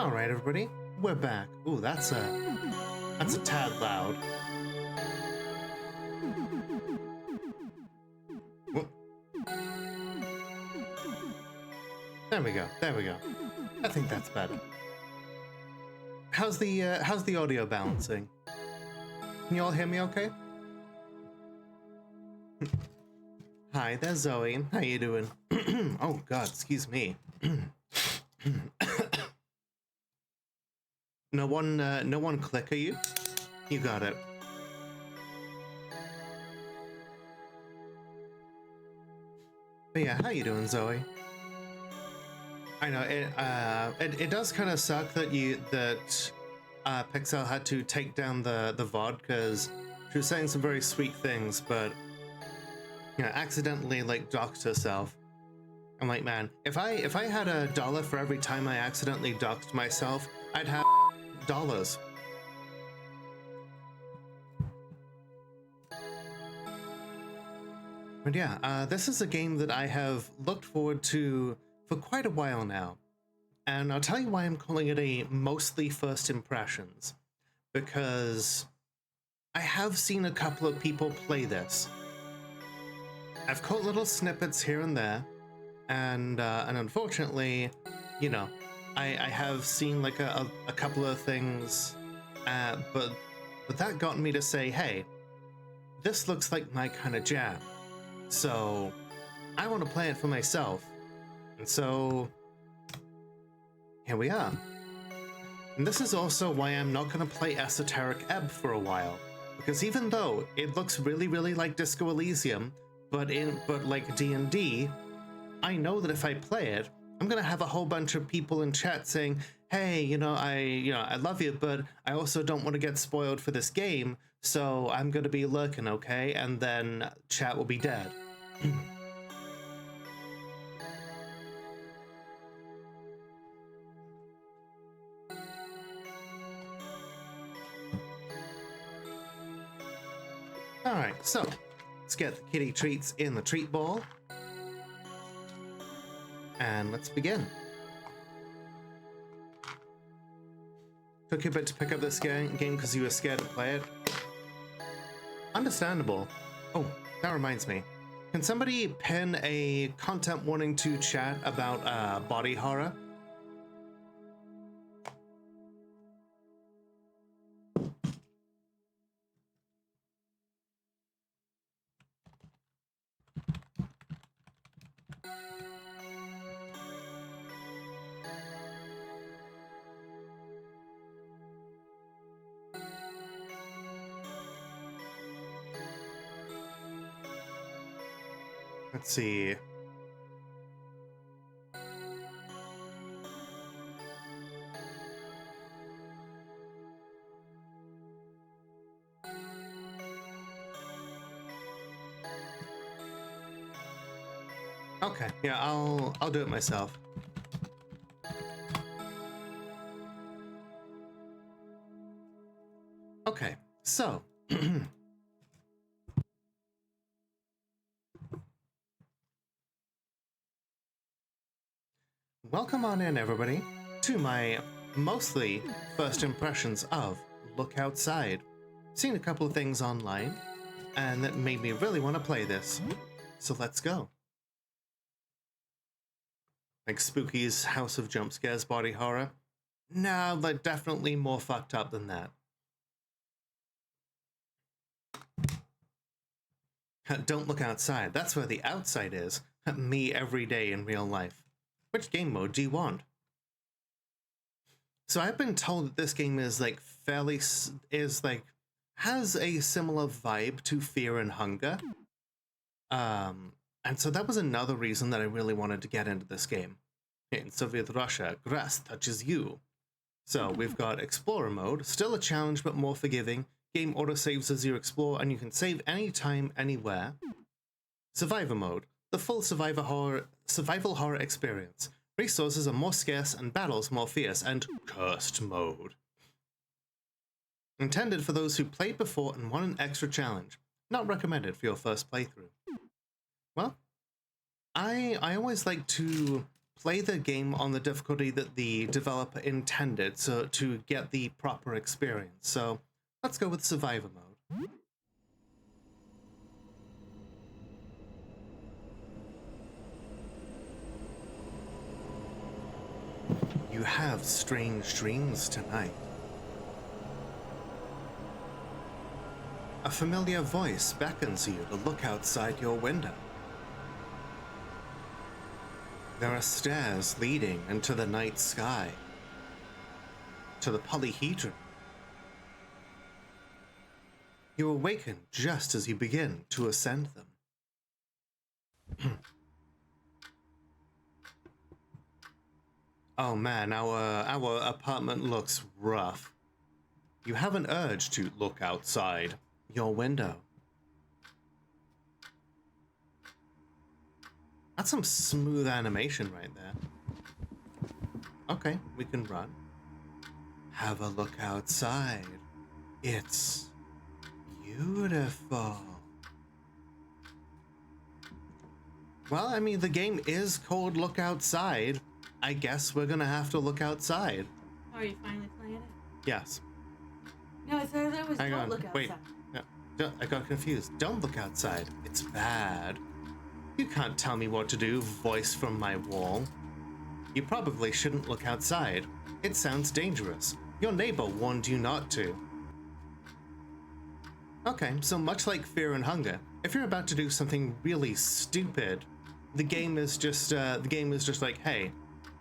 All right, everybody, we're back. Ooh, that's a tad loud. Whoop. There we go. There we go. I think that's better. How's the audio balancing? Can you all hear me okay? Hi, there's Zoe. How you doing? Oh God, excuse me. No one clicker you? You got it. But yeah, how you doing, Zoe? I know it does kind of suck that Pixel had to take down the VOD because she was saying some very sweet things, but you know, accidentally like doxed herself. I'm like, man, if I had $1 for every time I accidentally doxed myself, I'd have dollars. But yeah, this is a game that I have looked forward to for quite a while now. And I'll tell you why I'm calling it a mostly first impressions. Because I have seen a couple of people play this. I've caught little snippets here and there. And unfortunately, you know, I have seen like a couple of things, but that got me to say, hey, this looks like my kind of jam. So I want to play it for myself. And so here we are. And this is also why I'm not going to play Esoteric Ebb for a while. Because even though it looks really, really like Disco Elysium, but like D&D, I know that if I play it, I'm gonna have a whole bunch of people in chat saying, hey, I love you, but I also don't want to get spoiled for this game, so I'm gonna be lurking, okay? And then chat will be dead. Alright, so let's get the kitty treats in the treat ball. And let's begin. Took you a bit to pick up this game because you were scared to play it. Understandable. Oh, that reminds me. Can somebody pin a content warning to chat about body horror? Let's see. Okay, yeah, I'll do it myself. Okay, so welcome on in, everybody, to my mostly first impressions of Look Outside. Seen a couple of things online, and that made me really want to play this. So let's go. Like Spooky's House of Jump Scares body horror? Nah, like definitely more fucked up than that. Don't look outside. That's where the outside is. Me every day in real life. Which game mode do you want? So I've been told that this game is like has a similar vibe to Fear and Hunger. And so that was another reason that I really wanted to get into this game. In Soviet Russia, grass touches you. So we've got Explorer mode, still a challenge but more forgiving. Game autosaves as you explore and you can save anytime, anywhere. Survivor mode, the full survival horror experience. Resources are more scarce and battles more fierce, and Cursed mode. Intended for those who played before and want an extra challenge. Not recommended for your first playthrough. Well, I always like to play the game on the difficulty that the developer intended so to get the proper experience. So let's go with survivor mode. You have strange dreams tonight. A familiar voice beckons you to look outside your window. There are stairs leading into the night sky, to the polyhedron. You awaken just as you begin to ascend them. Oh man, our apartment looks rough. You have an urge to look outside your window. That's some smooth animation right there. Okay, we can run. Have a look outside. It's beautiful. Well, I mean, the game is called Look Outside. I guess we're gonna have to look outside. Oh, are you finally playing it? Yes. No, I thought that was Hang don't on. look outside. Wait. No, I got confused. Don't look outside. It's bad. You can't tell me what to do, voice from my wall. You probably shouldn't look outside. It sounds dangerous. Your neighbor warned you not to. Okay, so much like Fear and Hunger, if you're about to do something really stupid, the game is just like, hey,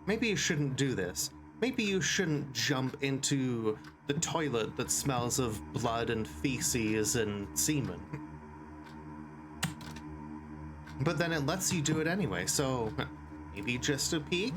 maybe you shouldn't do this. Maybe you shouldn't jump into the toilet that smells of blood and feces and semen. But then it lets you do it anyway, so maybe just a peek?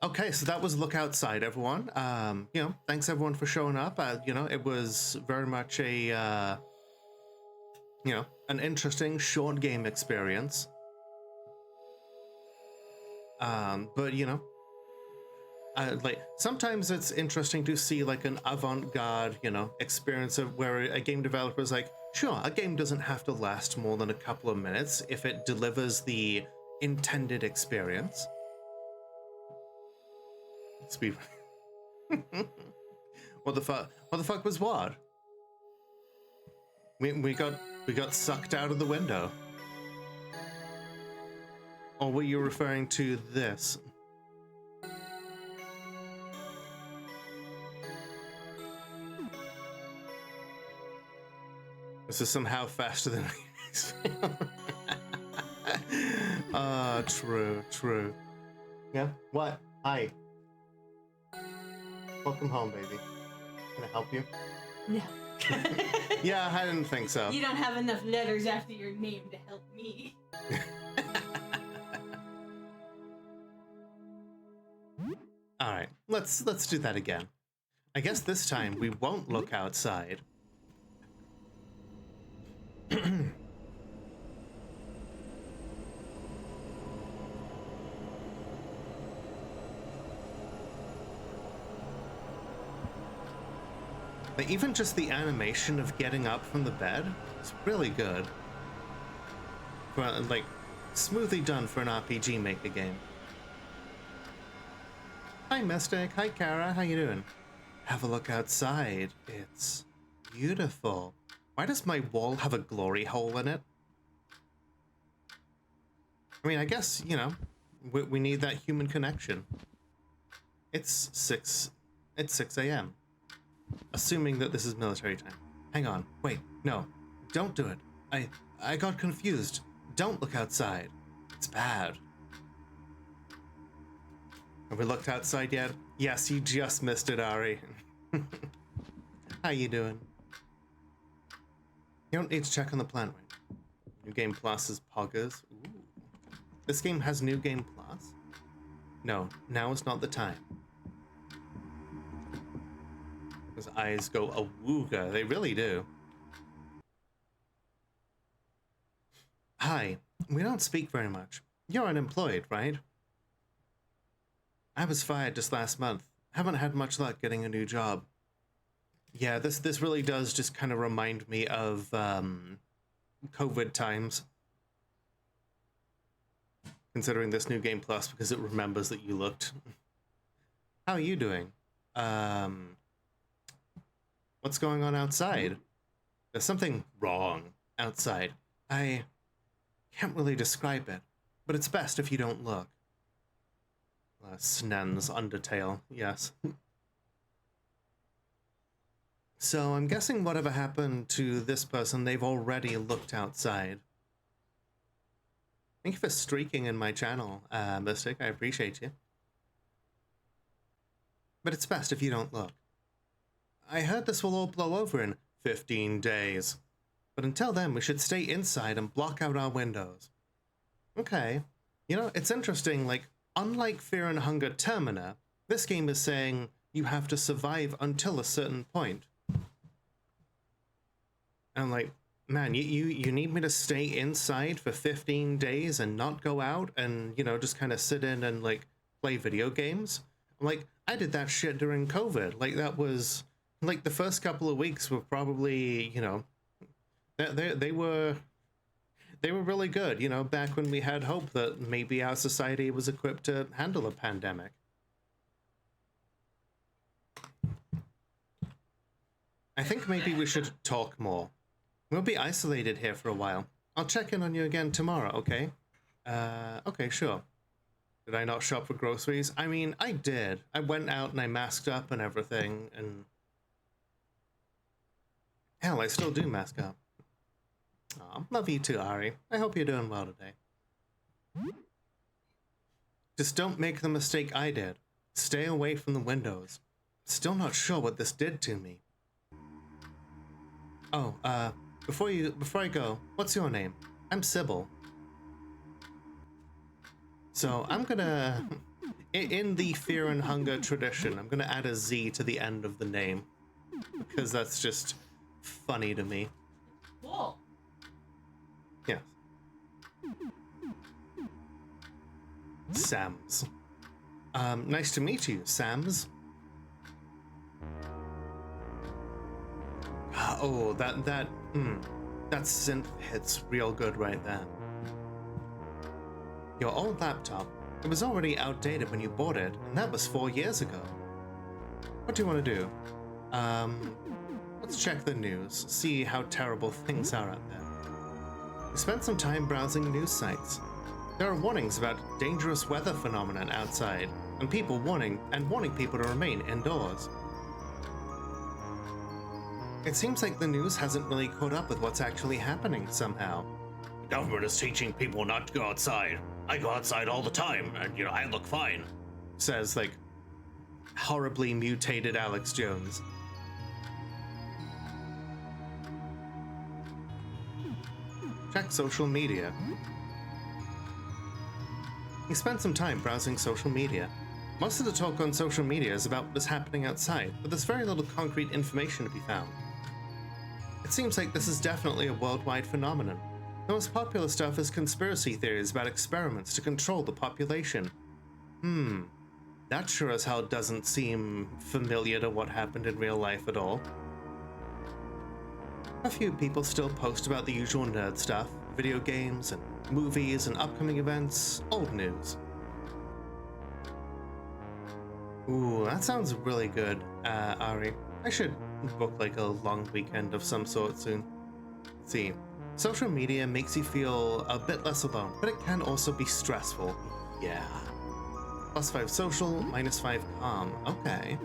Okay, so that was Look Outside, everyone. Thanks everyone for showing up. It was very much a, an interesting short game experience. Like sometimes it's interesting to see like an avant-garde, experience of where a game developer is like, sure, a game doesn't have to last more than a couple of minutes if it delivers the intended experience. Speed. What the fuck? What the fuck was what? We got sucked out of the window. Or were you referring to this? This is somehow faster than true. Yeah? What? Hi. Welcome home, baby. Can I help you? No. Yeah, I didn't think so. You don't have enough letters after your name to help me. All right, let's do that again. I guess this time we won't look outside. Like, even just the animation of getting up from the bed is really good. Like, smoothly done for an RPG Maker game. Hi, Mystic. Hi, Kara. How you doing? Have a look outside. It's beautiful. Why does my wall have a glory hole in it? I mean, I guess, we need that human connection. It's 6 a.m. Assuming that this is military time. Hang on. Wait. No. Don't do it. I got confused. Don't look outside. It's bad. Have we looked outside yet? Yes, you just missed it, Ari. How you doing? You don't need to check on the plan right. New Game Plus is poggers. Ooh. This game has New Game Plus? No, now is not the time. His eyes go awooga. They really do. Hi. We don't speak very much. You're unemployed, right? I was fired just last month. Haven't had much luck getting a new job. Yeah, this really does just kind of remind me of COVID times. Considering this new game plus because it remembers that you looked. How are you doing? What's going on outside? There's something wrong outside. I can't really describe it, but it's best if you don't look. Snen's Undertale, yes. So I'm guessing whatever happened to this person, they've already looked outside. Thank you for streaking in my channel, Mystic. I appreciate you. But it's best if you don't look. I heard this will all blow over in 15 days. But until then, we should stay inside and block out our windows. Okay. You know, it's interesting, like, unlike Fear and Hunger Termina, this game is saying you have to survive until a certain point. And I'm like, man, you need me to stay inside for 15 days and not go out and, you know, just kind of sit in and, like, play video games? I'm like, I did that shit during COVID. Like, that was, like, the first couple of weeks were probably, you know, they were really good, you know, back when we had hope that maybe our society was equipped to handle a pandemic. I think maybe we should talk more. We'll be isolated here for a while. I'll check in on you again tomorrow, okay? Okay, sure. Did I not shop for groceries? I mean, I did. I went out and I masked up and everything, and... Hell, I still do mask up. Aw, love you too, Ari. I hope you're doing well today. Just don't make the mistake I did. Stay away from the windows. Still not sure what this did to me. Oh, before I go, what's your name? I'm Sybil. So I'm gonna, in the Fear and Hunger tradition, I'm gonna add a Z to the end of the name. Because that's just funny to me. Cool. Yeah. Sams. Nice to meet you, Sams. Oh, that synth hits real good right there. Your old laptop, it was already outdated when you bought it, and that was 4 years ago. What do you want to do? Let's check the news, see how terrible things are out there. We spent some time browsing news sites. There are warnings about dangerous weather phenomenon outside, and people warning people to remain indoors. It seems like the news hasn't really caught up with what's actually happening somehow. The government is teaching people not to go outside. I go outside all the time, and, you know, I look fine. Says, like, horribly mutated Alex Jones. Check social media. He spent some time browsing social media. Most of the talk on social media is about what is happening outside, but there's very little concrete information to be found. It seems like this is definitely a worldwide phenomenon. The most popular stuff is conspiracy theories about experiments to control the population. That sure as hell doesn't seem familiar to what happened in real life at all. A few people still post about the usual nerd stuff, video games and movies and upcoming events, old news. Ooh, that sounds really good, Ari. I should book like a long weekend of some sort soon. Let's see. Social media makes you feel a bit less alone, but it can also be stressful. Yeah. +5 social, -5 calm. Okay.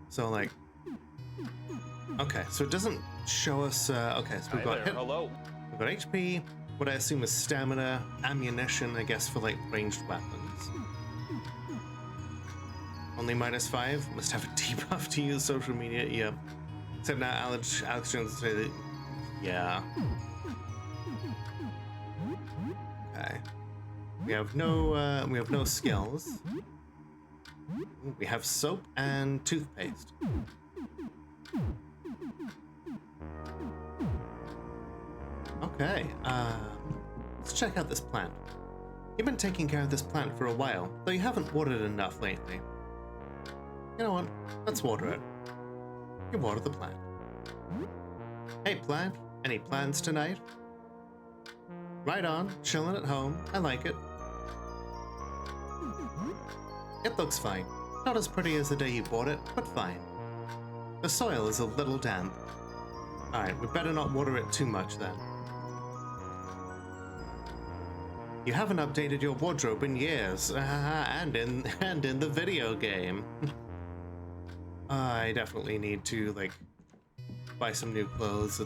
So like, okay, so it doesn't show us, okay, so we've got hit, Hello. we've got HP, what I assume is stamina, ammunition, I guess, for like ranged weapons. Only -5, must have a debuff to use social media, yep. Except now Alex Jones will say that, yeah. Okay. We have no skills. We have soap and toothpaste. Okay, let's check out this plant. You've been taking care of this plant for a while, though you haven't watered it enough lately. You know what? Let's water it. You water the plant. Hey plant, any plans tonight? Right on, chilling at home. I like it. It looks fine. Not as pretty as the day you bought it, but fine. The soil is a little damp. Alright, we better not water it too much then. You haven't updated your wardrobe in years, and in the video game. I definitely need to like buy some new clothes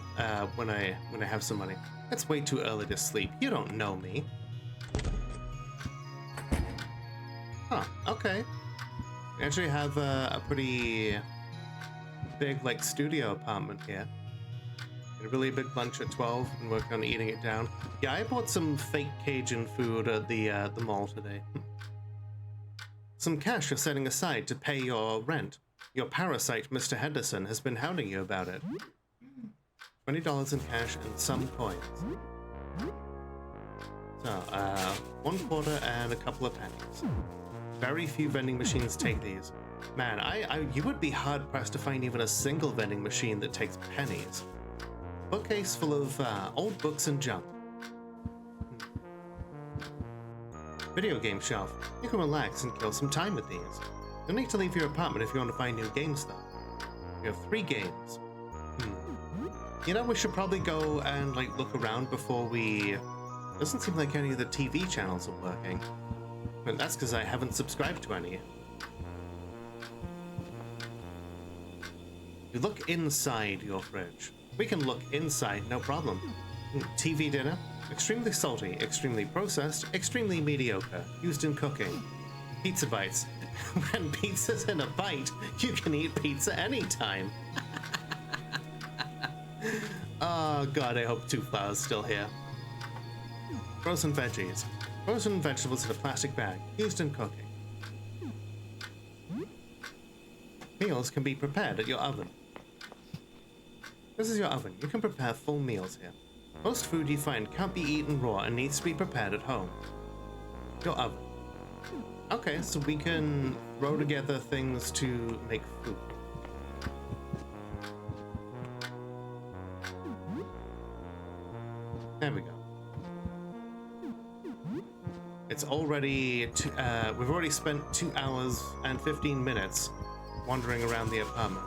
when I have some money. It's way too early to sleep. You don't know me. Huh? Okay. We actually have a pretty big like studio apartment here. A really big lunch at 12 and working on eating it down. Yeah, I bought some fake Cajun food at the mall today. Some cash you're setting aside to pay your rent. Your parasite, Mr. Henderson, has been hounding you about it. $20 in cash and some coins. So, 1 quarter and a couple of pennies. Very few vending machines take these. Man, you would be hard pressed to find even a single vending machine that takes pennies. Bookcase full of old books and junk. Video game shelf. You can relax and kill some time with these. You'll need to leave your apartment if you want to find new games though. You have 3 games. You know, we should probably go and like look around before we... Doesn't seem like any of the TV channels are working. But that's because I haven't subscribed to any. You look inside your fridge. We can look inside, no problem. TV dinner, extremely salty, extremely processed, extremely mediocre, used in cooking. Pizza bites. When pizza's in a bite, you can eat pizza anytime. Oh god, I hope 2 Flower's still here. Frozen veggies. Frozen vegetables in a plastic bag, used in cooking. Meals can be prepared at your oven. This is your oven. You can prepare full meals here. Most food you find can't be eaten raw and needs to be prepared at home. Your oven. Okay, so we can throw together things to make food. There we go. It's already, we've already spent 2 hours and 15 minutes wandering around the apartment.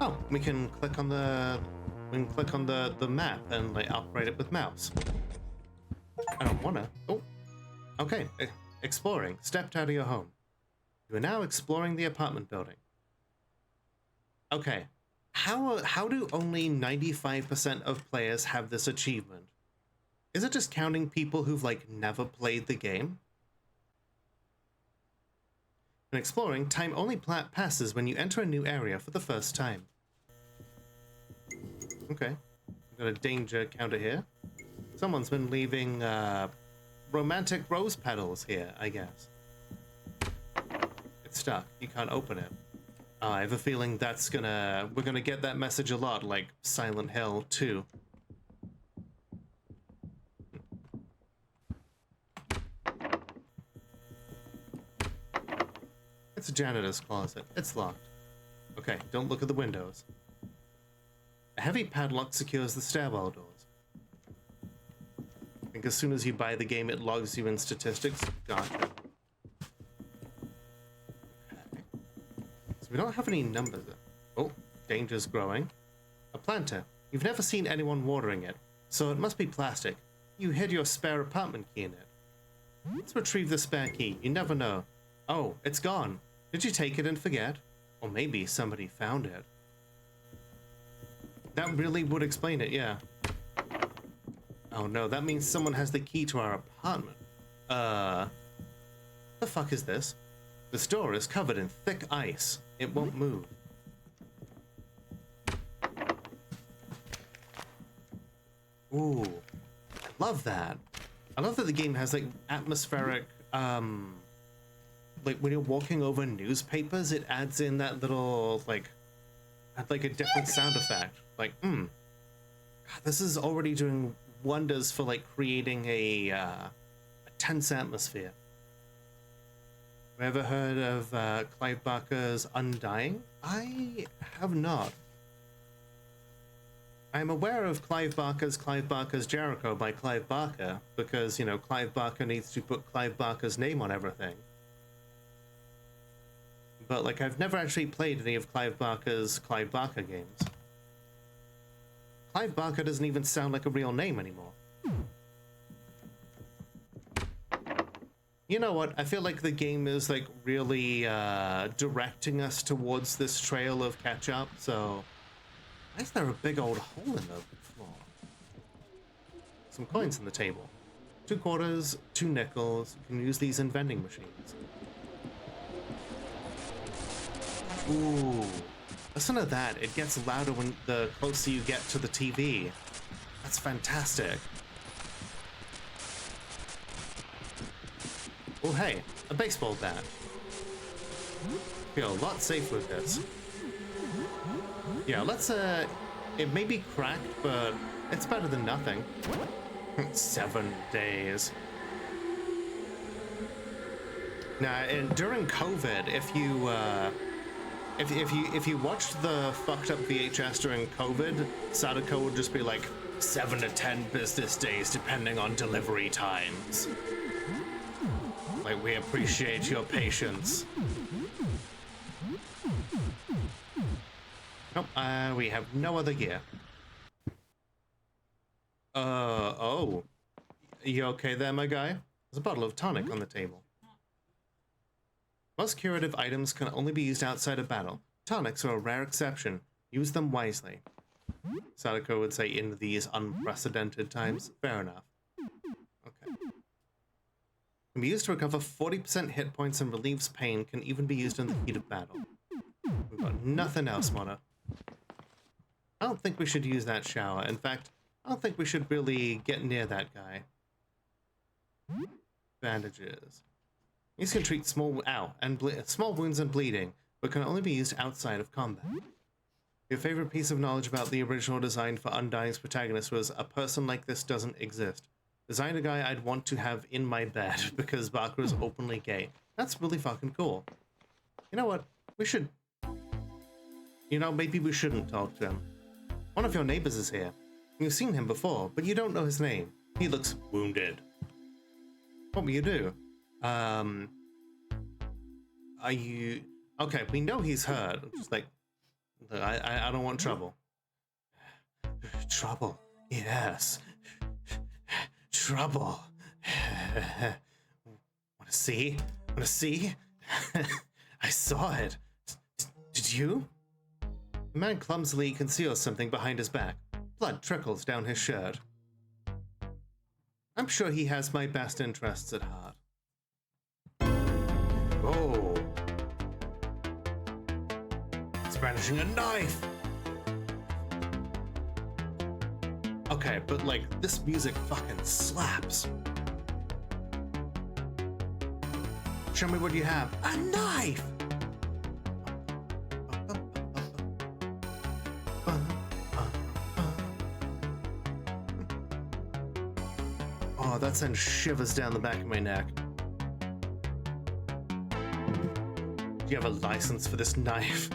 Oh, we can click on the map and like operate it with mouse. I don't wanna. Oh, okay. Exploring. Stepped out of your home. You are now exploring the apartment building. Okay. How do only 95% of players have this achievement? Is it just counting people who've like never played the game? In exploring, time only passes when you enter a new area for the first time. Okay. We've got a danger counter here. Someone's been leaving romantic rose petals here, I guess. It's stuck. You can't open it. I have a feeling we're gonna get that message a lot, like Silent Hill 2. It's a janitor's closet. It's locked. Okay, don't look at the windows. A heavy padlock secures the stairwell doors. I think as soon as you buy the game, it logs you in statistics. Gotcha. Okay. So we don't have any numbers. Oh, danger's growing. A planter. You've never seen anyone watering it, so it must be plastic. You hid your spare apartment key in it. Let's retrieve the spare key. You never know. Oh, it's gone. Did you take it and forget? Or maybe somebody found it. That really would explain it, yeah. Oh no, that means someone has the key to our apartment. The fuck is this? This door is covered in thick ice. It won't move. Ooh, I love that. I love that the game has like atmospheric, like when you're walking over newspapers, it adds in that little like a different sound effect. Like, God, this is already doing wonders for like creating a tense atmosphere. Have you ever heard of Clive Barker's Undying? I have not. I'm aware of Clive Barker's Jericho by Clive Barker, because, you know, Clive Barker needs to put Clive Barker's name on everything. But, like, I've never actually played any of Clive Barker's Clive Barker games. Clive Barker doesn't even sound like a real name anymore. You know what? I feel like the game is, like, really directing us towards this trail of catch-up, so... Why is there a big old hole in the floor? Some coins on the table. 2 quarters, 2 nickels. You can use these in vending machines. Ooh. Listen to that. It gets louder when the closer you get to the TV. That's fantastic. Oh, hey, a baseball bat. Feel a lot safer with this. Yeah, let's, it may be cracked, but it's better than nothing. 7 days. Now, and during COVID, if you watched the fucked up VHS during COVID, Sadako would just be like 7 to 10 business days, depending on delivery times. Like, we appreciate your patience. Nope, we have no other gear. Oh. You okay there, my guy? There's a bottle of tonic on the table. Most curative items can only be used outside of battle. Tonics are a rare exception. Use them wisely. Sadako would say in these unprecedented times. Fair enough. Okay. Can be used to recover 40% hit points and relieves pain. Can even be used in the heat of battle. We've got nothing else, Mona. I don't think we should use that shower. In fact, I don't think we should really get near that guy. Bandages. These can treat small small wounds and bleeding, but can only be used outside of combat. Your favorite piece of knowledge about the original design for Undying's protagonist was a person like this doesn't exist. Design a guy I'd want to have in my bed because Barker is openly gay. That's really fucking cool. You know what? We should... You know, maybe we shouldn't talk to him. One of your neighbors is here. You've seen him before, but you don't know his name. He looks wounded. What will you do? Are you... Okay, we know he's hurt. Just like, I don't want trouble. Trouble. Yes. Trouble. Wanna see? Wanna see? I saw it. Did you? The man clumsily conceals something behind his back. Blood trickles down his shirt. I'm sure he has my best interests at heart. Oh. He's brandishing a knife! Okay, but like, this music fucking slaps. Show me what you have. A knife! Oh, that sends shivers down the back of my neck. Do you have a license for this knife?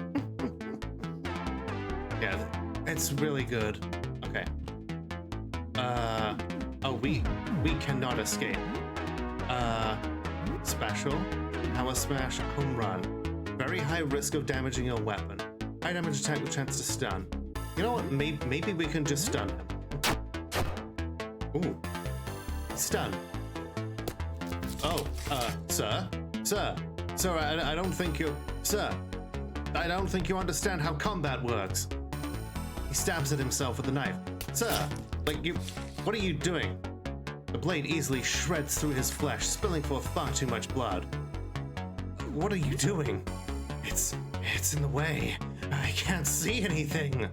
Yeah, it's really good. Okay. Oh, we cannot escape. Special, power smash, home run. Very high risk of damaging your weapon. High damage attack with chance to stun. You know what, maybe we can just stun him. Ooh. Stun. Oh, sir? Sir, I don't think you... Sir, I don't think you understand how combat works. He stabs at himself with the knife. Sir, like you... What are you doing? The blade easily shreds through his flesh, spilling forth far too much blood. What are you doing? It's in the way. I can't see anything.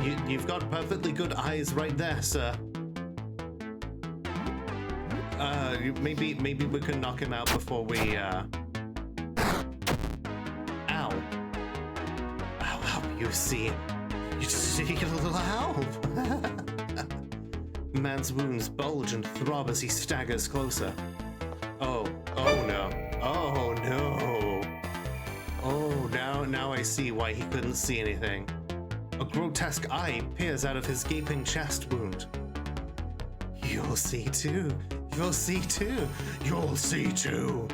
You've got perfectly good eyes right there, sir. Maybe we can knock him out before we, Ow. I'll help you see. You see a little help. The man's wounds bulge and throb as he staggers closer. Oh no. Oh no. Oh, now I see why he couldn't see anything. A grotesque eye peers out of his gaping chest wound. You'll see too. You'll see too. You'll see too.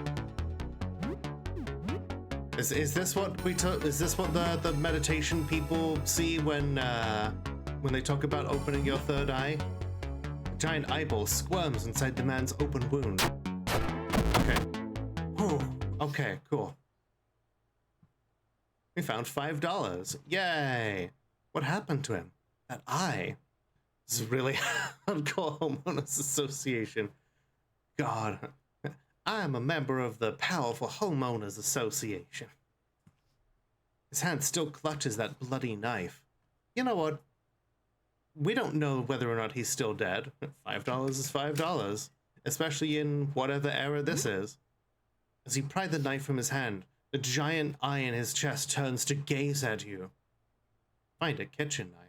Is this what we is this what the meditation people see when they talk about opening your third eye? A giant eyeball squirms inside the man's open wound. Okay. Oh, okay, cool. We found $5. Yay! What happened to him? That eye. This is really hardcore homeowners association. God, I'm a member of the powerful homeowners association. His hand still clutches that bloody knife. You know what? We don't know whether or not he's still dead. $5 is $5, especially in whatever era this is. As he pried the knife from his hand, the giant eye in his chest turns to gaze at you. Find a kitchen knife.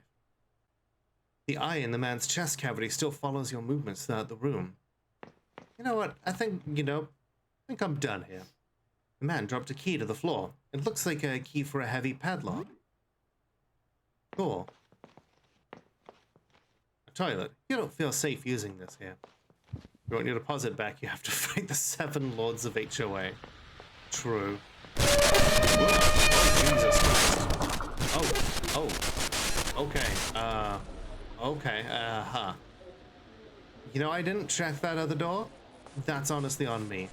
The eye in the man's chest cavity still follows your movements throughout the room. You know what? I think I'm done here. The man dropped a key to the floor. It looks like a key for a heavy padlock. Cool. A toilet. You don't feel safe using this here. If you want your deposit back, you have to fight the 7 lords of HOA. True. Whoa. Jesus Christ. Oh. Okay. Okay. Huh. You know, I didn't check that other door. That's honestly on me.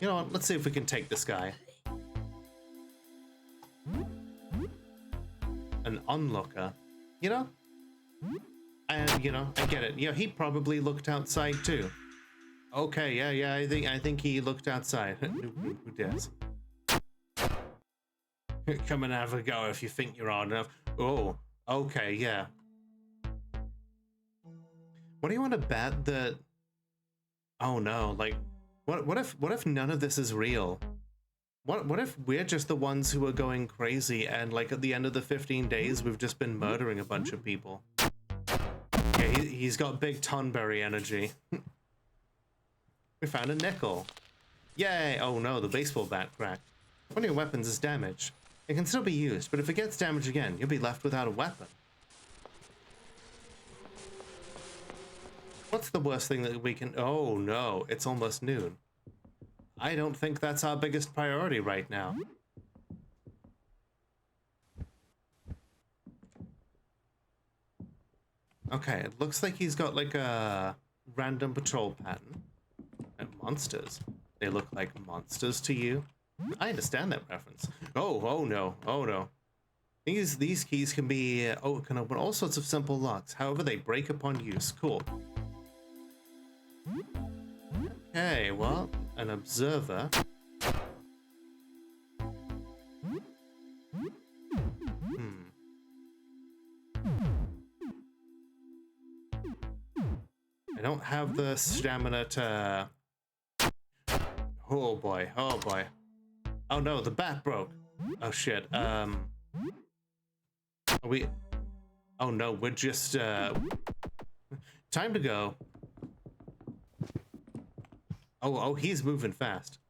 You know what? Let's see if we can take this guy. An onlooker. You know? And, you know, I get it. Yeah, he probably looked outside too. Okay, yeah, I think he looked outside. Who dares? Come and have a go if you think you're on enough. Oh, okay, yeah. What do you want to bet that... Oh no, like, what if none of this is real? What if we're just the ones who are going crazy and, like, at the end of the 15 days we've just been murdering a bunch of people? Yeah, he's got big Tonberry energy. We found a nickel. Yay! Oh no, the baseball bat cracked. One of your weapons is damaged. It can still be used, but if it gets damaged again, you'll be left without a weapon. What's the worst thing that we can... Oh no, it's almost noon. I don't think that's our biggest priority right now. Okay, it looks like he's got like a random patrol pattern. And monsters. They look like monsters to you? I understand that reference. Oh no, oh no. These keys can be... can open all sorts of simple locks. However, they break upon use. Cool. Okay, well, an observer. I don't have the stamina to... Oh boy, oh boy. Oh no, the bat broke. Oh shit, are we... Oh no, we're just, time to go. Oh, he's moving fast.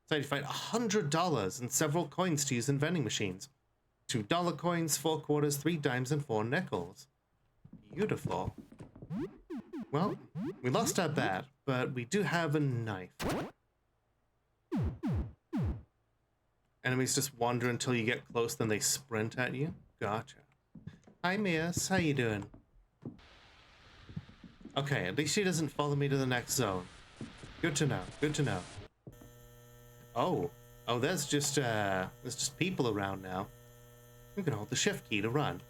So you find $100 and several coins to use in vending machines. $2 coins, 4 quarters, 3 dimes, and 4 nickels. Beautiful. Well, we lost our bat, but we do have a knife. Enemies just wander until you get close, then they sprint at you. Gotcha. Hi, Mias. How you doing? Okay, at least she doesn't follow me to the next zone. Good to know. Good to know. Oh, there's just people around now. We can hold the shift key to run.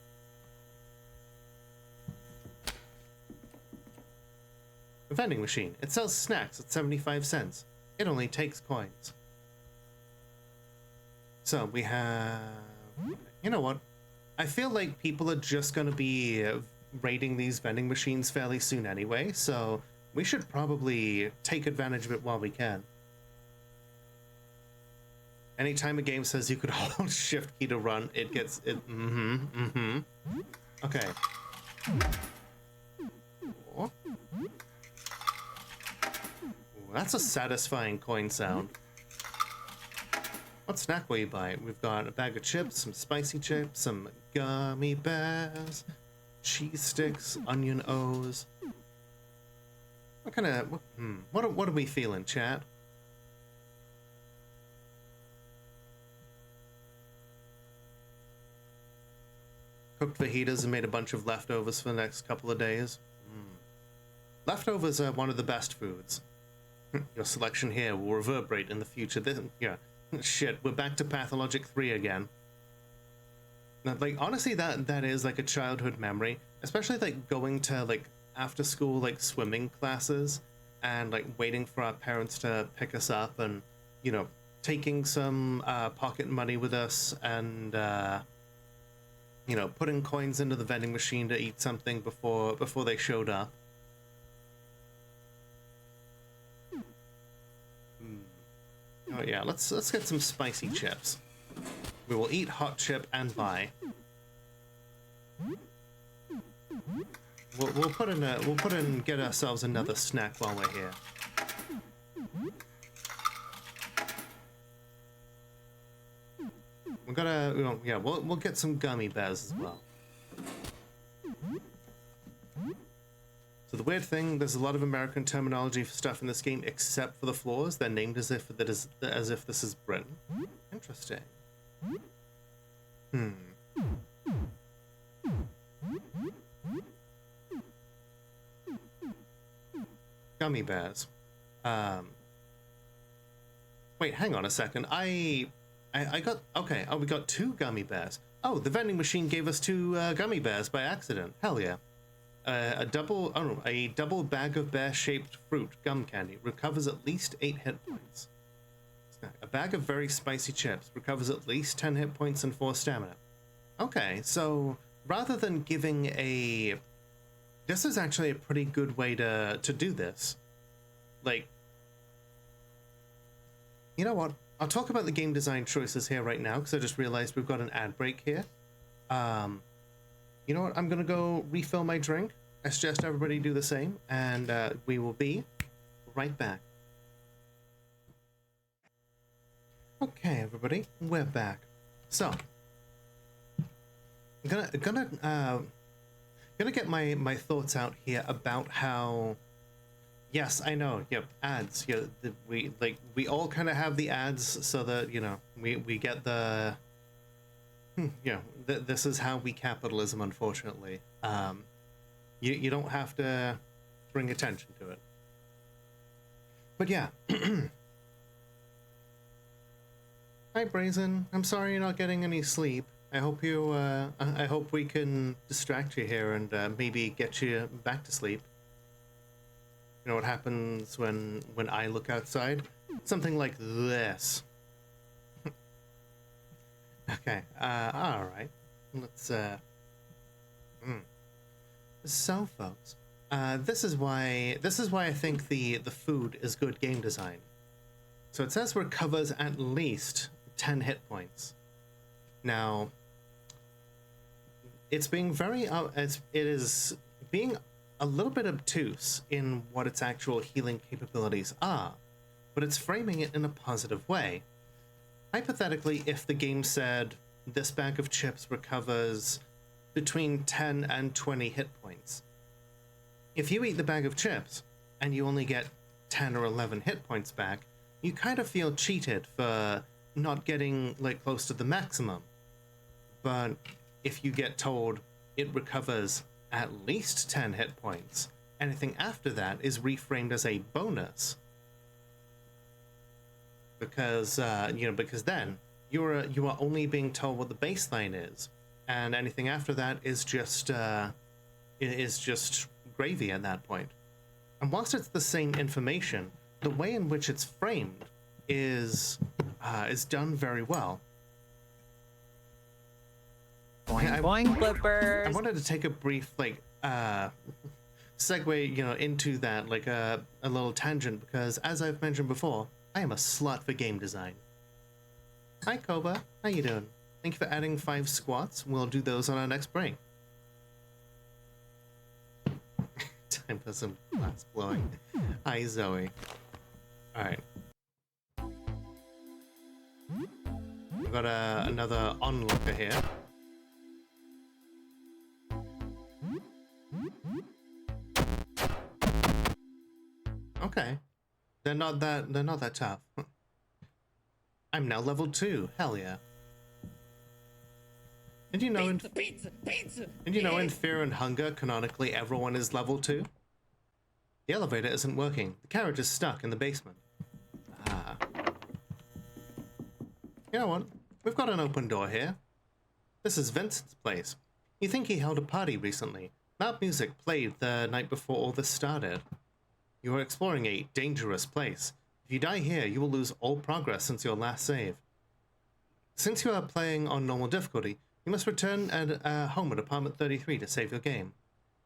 A vending machine. It sells snacks at 75 cents. It only takes coins. So we have You know what? I feel like people are just going to be raiding these vending machines fairly soon anyway, so we should probably take advantage of it while we can. Anytime a game says you could hold shift key to run, it gets it. Okay. Oh. Ooh, that's a satisfying coin sound. What snack will you buy? We've got a bag of chips, some spicy chips, some gummy bears, cheese sticks, onion O's. What kind of what are we feeling, chat? Cooked fajitas and made a bunch of leftovers for the next couple of days. Leftovers are one of the best foods. Your selection here will reverberate in the future. Yeah, shit, we're back to Pathologic 3 again. Now, like, honestly, that is like a childhood memory, especially like going to like after school like swimming classes and like waiting for our parents to pick us up and, you know, taking some pocket money with us and you know, putting coins into the vending machine to eat something before they showed up. Oh yeah, let's get some spicy chips. We will eat hot chip and buy. We'll put in get ourselves another snack while we're here. We're gonna, you know, yeah, we'll get some gummy bears as well. So the weird thing, there's a lot of American terminology for stuff in this game, except for the floors. They're named as if this is Britain. Interesting. Gummy bears. Wait, hang on a second. I got, okay, oh, we got 2 gummy bears. Oh, the vending machine gave us 2 gummy bears by accident. Hell yeah. A double bag of bear-shaped fruit gum candy recovers at least 8 hit points. A bag of very spicy chips recovers at least 10 hit points and 4 stamina. Okay, so rather than giving a... This is actually a pretty good way to do this. Like, you know what? I'll talk about the game design choices here right now because I just realized we've got an ad break here. You know what? I'm gonna go refill my drink. I suggest everybody do the same, and we will be right back. Okay, everybody, we're back. So, I'm gonna get my thoughts out here about how. Yes, I know. Yep, ads. Yeah, we all kind of have the ads so that, you know, we get the. Yeah, this is how we capitalism. Unfortunately, you don't have to bring attention to it. But yeah. Hi, Brazen. I'm sorry you're not getting any sleep. I hope you. I hope we can distract you here and maybe get you back to sleep. You know what happens when I look outside? Something like this. Okay. All right. Let's. So, folks, this is why I think the food is good game design. So it says recovers at least 10 hit points. Now, it's being very it is being a little bit obtuse in what its actual healing capabilities are, but it's framing it in a positive way. Hypothetically, if the game said this bag of chips recovers between 10 and 20 hit points, if you eat the bag of chips and you only get 10 or 11 hit points back, you kind of feel cheated for not getting like close to the maximum. But if you get told it recovers at least 10 hit points, anything after that is reframed as a bonus. Because you know, because then you are only being told what the baseline is, and anything after that is just gravy at that point. And whilst it's the same information, the way in which it's framed is done very well. Boing, boing, I flippers. wanted to take a brief, like, segue, you know, into that, like a little tangent, because as I've mentioned before, I am a slut for game design. Hi, Koba. How you doing? Thank you for adding 5 squats. We'll do those on our next break. Time for some glass blowing. Hi, Zoe. All right. We've got another onlooker here. Okay. They're not that tough. I'm now level 2. Hell yeah. And you know, in Fear and Hunger, canonically everyone is level 2. The elevator isn't working. The carriage is stuck in the basement. Ah. You know what? We've got an open door here. This is Vincent's place. You think he held a party recently? Loud music played the night before all this started. You are exploring a dangerous place. If you die here, you will lose all progress since your last save. Since you are playing on normal difficulty, you must return home at apartment 33 to save your game.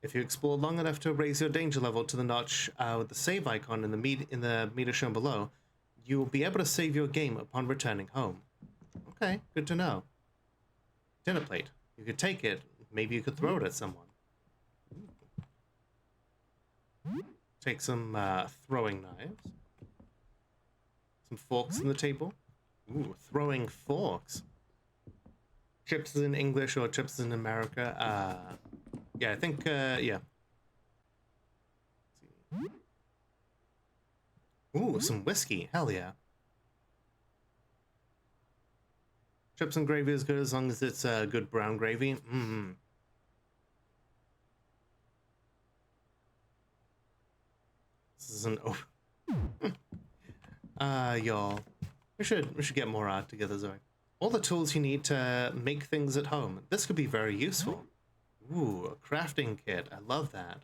If you explore long enough to raise your danger level to the notch with the save icon in the meter shown below, you will be able to save your game upon returning home. Okay, good to know. Dinner plate. You could take it. Maybe you could throw it at someone. Take some throwing knives. Some forks on the table. Ooh, throwing forks. Chips in English or chips in America. Yeah, I think, yeah. Ooh, some whiskey. Hell yeah. Chips and gravy is good as long as it's good brown gravy. Mmm. This is an y'all. We should get more art together, Zoe. All the tools you need to make things at home. This could be very useful. Ooh, a crafting kit. I love that.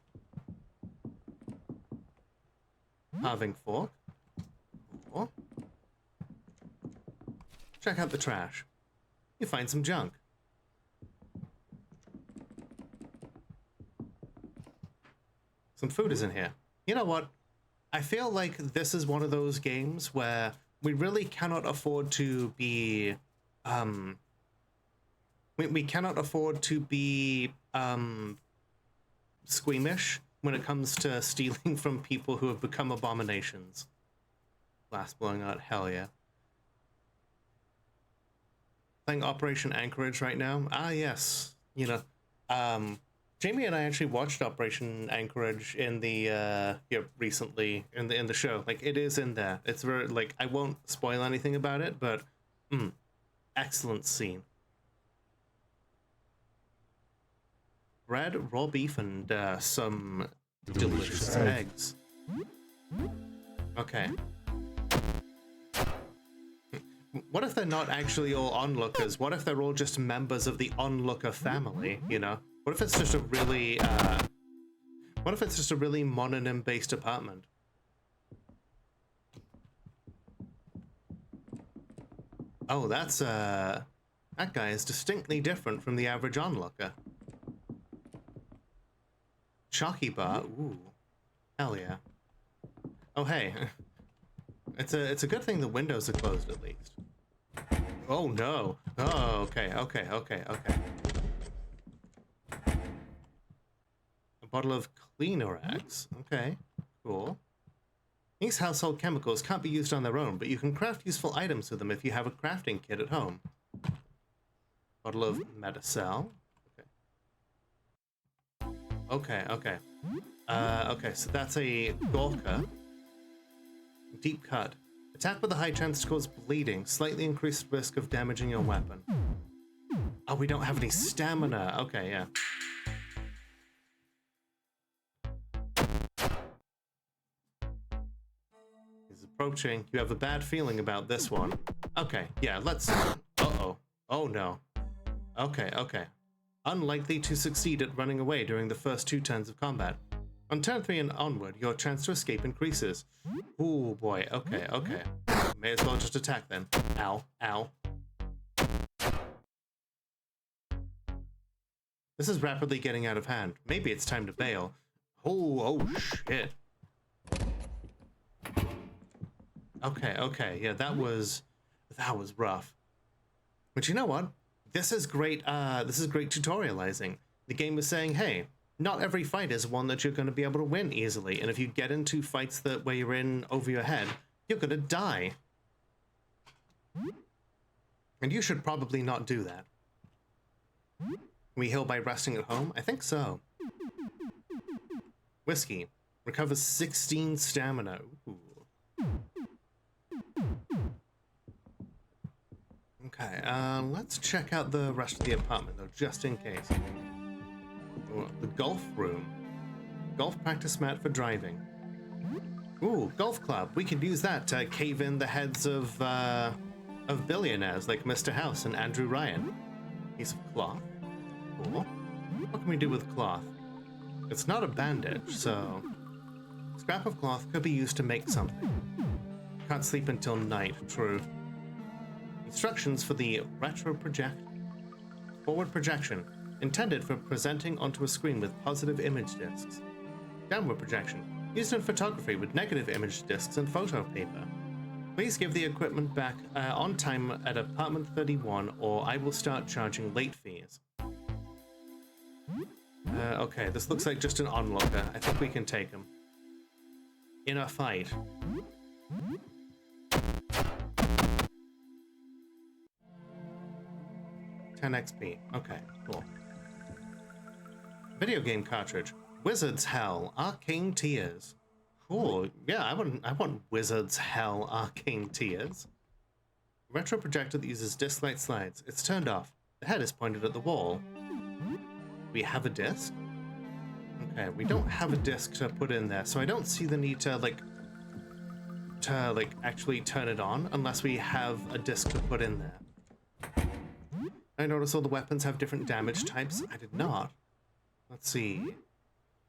Carving fork. Ooh. Check out the trash. You find some junk. Some food is in here. You know what? I feel like this is one of those games where we really cannot afford to be, we cannot afford to be, squeamish when it comes to stealing from people who have become abominations. Glass blowing out, hell yeah. Playing Operation Anchorage right now? Ah, yes. You know, Jamie and I actually watched Operation Anchorage in the recently in the show. Like, it is in there. It's very, like, I won't spoil anything about it, but excellent scene. Bread, raw beef, and some delicious eggs. Okay. What if they're not actually all onlookers? What if they're all just members of the onlooker family, you know? What if it's just a really, mononym-based apartment? Oh, that's, that guy is distinctly different from the average onlooker. Chalky bar, ooh. Hell yeah. Oh, hey. It's a good thing the windows are closed, at least. Oh, no. Oh, okay. A bottle of Cleanorax. Okay, cool. These household chemicals can't be used on their own, but you can craft useful items with them if you have a crafting kit at home. Bottle of Metacel. Okay. Okay, so that's a Gorka. Deep cut. Attack with a high chance to cause bleeding. Slightly increased risk of damaging your weapon. Oh, we don't have any stamina. Okay, yeah. He's approaching. You have a bad feeling about this one. Okay, yeah, let's... Uh-oh. Oh, no. Okay. Unlikely to succeed at running away during the first 2 turns of combat. On turn 3 and onward, your chance to escape increases. Ooh, boy. Okay. May as well just attack then. Ow. This is rapidly getting out of hand. Maybe it's time to bail. Oh shit. Okay, yeah, that was rough. But you know what? This is great tutorializing. The game is saying, hey, not every fight is one that you're going to be able to win easily, and if you get into fights where you're in over your head, you're going to die. And you should probably not do that. We heal by resting at home? I think so. Whiskey. Recovers 16 stamina. Ooh. Okay, let's check out the rest of the apartment, though, just in case. Ooh, the golf room. Golf practice mat for driving. Ooh, golf club. We can use that to cave in the heads of billionaires like Mr. House and Andrew Ryan. Piece of cloth. Cool. What can we do with cloth? It's not a bandage, so... Scrap of cloth could be used to make something. Can't sleep until night, true. Instructions for the retro project. Forward projection, intended for presenting onto a screen with positive image discs. Downward projection, used in photography with negative image discs and photo paper. Please give the equipment back on time at apartment 31 or I will start charging late fees. Okay, this looks like just an onlooker. I think we can take him. In a fight. XP. Okay, cool. Video game cartridge. Wizard's Hell. Arcane Tears. Cool. Yeah, I want Wizard's Hell Arcane Tears. Retro projector that uses disc light slides. It's turned off. The head is pointed at the wall. We have a disc? Okay, we don't have a disc to put in there, so I don't see the need to actually turn it on unless we have a disc to put in there. I notice all the weapons have different damage types. I did not. Let's see.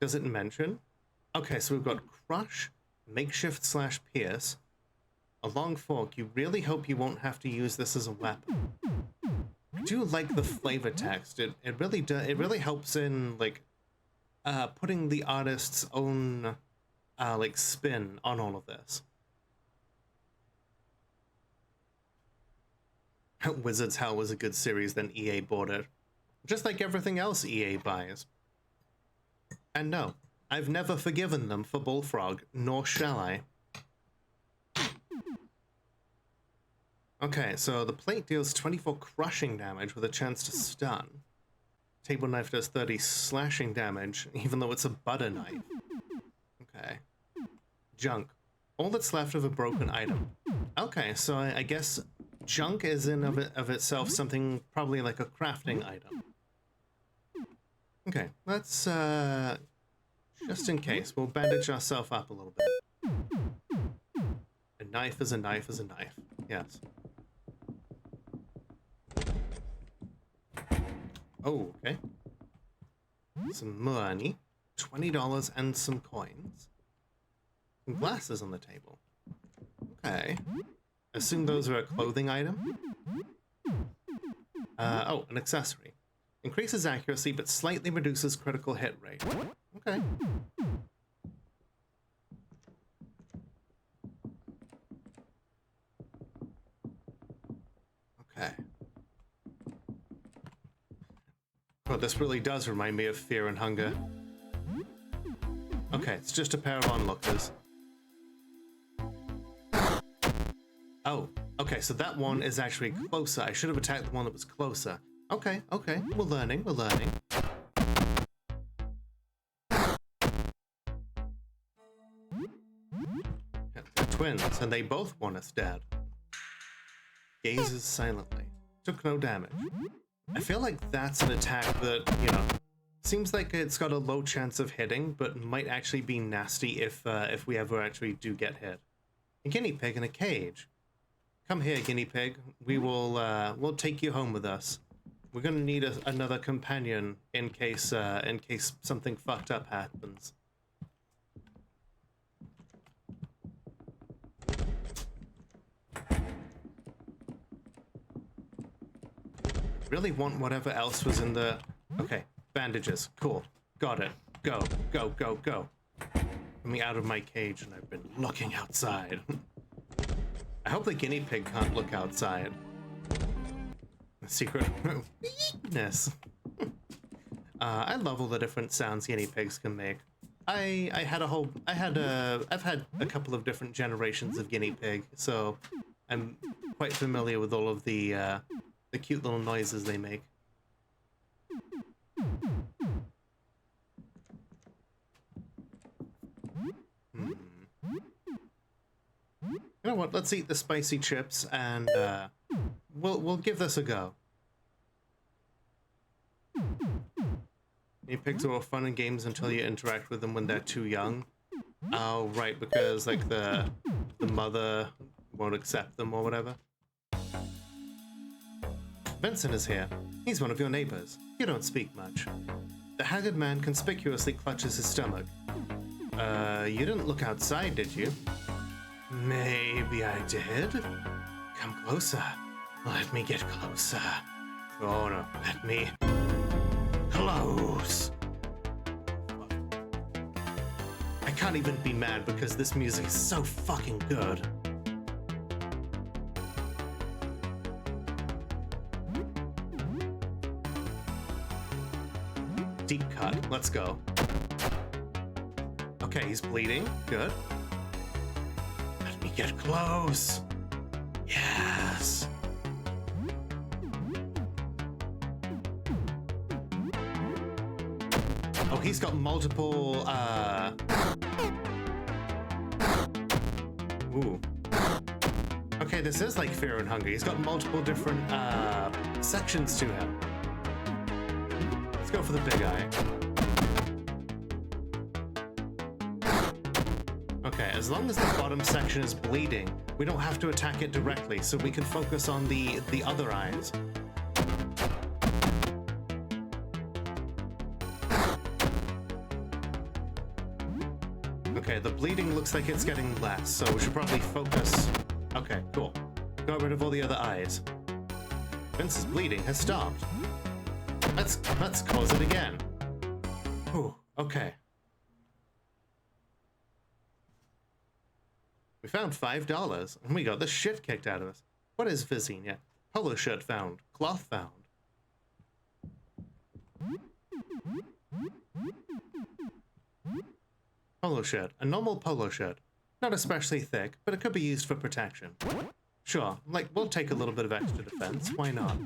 Does it mention? Okay, so we've got Crush, Makeshift / Pierce, a long fork. You really hope you won't have to use this as a weapon. I do like the flavor text. It really helps in putting the artist's own spin on all of this. Wizard's Hell was a good series, then EA bought it. Just like everything else EA buys. And no, I've never forgiven them for Bullfrog, nor shall I. Okay, so the plate deals 24 crushing damage with a chance to stun. Table knife does 30 slashing damage, even though it's a butter knife. Okay. Junk. All that's left of a broken item. Okay, so I guess junk is in of itself something probably like a crafting item. Okay, let's, just in case, we'll bandage ourselves up a little bit. A knife is a knife is a knife. Yes. Oh, okay. Some money. $20 and some coins. Some glasses on the table. Okay. Assume those are a clothing item. Oh, an accessory. Increases accuracy, but slightly reduces critical hit rate. Okay. Okay. Oh, this really does remind me of Fear and Hunger. Okay, it's just a pair of onlookers. Oh, okay, so that one is actually closer. I should have attacked the one that was closer. Okay, okay, we're learning, we're learning. They're twins, and they both want us dead. Gazes silently. Took no damage. I feel like that's an attack that, you know, seems like it's got a low chance of hitting, but might actually be nasty if we ever actually do get hit. A guinea pig in a cage. Come here, guinea pig. We'll take you home with us. We're gonna need another companion in case something fucked up happens. Really want whatever else was in the... Okay, Bandages. Cool. Got it. Go, go, go, go. Coming out of my cage, and I've been looking outside. I hope the guinea pig can't look outside. The secret weakness. I love all the different sounds guinea pigs can make. I've had a couple of different generations of guinea pig, so I'm quite familiar with all of the cute little noises they make. You know what? Let's eat the spicy chips, and we'll give this a go. Guinea pigs are all fun and games until you interact with them when they're too young. Oh, right, because like the mother won't accept them or whatever. Vincent is here. He's one of your neighbors. You don't speak much. The haggard man conspicuously clutches his stomach. You didn't look outside, did you? Maybe I did. Come closer. Let me get closer. Oh no, let me close. I can't even be mad because this music is so fucking good. Deep cut. Let's go. Okay, he's bleeding. Good. Let me get close. Yes. Oh, he's got multiple, Ooh. Okay, this is like Fear and Hunger. He's got multiple different, sections to him. Let's go for the big eye. Okay, as long as the bottom section is bleeding, we don't have to attack it directly, so we can focus on the other eyes. Okay, the bleeding looks like it's getting less, so we should probably focus. Okay, cool. Got rid of all the other eyes. Vince's bleeding has stopped. Let's close it again. Ooh, okay. We found $5, and we got the shit kicked out of us. What is Vizinia? Polo shirt found. Cloth found. Polo shirt. A normal polo shirt. Not especially thick, but it could be used for protection. Sure, like, we'll take a little bit of extra defense. Why not?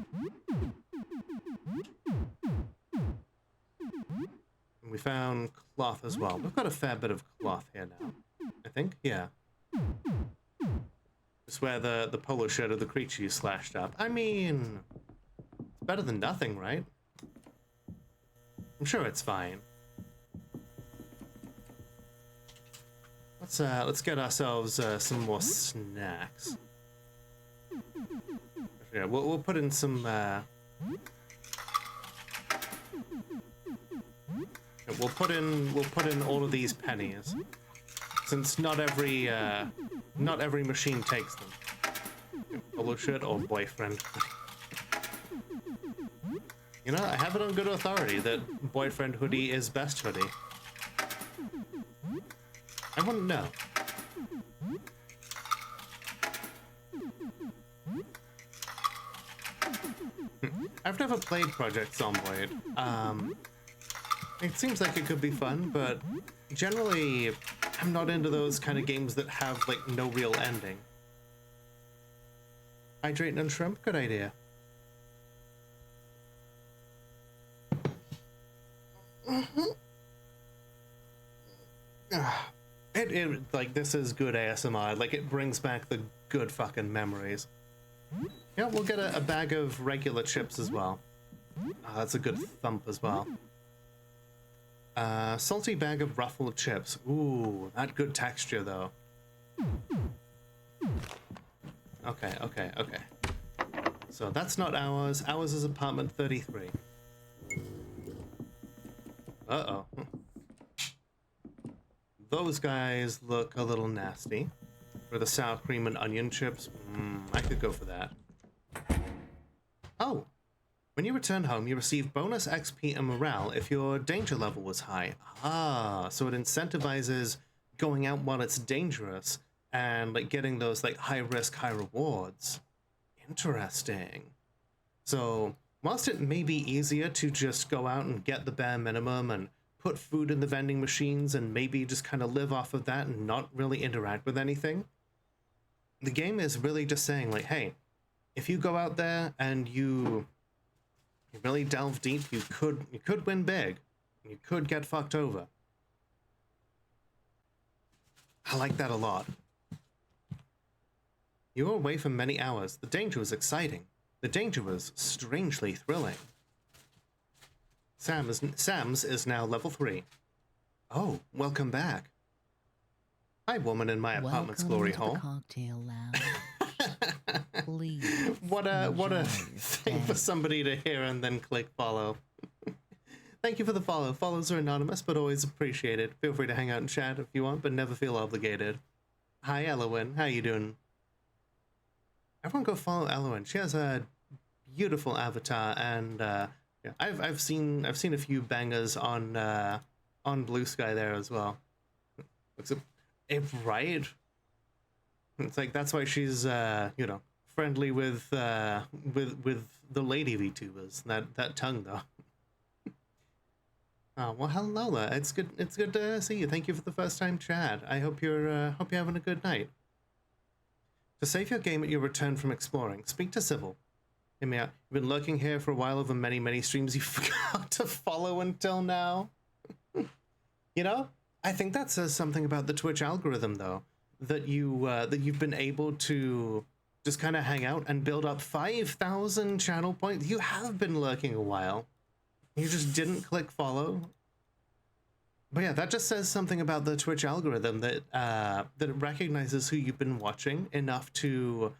And we found cloth as well. We've got a fair bit of cloth here now. I think? Yeah. It's where the polo shirt of the creature you slashed up. I mean, it's better than nothing, right? I'm sure it's fine. Let's get ourselves some more snacks. Yeah, we'll put in some. We'll put in all of these pennies, since not every machine takes them. Polo shirt or boyfriend. You know, I have it on good authority that boyfriend hoodie is best hoodie. I wouldn't know. I've never played Project Zomboid. It seems like it could be fun, but generally I'm not into those kind of games that have like no real ending. Hydrate and shrimp, good idea. It like, this is good ASMR. Like, it brings back the good fucking memories. Yeah, we'll get a bag of regular chips as well. That's a good thump as well. Salty bag of ruffled chips. Ooh, that good texture though. Okay. So that's not ours. Ours is apartment 33. Uh-oh. Those guys look a little nasty. For the sour cream and onion chips, I could go for that. Oh, When you return home, you receive bonus XP and morale if your danger level was high. Ah, so it incentivizes going out while it's dangerous and like getting those like high risk, high rewards. Interesting. So whilst it may be easier to just go out and get the bare minimum and put food in the vending machines and maybe just kind of live off of that and not really interact with anything, the game is really just saying like, hey, if you go out there and you really delve deep, you could win big. You could get fucked over. I like that a lot. You were away for many hours. The danger was exciting. The danger was strangely thrilling. Sam's is now level 3. Oh, welcome back. Hi, woman in my apartment's glory hole. Cocktail lounge. Please. What a thing for somebody to hear and then click follow. Thank you for the follow. Follows are anonymous, but always appreciated. Feel free to hang out and chat if you want, but never feel obligated. Hi, Elowen. How you doing? Everyone go follow Elowen. She has a beautiful avatar, and yeah, I've seen a few bangers on Blue Sky there as well. Looks right. It's like that's why she's friendly with the lady VTubers. That tongue though. Oh well, hello Lola. It's good to see you. Thank you for the first time chat. I hope you're having a good night. To save your game at your return from exploring, speak to Sybil. Hear me out. You've been lurking here for a while over many streams you forgot to follow until now. You know, I think that says something about the Twitch algorithm though. That you've been able to just kind of hang out and build up 5,000 channel points. You have been lurking a while. You just didn't click follow. But yeah, that just says something about the Twitch algorithm that that it recognizes who you've been watching enough to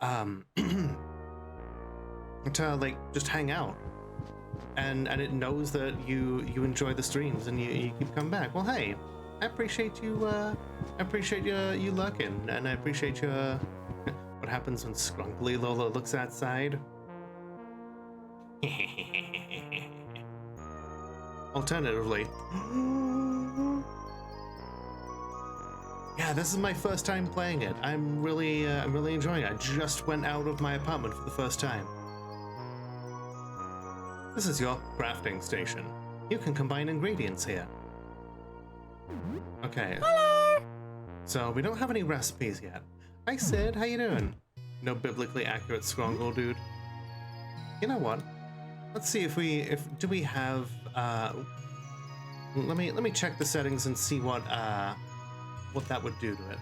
to like just hang out. And it knows that you enjoy the streams and you keep coming back. Well, hey, I appreciate you lurking, and I appreciate your what happens when Scrunkly Lola looks outside. Alternatively, yeah, this is my first time playing it. I'm really enjoying it. I just went out of my apartment for the first time. This is your crafting station. You can combine ingredients here. Okay. Hello! So we don't have any recipes yet. Hi Sid, how you doing? No biblically accurate Skrongle, dude. You know what? Let's see if we have let me check the settings and see what that would do to it.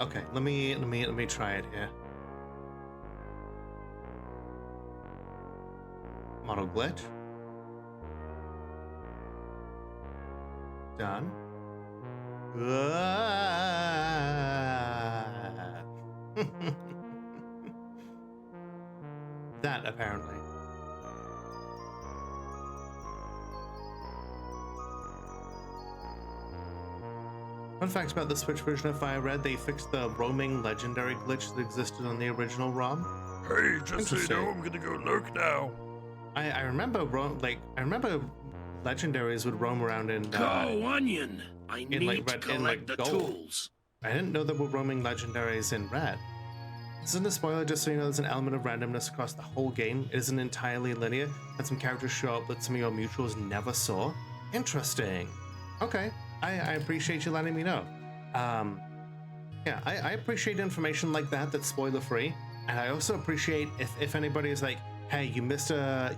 Okay. Let me try it here. Model glitch. Done. That apparently. Fun fact about the Switch version of Fire Red, they fixed the roaming legendary glitch that existed on the original ROM. Hey, just so you know, I'm gonna go lurk now. I remember legendaries would roam around in Go onion. I need like to red, collect in like the gold. tools. I didn't know there were roaming legendaries in red. This isn't a spoiler, just so you know there's an element of randomness across the whole game. It isn't entirely linear, and some characters show up that some of your mutuals never saw. Interesting. Okay, I appreciate you letting me know. Yeah, I appreciate information like that that's spoiler free, and I also appreciate if anybody is like, hey, you missed a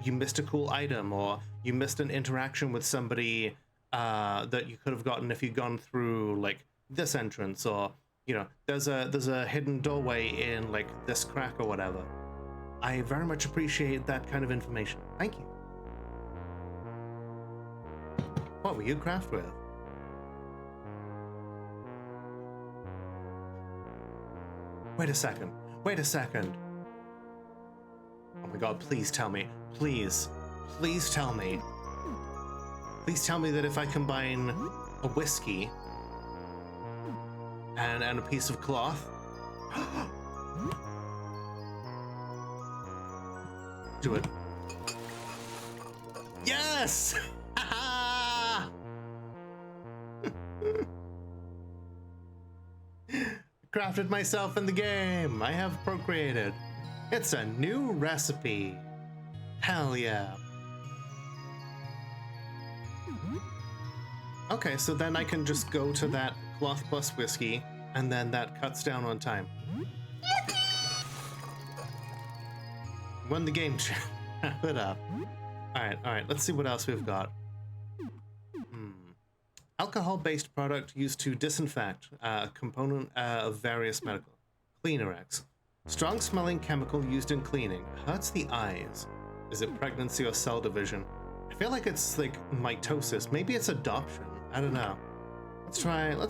cool item, or you missed an interaction with somebody that you could have gotten if you'd gone through like this entrance, or you know, there's a hidden doorway in like this crack or whatever. I very much appreciate that kind of information. Thank you. What will you craft with? Wait a second. Wait a second. Oh my god, please tell me. Please. Please tell me. Please tell me that if I combine a whiskey and a piece of cloth. Do it. Yes! Crafted myself in the game. I have procreated. It's a new recipe. Hell yeah. Okay, so then I can just go to that cloth plus whiskey, and then that cuts down on time. Won the game, chat. Wrap it up. Alright, let's see what else we've got. Alcohol-based product used to disinfect, a component of various medical. Cleanerex. Strong-smelling chemical used in cleaning. Hurts the eyes. Is it pregnancy or cell division? I feel like it's like mitosis. Maybe it's adoption. I don't know. Let's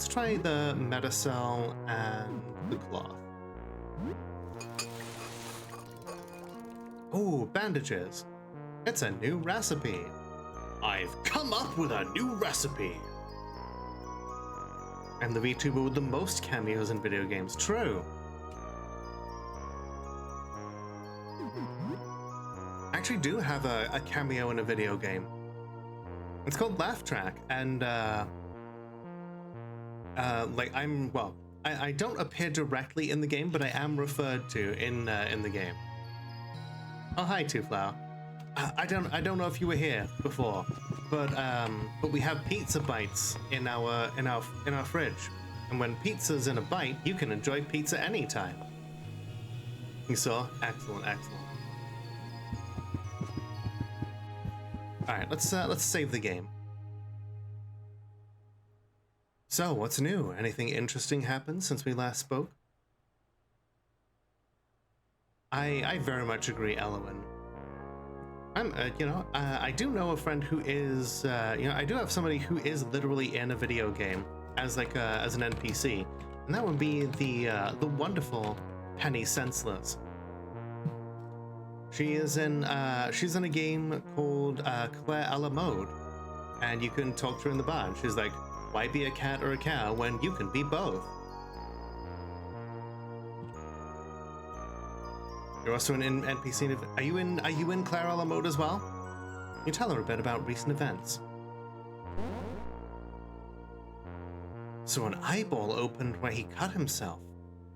try the Metacell and the cloth. Oh, bandages. It's a new recipe. I've come up with a new recipe. I'm the VTuber with the most cameos in video games. True. I actually do have a cameo in a video game. It's called Laugh Track, and like I don't appear directly in the game, but I am referred to in the game. Oh, hi, Two Flower. I don't know if you were here before, but we have pizza bites in our fridge, and when pizza's in a bite, you can enjoy pizza anytime. You saw? Excellent. All right, let's save the game. So, what's new? Anything interesting happened since we last spoke? I very much agree, Elowen. I do know a friend who is, I do have somebody who is literally in a video game as as an NPC, and that would be the wonderful Penny Senseless. She's in a game called Claire a la Mode, and you can talk to her in the bar, and she's like, "Why be a cat or a cow when you can be both?" You're also an NPC. Are you in Claire a la Mode as well? Can you tell her a bit about recent events? So an eyeball opened where he cut himself.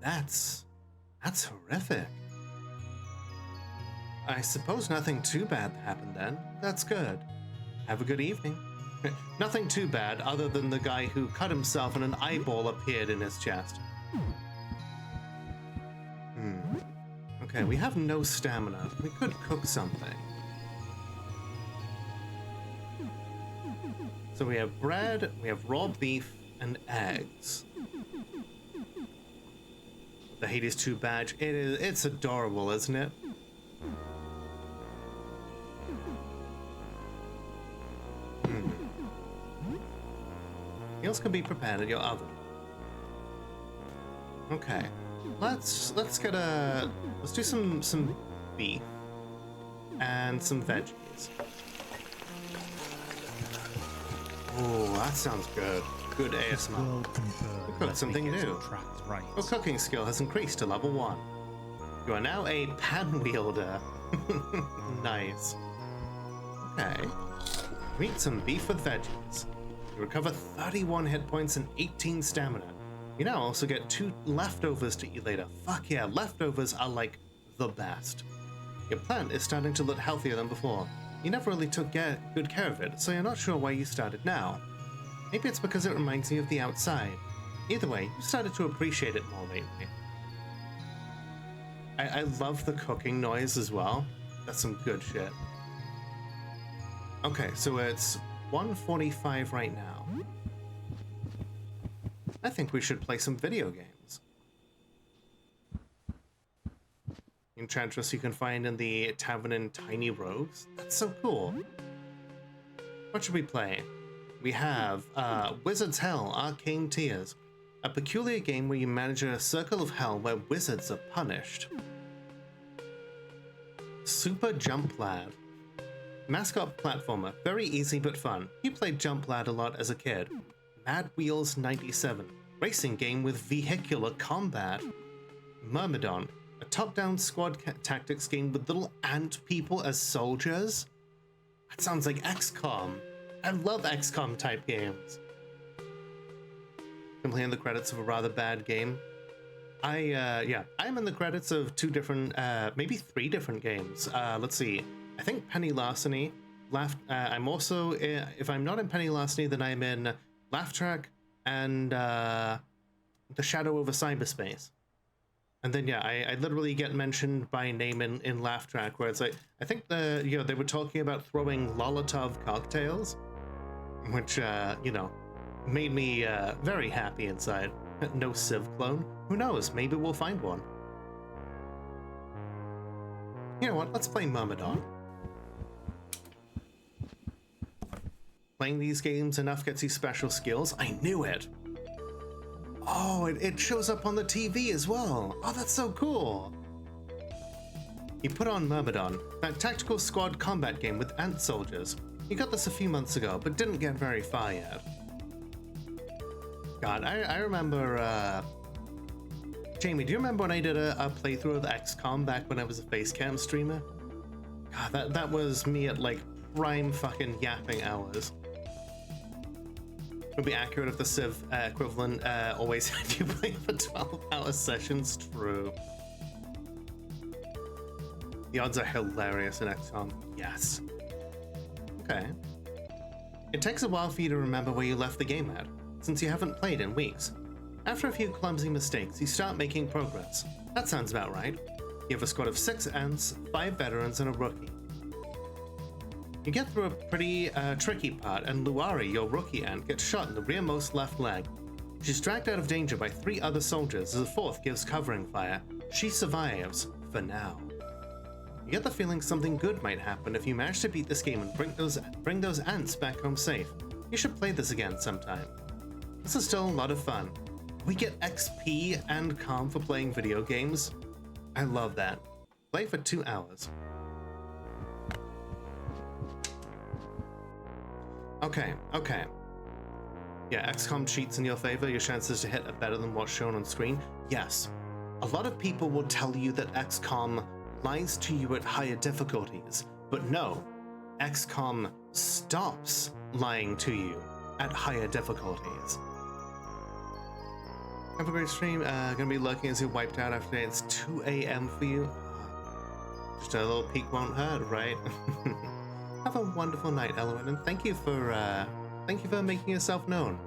That's horrific. I suppose nothing too bad happened then. That's good. Have a good evening. Nothing too bad other than the guy who cut himself and an eyeball appeared in his chest. Okay, we have no stamina. We could cook something. So we have bread, we have raw beef, and eggs. The Hades 2 badge. It's adorable, isn't it? Meals can be prepared at your oven. Okay. Let's do some beef and some veggies. Oh, that sounds good. Good ASMR. We cooked something new. Your cooking skill has increased to level 1. You are now a pan wielder. Nice. Okay. We eat some beef with veggies. You recover 31 hit points and 18 stamina. You now also get 2 leftovers to eat later. Fuck yeah, leftovers are like the best. Your plant is starting to look healthier than before. You never really took good care of it, so you're not sure why you started now. Maybe it's because it reminds you of the outside. Either way, you started to appreciate it more lately. I love the cooking noise as well. That's some good shit. Okay, so it's 1:45 right now. I think we should play some video games. Enchantress you can find in the Tavern in Tiny Rogues. That's so cool. What should we play? We have Wizard's Hell Arcane Tears, a peculiar game where you manage a circle of hell where wizards are punished. Super Jump Lad. Mascot platformer, very easy but fun. You played Jump Lad a lot as a kid. Mad Wheels 97, racing game with vehicular combat. Myrmidon, a top-down squad tactics game with little ant people as soldiers. That sounds like XCOM. I love XCOM type games. Completing the credits of a rather bad game. I'm in the credits of two different, maybe three different games. Let's see. I think Penny Larceny. I'm also, if I'm not in Penny Larceny, then I'm in Laugh Track and The Shadow over Cyberspace. And then I literally get mentioned by name in Laugh Track, where it's like I think they were talking about throwing Lolatov cocktails, which made me very happy inside. No Civ clone. Who knows? Maybe we'll find one. You know what? Let's play Myrmidon. Playing these games enough gets you special skills. I knew it. Oh, it shows up on the TV as well. Oh, that's so cool. You put on Myrmidon, that tactical squad combat game with ant soldiers. You got this a few months ago, but didn't get very far yet. God, I remember, Jamie, do you remember when I did a playthrough of XCOM back when I was a Facecam streamer? God, that was me at like prime fucking yapping hours. Would be accurate if the Civ equivalent always had you play for 12-hour sessions. True. The odds are hilarious in XCOM. Yes. Okay. It takes a while for you to remember where you left the game at, since you haven't played in weeks. After a few clumsy mistakes, you start making progress. That sounds about right. You have a squad of 6 ants, 5 veterans, and a rookie. You get through a pretty tricky part, and Luari, your rookie ant, gets shot in the rearmost left leg. She's dragged out of danger by 3 other soldiers as a 4th gives covering fire. She survives, for now. You get the feeling something good might happen if you manage to beat this game and bring those ants back home safe. You should play this again sometime. This is still a lot of fun. We get XP and calm for playing video games. I love that. Play for 2 hours. Okay. Yeah, XCOM cheats in your favor. Your chances to hit are better than what's shown on screen. Yes. A lot of people will tell you that XCOM lies to you at higher difficulties, but no. XCOM stops lying to you at higher difficulties. Have a great stream. Gonna be lurking as you're wiped out after today. It's 2 a.m. for you. Just a little peek won't hurt, right? Have a wonderful night, Elowen, and thank you for making yourself known.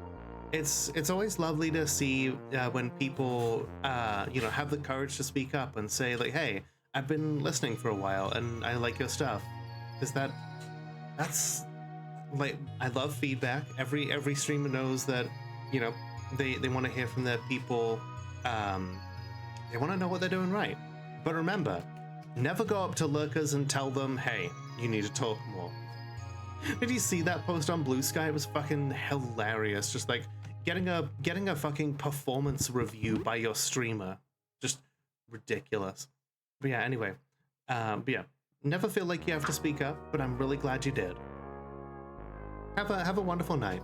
It's always lovely to see when people have the courage to speak up and say like, hey, I've been listening for a while and I like your stuff. Because that's like, I love feedback. Every streamer knows that, they want to hear from their people. They want to know what they're doing right. But remember, never go up to lurkers and tell them, hey, you need to talk more. Did you see that post on Blue Sky? It was fucking hilarious. Just like getting a fucking performance review by your streamer. Just ridiculous. But yeah, anyway. Never feel like you have to speak up, but I'm really glad you did. Have a wonderful night.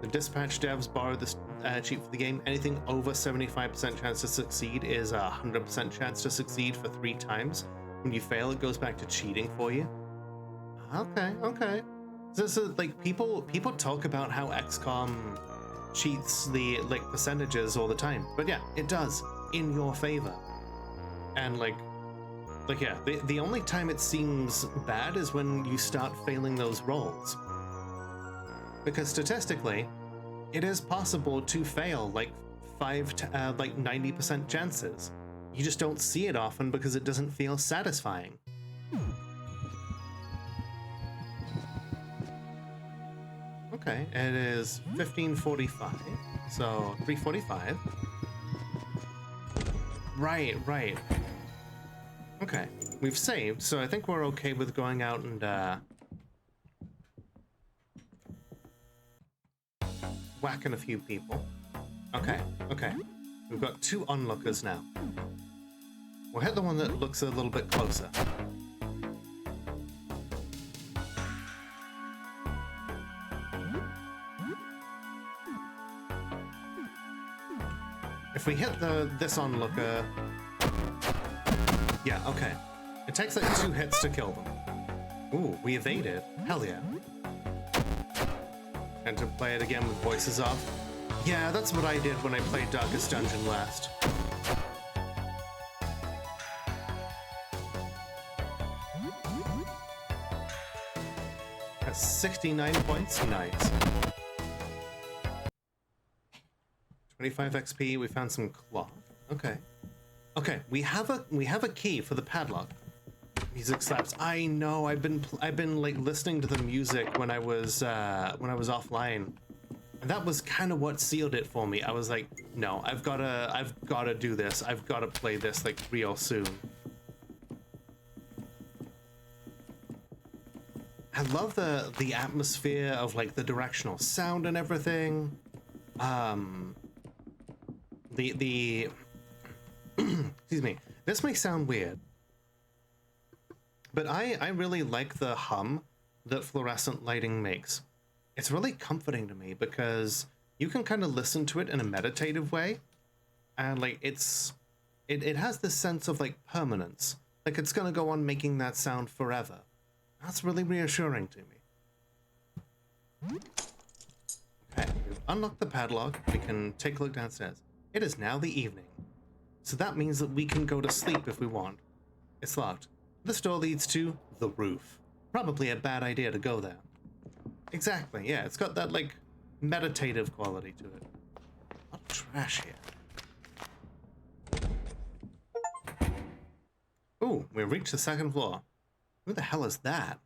The Dispatch devs borrowed this cheat for the game. Anything over 75% chance to succeed is a 100% chance to succeed for 3 times. When you fail, it goes back to cheating for you. Okay. So like people talk about how XCOM cheats the like percentages all the time, but yeah, it does in your favor. And like yeah, the only time it seems bad is when you start failing those rolls. Because statistically, it is possible to fail like 5 to 90% chances. You just don't see it often because it doesn't feel satisfying. Okay, it is 15:45, so 3:45. Right. Okay, we've saved, so I think we're okay with going out and whacking a few people. Okay, okay. We've got 2 onlookers now. We'll hit the one that looks a little bit closer. If we hit this onlooker... Yeah, okay. It takes like 2 hits to kill them. Ooh, we evaded. Hell yeah. And to play it again with voices off. Yeah, that's what I did when I played Darkest Dungeon last. That's 69 points. Nice. 25 XP. We found some cloth. Okay. Okay, we have a key for the padlock. Music slaps. I know. I've been like listening to the music when I was offline, and that was kind of what sealed it for me. I was like, no, I've gotta do this. I've gotta play this like real soon. I love the atmosphere of like the directional sound and everything. The excuse me. This may sound weird, but I really like the hum that fluorescent lighting makes. It's really comforting to me because you can kind of listen to it in a meditative way, and like it has this sense of like permanence, like it's gonna go on making that sound forever. That's really reassuring to me. Okay, we've unlocked the padlock. We can take a look downstairs. It is now the evening, so that means that we can go to sleep if we want. It's locked. This door leads to the roof. Probably a bad idea to go there. Exactly, yeah, it's got that, like, meditative quality to it. A lot of trash here. Ooh, we reached the 2nd floor. Who the hell is that?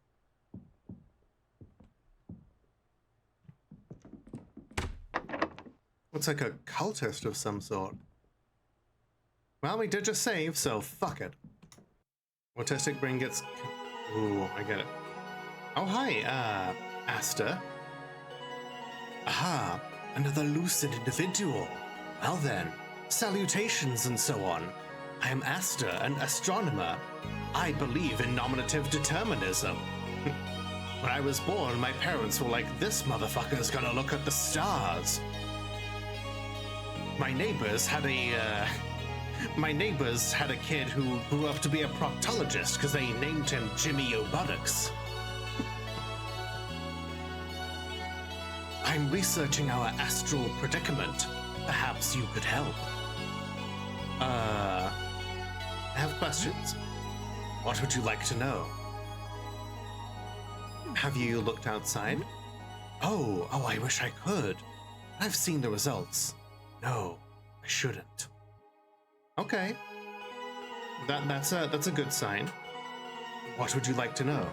Looks like a cultist of some sort. Well, we did just save, so fuck it. Autistic brain gets... Ooh, I get it. Oh, hi, Asta. Aha, another lucid individual. Well then, salutations and so on. I am Asta, an astronomer. I believe in nominative determinism. When I was born, my parents were like, this motherfucker's gonna look at the stars. My neighbors had a kid who grew up to be a proctologist because they named him Jimmy O'Buttocks. I'm researching our astral predicament. Perhaps you could help. I have questions. What would you like to know? Have you looked outside? Oh, I wish I could. I've seen the results. No, I shouldn't. Okay. That's a good sign. What would you like to know?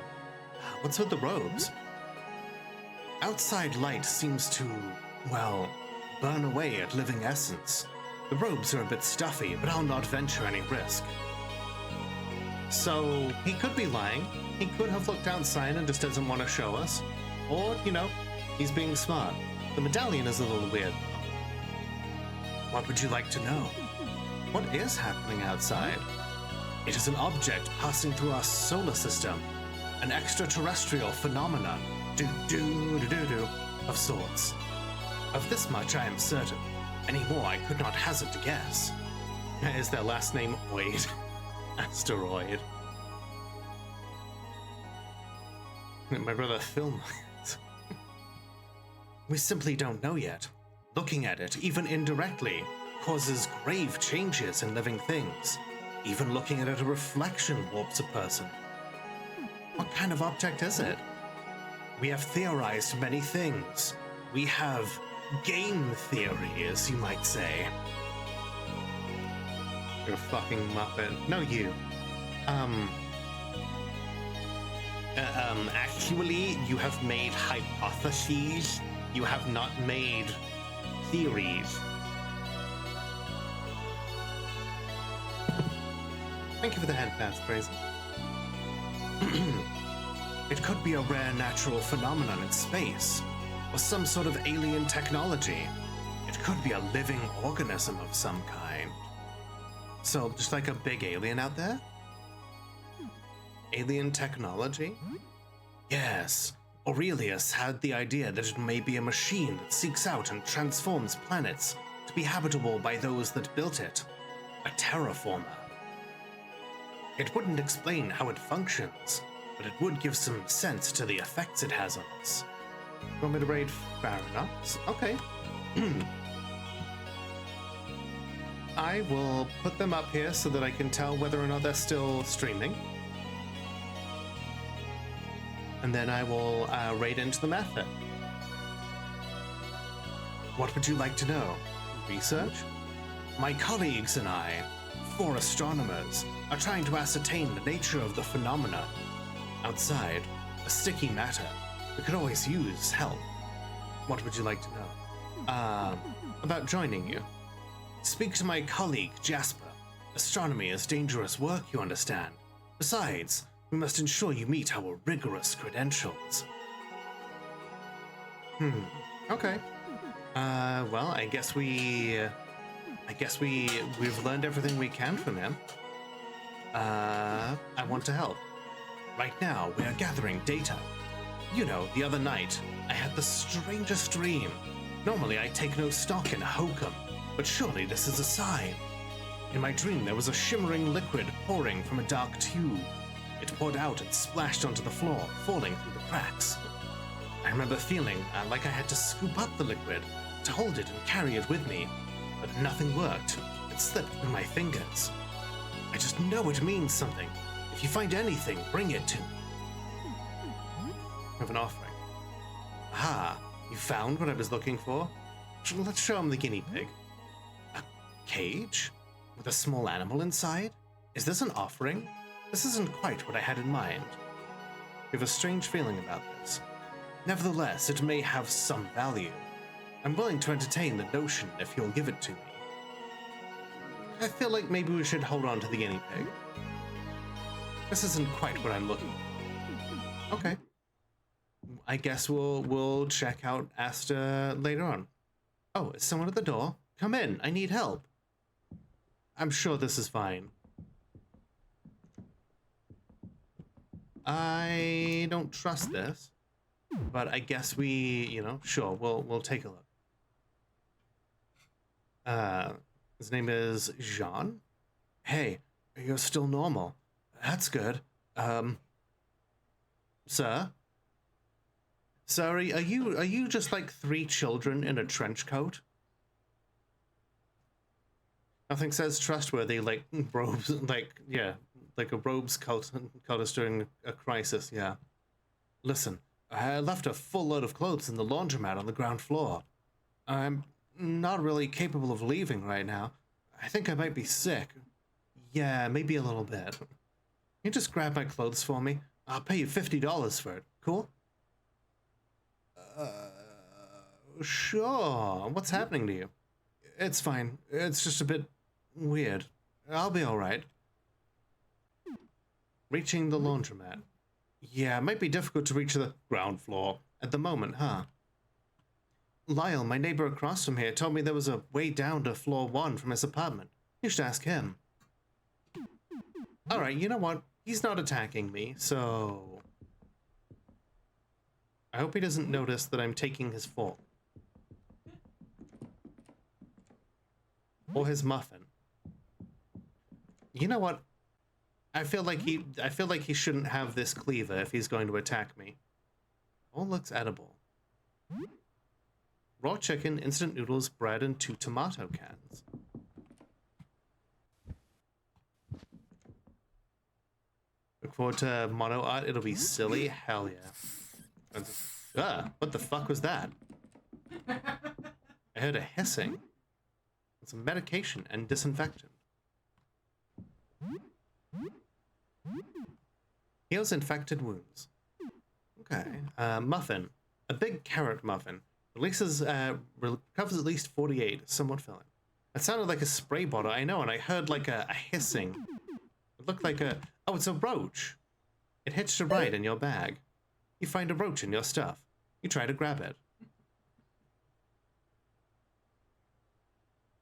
What's with the robes? Outside light seems to, well, burn away at living essence. The robes are a bit stuffy, but I'll not venture any risk. So, he could be lying. He could have looked outside and just doesn't want to show us. Or, you know, he's being smart. The medallion is a little weird. What would you like to know? What is happening outside? It is an object passing through our solar system. An extraterrestrial phenomenon. Of sorts. Of this much I am certain. Any more I could not hazard to guess. Is their last name Oid? Asteroid. My brother Phil. We simply don't know yet. Looking at it, even indirectly, causes grave changes in living things. Even looking at it, a reflection warps a person. What kind of object is it? We have theorized many things. We have game theory, as you might say. You're a fucking muppet. No, you. Actually, you have made hypotheses. You have not made theories. Thank you for the hand pats, Brazen. It could be a rare natural phenomenon in space, or some sort of alien technology. It could be a living organism of some kind. So, just like a big alien out there? Alien technology? Yes. Aurelius had the idea that it may be a machine that seeks out and transforms planets to be habitable by those that built it. A terraformer. It wouldn't explain how it functions, but it would give some sense to the effects it has on us. You want me to raid? Fair enough. Okay. I will put them up here so that I can tell whether or not they're still streaming. And then I will raid into the method. What would you like to know? Research? My colleagues and I, 4 astronomers, are trying to ascertain the nature of the phenomena. Outside, a sticky matter. We could always use help. What would you like to know? About joining you. Speak to my colleague, Jasper. Astronomy is dangerous work, you understand. Besides, we must ensure you meet our rigorous credentials. Okay. Well, I guess we've learned everything we can from him. I want to help. Right now, we are gathering data. You know, the other night, I had the strangest dream. Normally, I take no stock in hokum, but surely this is a sign. In my dream, there was a shimmering liquid pouring from a dark tube. It poured out and splashed onto the floor, falling through the cracks. I remember feeling like I had to scoop up the liquid, to hold it and carry it with me, but nothing worked. It slipped through my fingers. I just know it means something. If you find anything, bring it to me. I have an offering. Aha, you found what I was looking for? Let's show him the guinea pig. A cage? With a small animal inside? Is this an offering? This isn't quite what I had in mind. We have a strange feeling about this. Nevertheless, it may have some value. I'm willing to entertain the notion if you'll give it to me. I feel like maybe we should hold on to the guinea pig. This isn't quite what I'm looking for. Okay. I guess we'll check out Asta later on. Oh, is someone at the door? Come in, I need help. I'm sure this is fine. I don't trust this, but I guess sure, we'll take a look. His name is Jean. Hey, you're still normal. That's good. Sir? Sorry, are you just like 3 children in a trench coat? Nothing says trustworthy like robes, like a robes cultist during a crisis, yeah. Listen, I left a full load of clothes in the laundromat on the ground floor. I'm not really capable of leaving right now. I think I might be sick. Yeah, maybe a little bit. Can you just grab my clothes for me? I'll pay you $50 for it. Cool? Sure. What's happening to you? It's fine. It's just a bit weird. I'll be alright. Reaching the laundromat. Yeah, it might be difficult to reach the ground floor at the moment, huh? Lyle, my neighbor across from here, told me there was a way down to floor 1 from his apartment. You should ask him. Alright, you know what? He's not attacking me, so... I hope he doesn't notice that I'm taking his fork. Or his muffin. You know what? I feel like he shouldn't have this cleaver if he's going to attack me. All looks edible. Raw chicken, instant noodles, bread, and 2 tomato cans. Look forward to mono art. It'll be silly. Hell yeah. What the fuck was that? I heard a hissing. It's some medication and disinfectant. Heals infected wounds. Okay. Muffin. A big carrot muffin. Recovers at least 48. Somewhat filling. That sounded like a spray bottle. I know, and I heard like a hissing. It looked like a... Oh, it's a roach. It hitched a ride in your bag. You find a roach in your stuff. You try to grab it.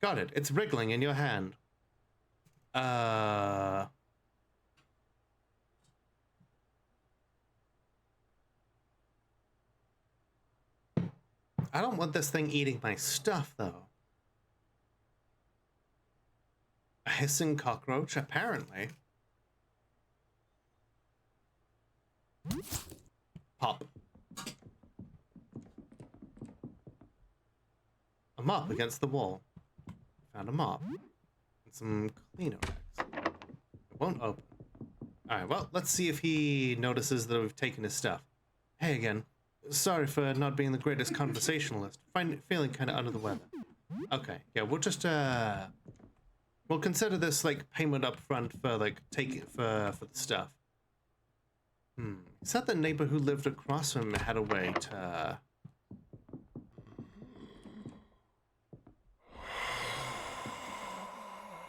Got it. It's wriggling in your hand. I don't want this thing eating my stuff, though. A hissing cockroach, apparently. Pop. A mop against the wall. Found a mop. And some cleaner rags. It won't open. Alright, well, let's see if he notices that we've taken his stuff. Hey again. Sorry for not being the greatest conversationalist. Feeling kind of under the weather. Okay, yeah, we'll just, we'll consider this, like, payment up front for, like, for the stuff. Is that the neighbor who lived across from him had a way to...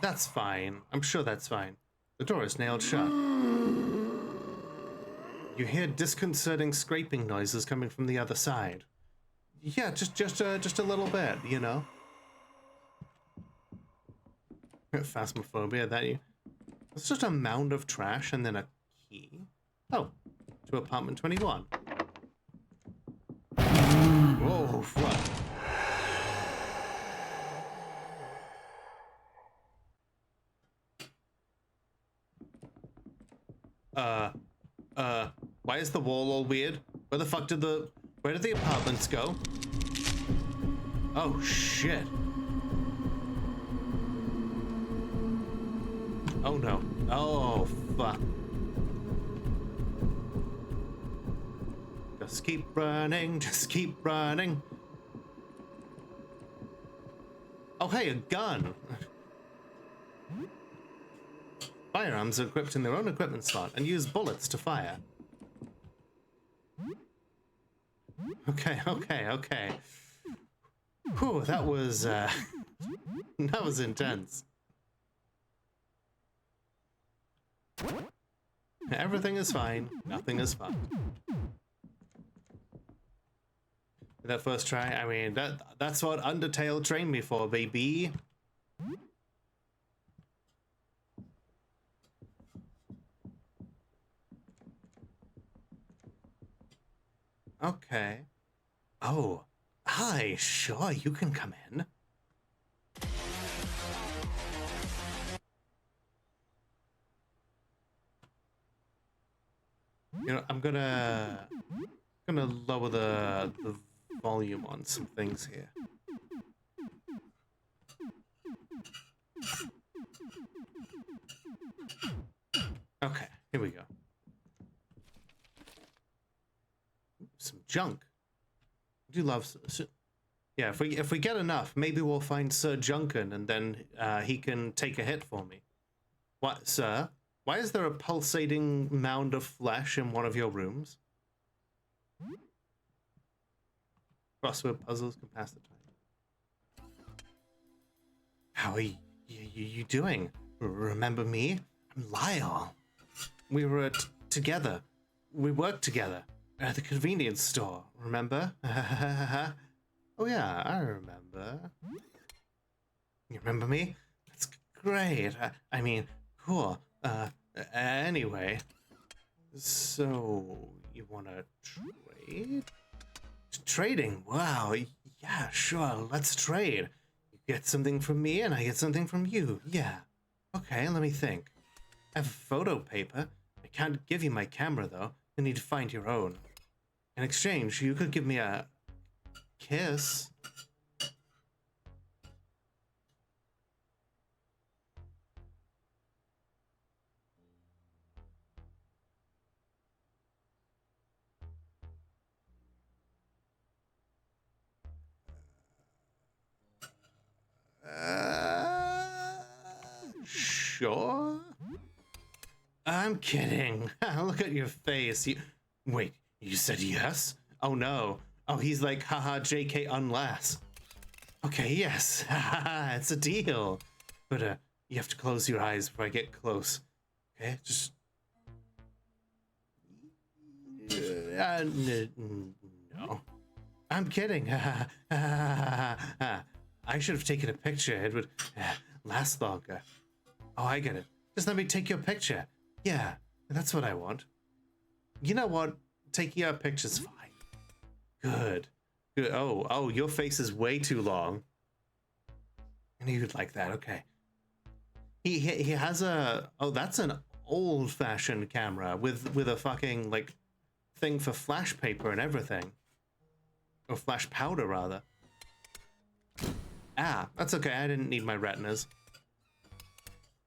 That's fine. I'm sure that's fine. The door is nailed shut. You hear disconcerting scraping noises coming from the other side. Yeah, just a little bit, you know. Phasmophobia, that you... It's just a mound of trash and then a key. Oh, to apartment 21. Whoa, what? Why is the wall all weird? Where did the apartments go? Oh, shit. Oh, no. Oh, fuck. Just keep running, just keep running. Oh, hey, a gun. Firearms are equipped in their own equipment slot and use bullets to fire. Okay. Whew, that was intense. Everything is fine. Nothing is fun. That first try, I mean, that's what Undertale trained me for, baby. Okay. Oh, hi, sure, you can come in. You know, I'm gonna lower the volume on some things here. Okay, here we go. Some junk. I do love... Yeah, if we get enough, maybe we'll find Sir Junkin and then he can take a hit for me. What, sir? Why is there a pulsating mound of flesh in one of your rooms? Crossword puzzles can pass the time. How are you doing? Remember me? I'm Lyle. We were together. We worked together at the convenience store, remember? Oh yeah, I remember. You remember me? That's great. I mean, cool. Anyway. So, you wanna trade? Trading? Wow, yeah, sure, let's trade. You get something from me and I get something from you. Yeah. Okay, let me think. I have photo paper. I can't give you my camera, though. You need to find your own. In exchange, you could give me a kiss. Sure? I'm kidding. Look at your face. Wait, you said yes? Oh no. Oh, he's like, haha, JK unless. Okay, yes. Haha, it's a deal. But, you have to close your eyes before I get close. Okay, just... no. I'm kidding. I should have taken a picture. It would last longer. Oh, I get it. Just let me take your picture. Yeah, that's what I want. You know what? Taking your picture's fine. Good. Good. Oh, your face is way too long. And he would like that. Okay. He has a... Oh, that's an old-fashioned camera with a fucking, like, thing for flash paper and everything. Or flash powder, rather. Ah, that's okay. I didn't need my retinas.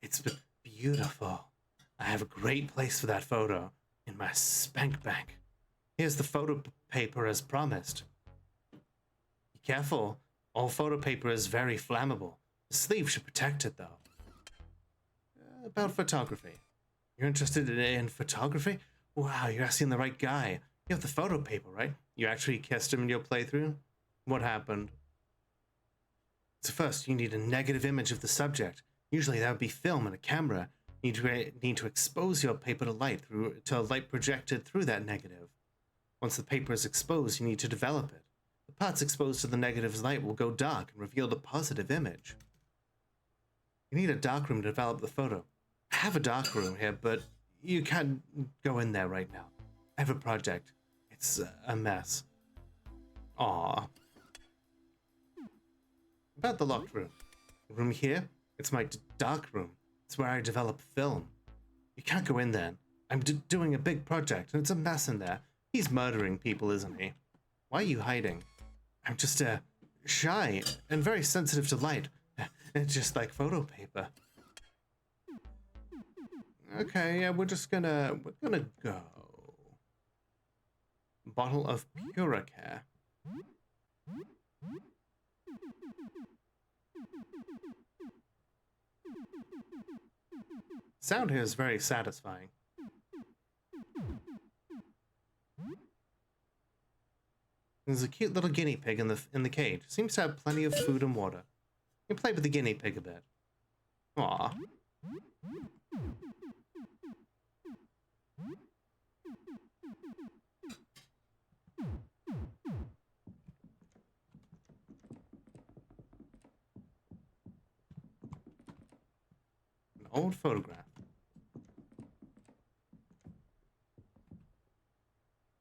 It's beautiful. I have a great place for that photo in my spank bank. Here's the photo paper as promised. Be careful. All photo paper is very flammable. The sleeve should protect it, though. About photography. You're interested in photography? Wow, you're asking the right guy. You have the photo paper, right? You actually kissed him in your playthrough? What happened? So first, you need a negative image of the subject. Usually that would be film and a camera. You need to expose your paper to light projected through that negative. Once the paper is exposed, you need to develop it. The parts exposed to the negative's light will go dark and reveal the positive image. You need a darkroom to develop the photo. I have a darkroom here, but you can't go in there right now. I have a project. It's a mess. Aww. About the locked room. The room here? It's my dark room. It's where I develop film. You can't go in there. I'm doing a big project, and it's a mess in there. He's murdering people, isn't he? Why are you hiding? I'm just, shy and very sensitive to light. It's just like photo paper. Okay, yeah, we're gonna go. Bottle of Puricare. Sound here is very satisfying. There's a cute little guinea pig in the cage. Seems to have plenty of food and water. You can play with the guinea pig a bit. Aww. An old photograph.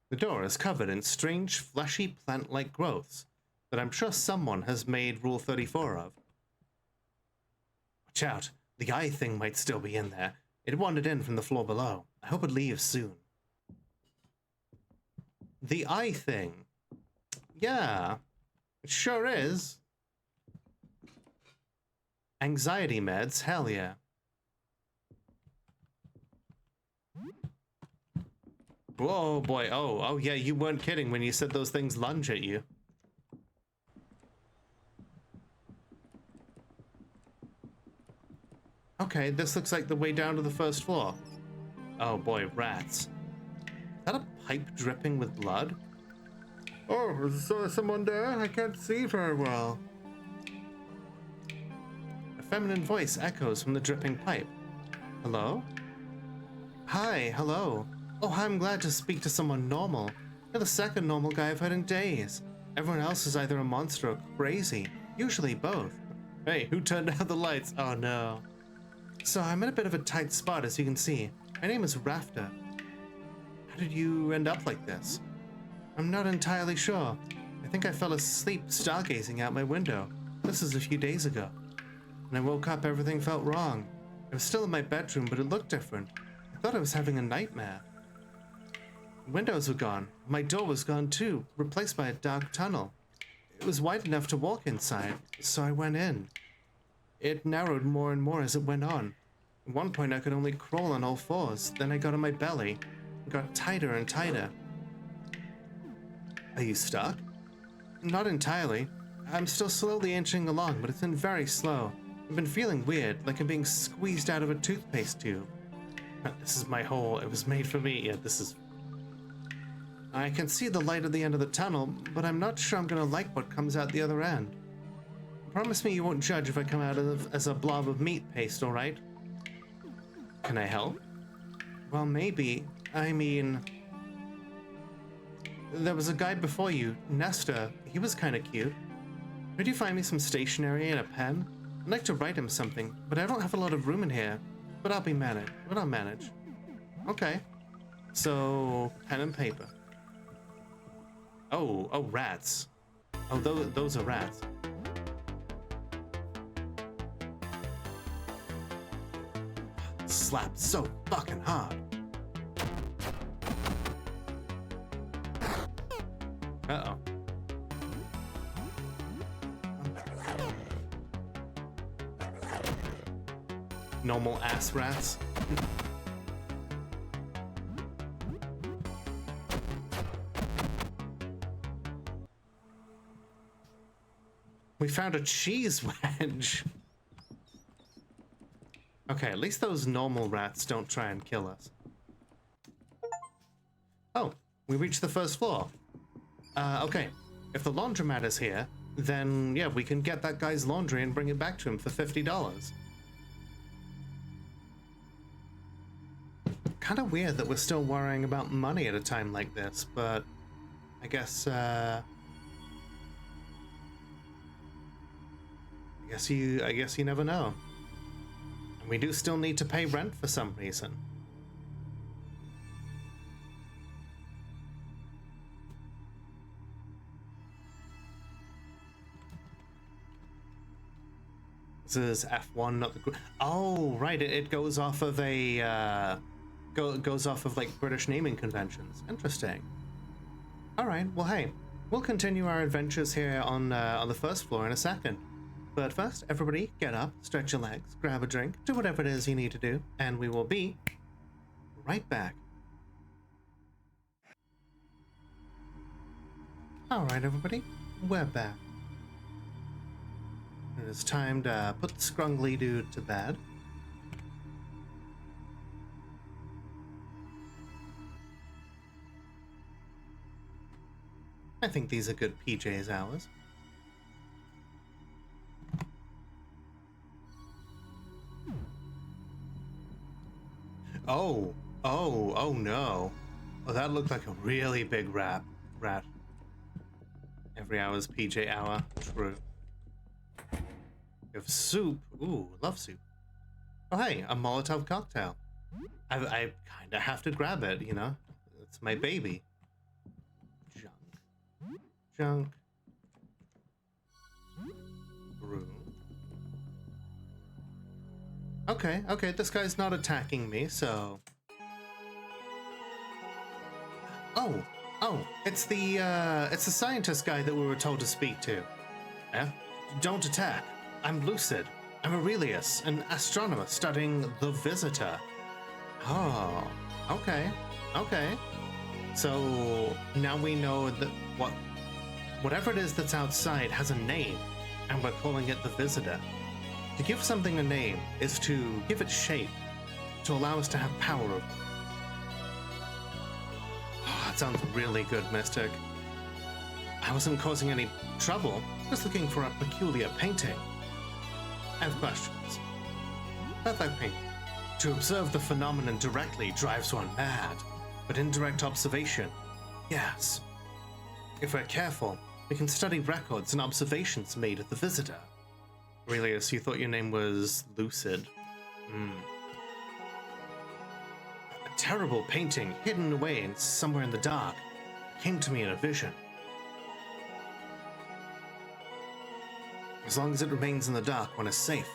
The door is covered in strange, fleshy, plant-like growths that I'm sure someone has made Rule 34 of. Watch out, the eye thing might still be in there. It wandered in from the floor below. I hope it leaves soon. The eye thing. Yeah, it sure is. Anxiety meds, hell yeah. Whoa, boy. Oh, yeah, you weren't kidding when you said those things lunge at you. Okay, this looks like the way down to the first floor. Oh boy, rats. Is that a pipe dripping with blood? Oh, is there someone there? I can't see very well. A feminine voice echoes from the dripping pipe. Hello? Hi, hello. Oh, I'm glad to speak to someone normal. You're the second normal guy I've heard in days. Everyone else is either a monster or crazy. Usually both. Hey, who turned out the lights? Oh no. So I'm in a bit of a tight spot, as you can see. My name is Rafter. How did you end up like this? I'm not entirely sure. I think I fell asleep stargazing out my window. This is a few days ago. When I woke up, everything felt wrong. I was still in my bedroom, but it looked different. I thought I was having a nightmare. The windows were gone. My door was gone too, replaced by a dark tunnel. It was wide enough to walk inside, so I went in. It narrowed more and more as it went on. At one point I could only crawl on all fours, then I got on my belly. It got tighter and tighter. Are you stuck? Not entirely. I'm still slowly inching along, but it's been very slow. I've been feeling weird, like I'm being squeezed out of a toothpaste tube. This is my hole. It was made for me. Yeah, this is... I can see the light at the end of the tunnel, but I'm not sure I'm gonna like what comes out the other end. Promise me you won't judge if I come out as a blob of meat paste, alright? Can I help? Well, maybe. I mean... There was a guy before you, Nestor. He was kinda cute. Could you find me some stationery and a pen? I'd like to write him something, but I don't have a lot of room in here. But I'll manage. Okay. So, pen and paper. Oh, rats. Oh, those are rats. Slapped so fucking hard. Uh-oh. Normal ass rats. We found a cheese wedge. Okay, at least those normal rats don't try and kill us. Oh, we reached the first floor. Okay, if the laundromat is here, then yeah, we can get that guy's laundry and bring it back to him for $50. Kind of weird that we're still worrying about money at a time like this, but I guess I guess you never know. And we do still need to pay rent for some reason. This is F1, not the. Oh, right. It goes off of a goes off of like British naming conventions. Interesting. All right. Well, hey, we'll continue our adventures here on the first floor in a second. But first, everybody, get up, stretch your legs, grab a drink, do whatever it is you need to do, and we will be right back. All right, everybody, we're back. It is time to put the scrungly dude to bed. I think these are good PJs hours. Oh no. Oh, that looked like a really big rat. Every hour's PJ hour. True. We have soup. Ooh, love soup. Oh, hey, a Molotov cocktail. I kind of have to grab it, you know? It's my baby. Junk. Brew. Okay, this guy's not attacking me, so... Oh, it's the scientist guy that we were told to speak to. Eh? Don't attack. I'm Lucid. I'm Aurelius, an astronomer studying the Visitor. Oh, okay. So, now we know that whatever it is that's outside has a name, and we're calling it the Visitor. To give something a name is to give it shape, to allow us to have power over it. Oh, that sounds really good, Mystic. I wasn't causing any trouble, just looking for a peculiar painting. I have questions. About that painting. To observe the phenomenon directly drives one mad, but indirect observation, yes. If we're careful, we can study records and observations made of the Visitor. Aurelius, you thought your name was Lucid. A terrible painting hidden away somewhere in the dark came to me in a vision. As long as it remains in the dark, one is safe.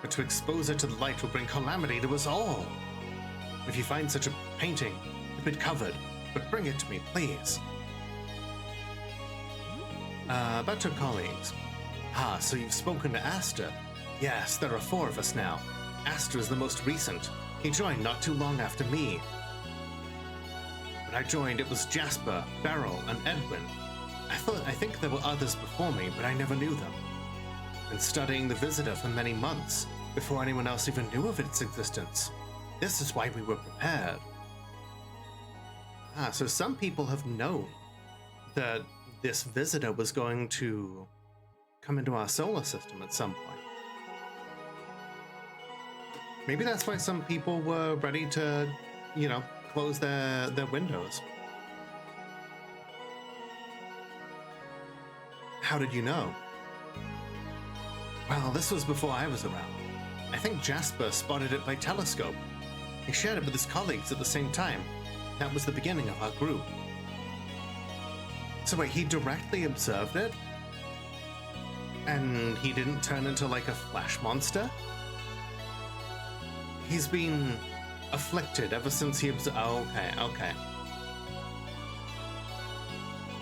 But to expose it to the light will bring calamity to us all. If you find such a painting, keep it covered, but bring it to me, please. About your colleagues. Ah, so you've spoken to Asta. Yes, there are 4 of us now. Asta is the most recent. He joined not too long after me. When I joined, it was Jasper, Beryl, and Edwin. I think there were others before me, but I never knew them. Been studying the Visitor for many months, before anyone else even knew of its existence. This is why we were prepared. Ah, so some people have known that this Visitor was going to come into our solar system at some point. Maybe that's why some people were ready to, you know, close their windows. How did you know? Well, this was before I was around. I think Jasper spotted it by telescope. He shared it with his colleagues at the same time. That was the beginning of our group. So wait, he directly observed it? And he didn't turn into like a flash monster? He's been afflicted ever since he observed. Oh, okay.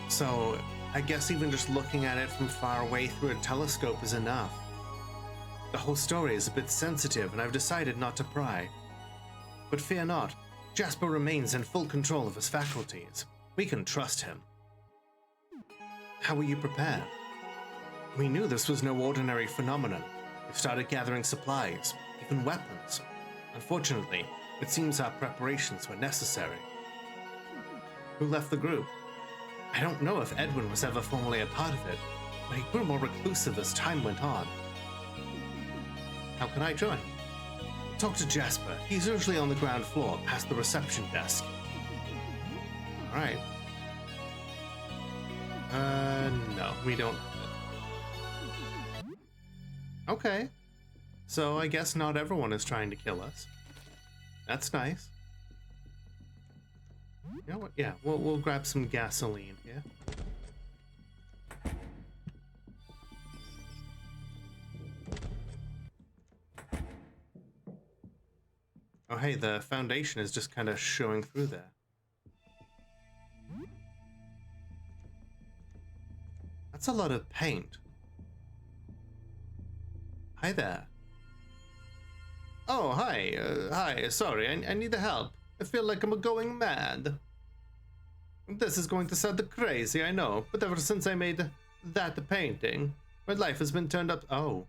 So I guess even just looking at it from far away through a telescope is enough. The whole story is a bit sensitive, and I've decided not to pry. But fear not, Jasper remains in full control of his faculties. We can trust him. How were you prepared? We knew this was no ordinary phenomenon. We started gathering supplies, even weapons. Unfortunately, it seems our preparations were necessary. Who left the group? I don't know if Edwin was ever formally a part of it, but he grew more reclusive as time went on. How can I join? Talk to Jasper. He's usually on the ground floor, past the reception desk. Alright. No, we don't have it. Okay. So I guess not everyone is trying to kill us. That's nice. You know what? Yeah, we'll grab some gasoline here. Oh, hey, the foundation is just kind of showing through there. That's a lot of paint. Hi there. Oh, hi. Hi, sorry, I need the help. I feel like I'm going mad. This is going to sound crazy, I know, but ever since I made that painting, my life has been turned up. Oh.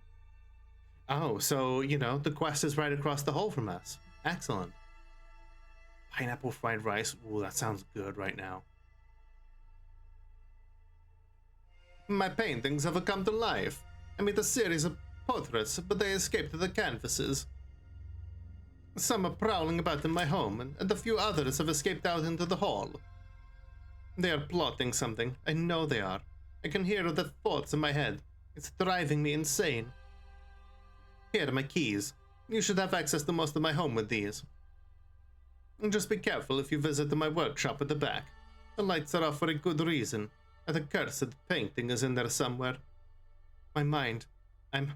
Oh, so, you know, the quest is right across the hall from us. Excellent. Pineapple fried rice. Ooh, that sounds good right now. My paintings have come to life. I made a series of portraits, but they escaped the canvases. Some are prowling about in my home, and a few others have escaped out into the hall. They are plotting something. I know they are. I can hear the thoughts in my head. It's driving me insane. Here are my keys. You should have access to most of my home with these. And just be careful if you visit my workshop at the back. The lights are off for a good reason, and the cursed painting is in there somewhere. My mind. I'm...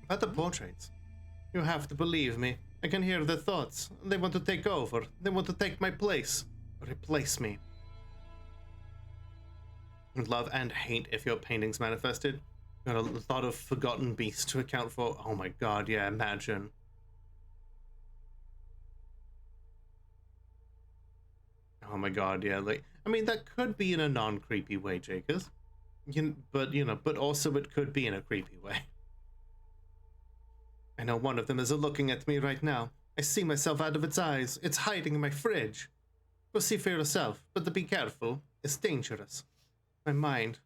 About the portraits. You have to believe me. I can hear their thoughts. They want to take over. They want to take my place. Replace me. Love and hate if your paintings manifested. Got a lot of forgotten beasts to account for. Oh my god, yeah, imagine. Oh my god, yeah, like, I mean, that could be in a non-creepy way, Jakers. But also it could be in a creepy way. I know one of them is looking at me right now. I see myself out of its eyes. It's hiding in my fridge. Go see for yourself, but to be careful. It's dangerous. My mind.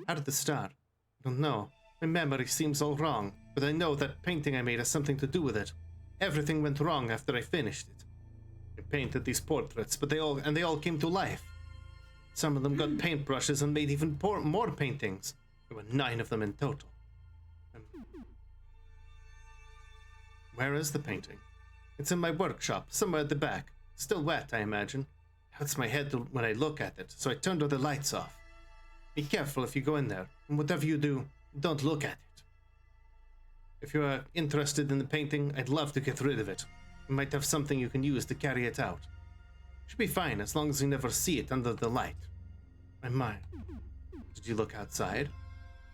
How did this start? I don't know. My memory seems all wrong, but I know that painting I made has something to do with it. Everything went wrong after I finished it. I painted these portraits, but they all came to life. Some of them got paintbrushes and made even more paintings. There were 9 of them in total. Where is the painting? It's in my workshop, somewhere at the back. Still wet, I imagine. Hurts my head when I look at it, so I turned all the lights off. Be careful if you go in there, and whatever you do, don't look at it. If you are interested in the painting, I'd love to get rid of it. You might have something you can use to carry it out. Should be fine as long as you never see it under the light. My mind. Did you look outside?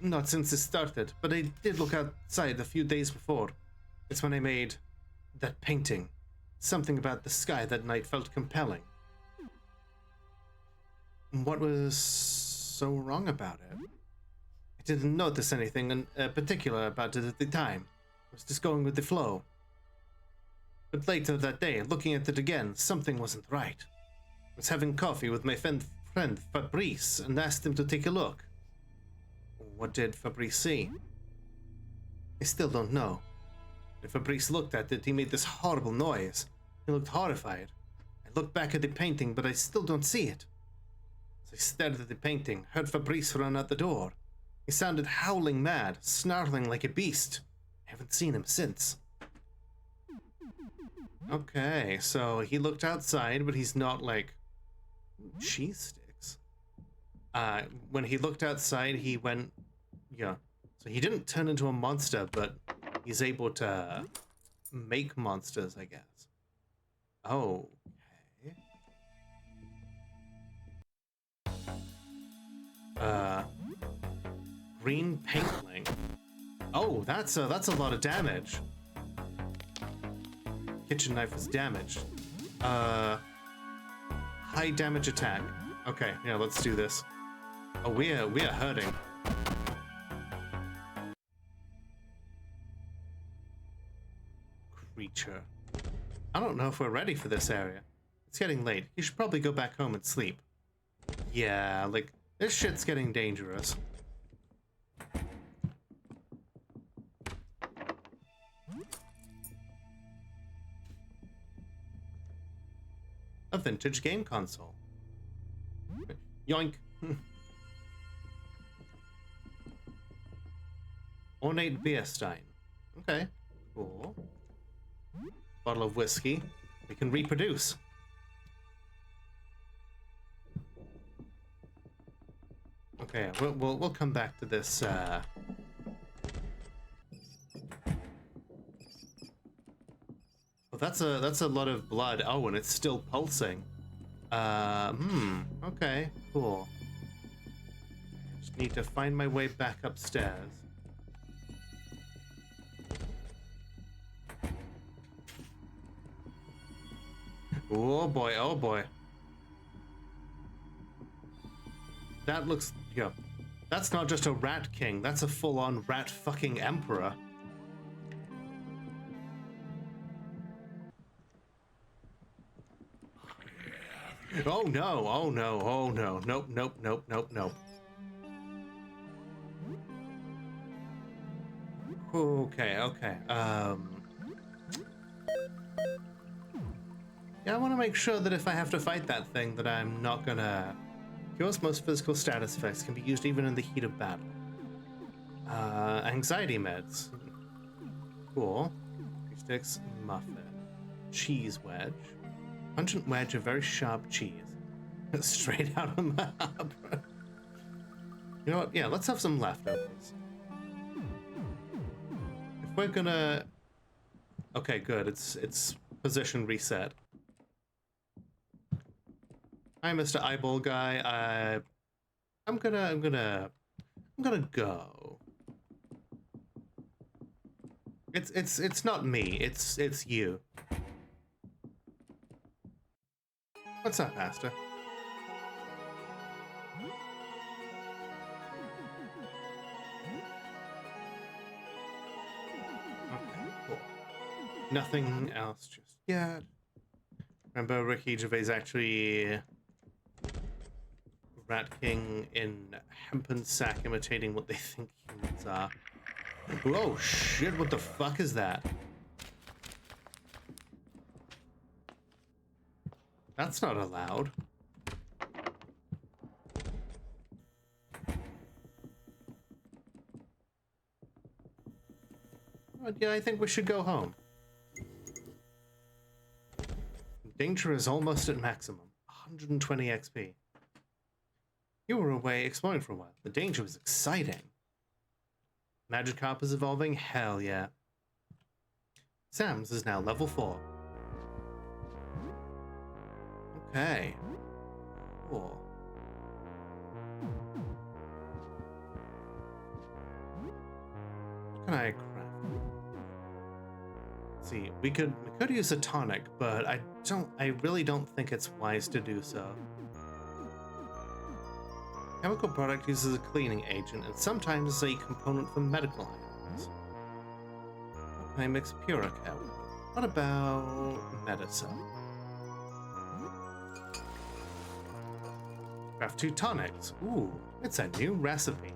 Not since it started, but I did look outside a few days before. It's when I made that painting. Something about the sky that night felt compelling. What was so wrong about it? I didn't notice anything in particular about it at the time. I was just going with the flow. But later that day, looking at it again, something wasn't right. I was having coffee with my friend Fabrice and asked him to take a look. What did Fabrice see? I still don't know. When Fabrice looked at it, he made this horrible noise. He looked horrified. I looked back at the painting, but I still don't see it. As I stared at the painting, heard Fabrice run out the door. He sounded howling mad, snarling like a beast. I haven't seen him since. Okay, so he looked outside, but he's not like cheese sticks. When he looked outside, he went, yeah. So he didn't turn into a monster, but he's able to make monsters, I guess. Oh, okay. Green paintling. Oh, that's a lot of damage. Kitchen knife is damaged. High damage attack. Okay, yeah, let's do this. Oh, we are hurting. Creature. I don't know if we're ready for this area. It's getting late. You should probably go back home and sleep. Yeah, like, this shit's getting dangerous. A vintage game console. Yoink. Ornate beer stein. Okay, cool. Bottle of whiskey. We can reproduce. Okay, we'll come back to this. Well, that's a lot of blood. Oh, and it's still pulsing. Okay, cool. Just need to find my way back upstairs. Oh boy, oh boy. That looks, yeah. That's not just a rat king, that's a full-on rat fucking emperor. Oh no, oh no, oh no. Nope, nope, nope, nope, nope. Okay, okay. Yeah, I want to make sure that if I have to fight that thing, that I'm not gonna... Cures most physical status effects can be used even in the heat of battle. Anxiety meds. Cool. Three sticks, muffin. Cheese wedge. Pungent wedge of very sharp cheese. Straight out of my opera. You know what? Yeah, let's have some leftovers. If we're gonna... Okay, good. It's position reset. Hi, Mr. Eyeball Guy. I'm gonna go. It's not me. It's you. What's up, Master? Okay, cool. Nothing else just yet. Remember, Ricky Gervais actually Rat King in Hempensack imitating what they think humans are. Oh shit, what the fuck is that? That's not allowed. But yeah, I think we should go home. Danger is almost at maximum. 120 XP. You were away exploring for a while. The danger was exciting. Magikarp is evolving? Hell yeah. Sam's is now level 4. Okay. Cool. What can I craft? Let's see, we could use a tonic, but I really don't think it's wise to do so. Chemical product uses a cleaning agent and sometimes is a component for medical items. What can I mix Purica with? What about medicine? Craft 2 tonics. Ooh, it's a new recipe.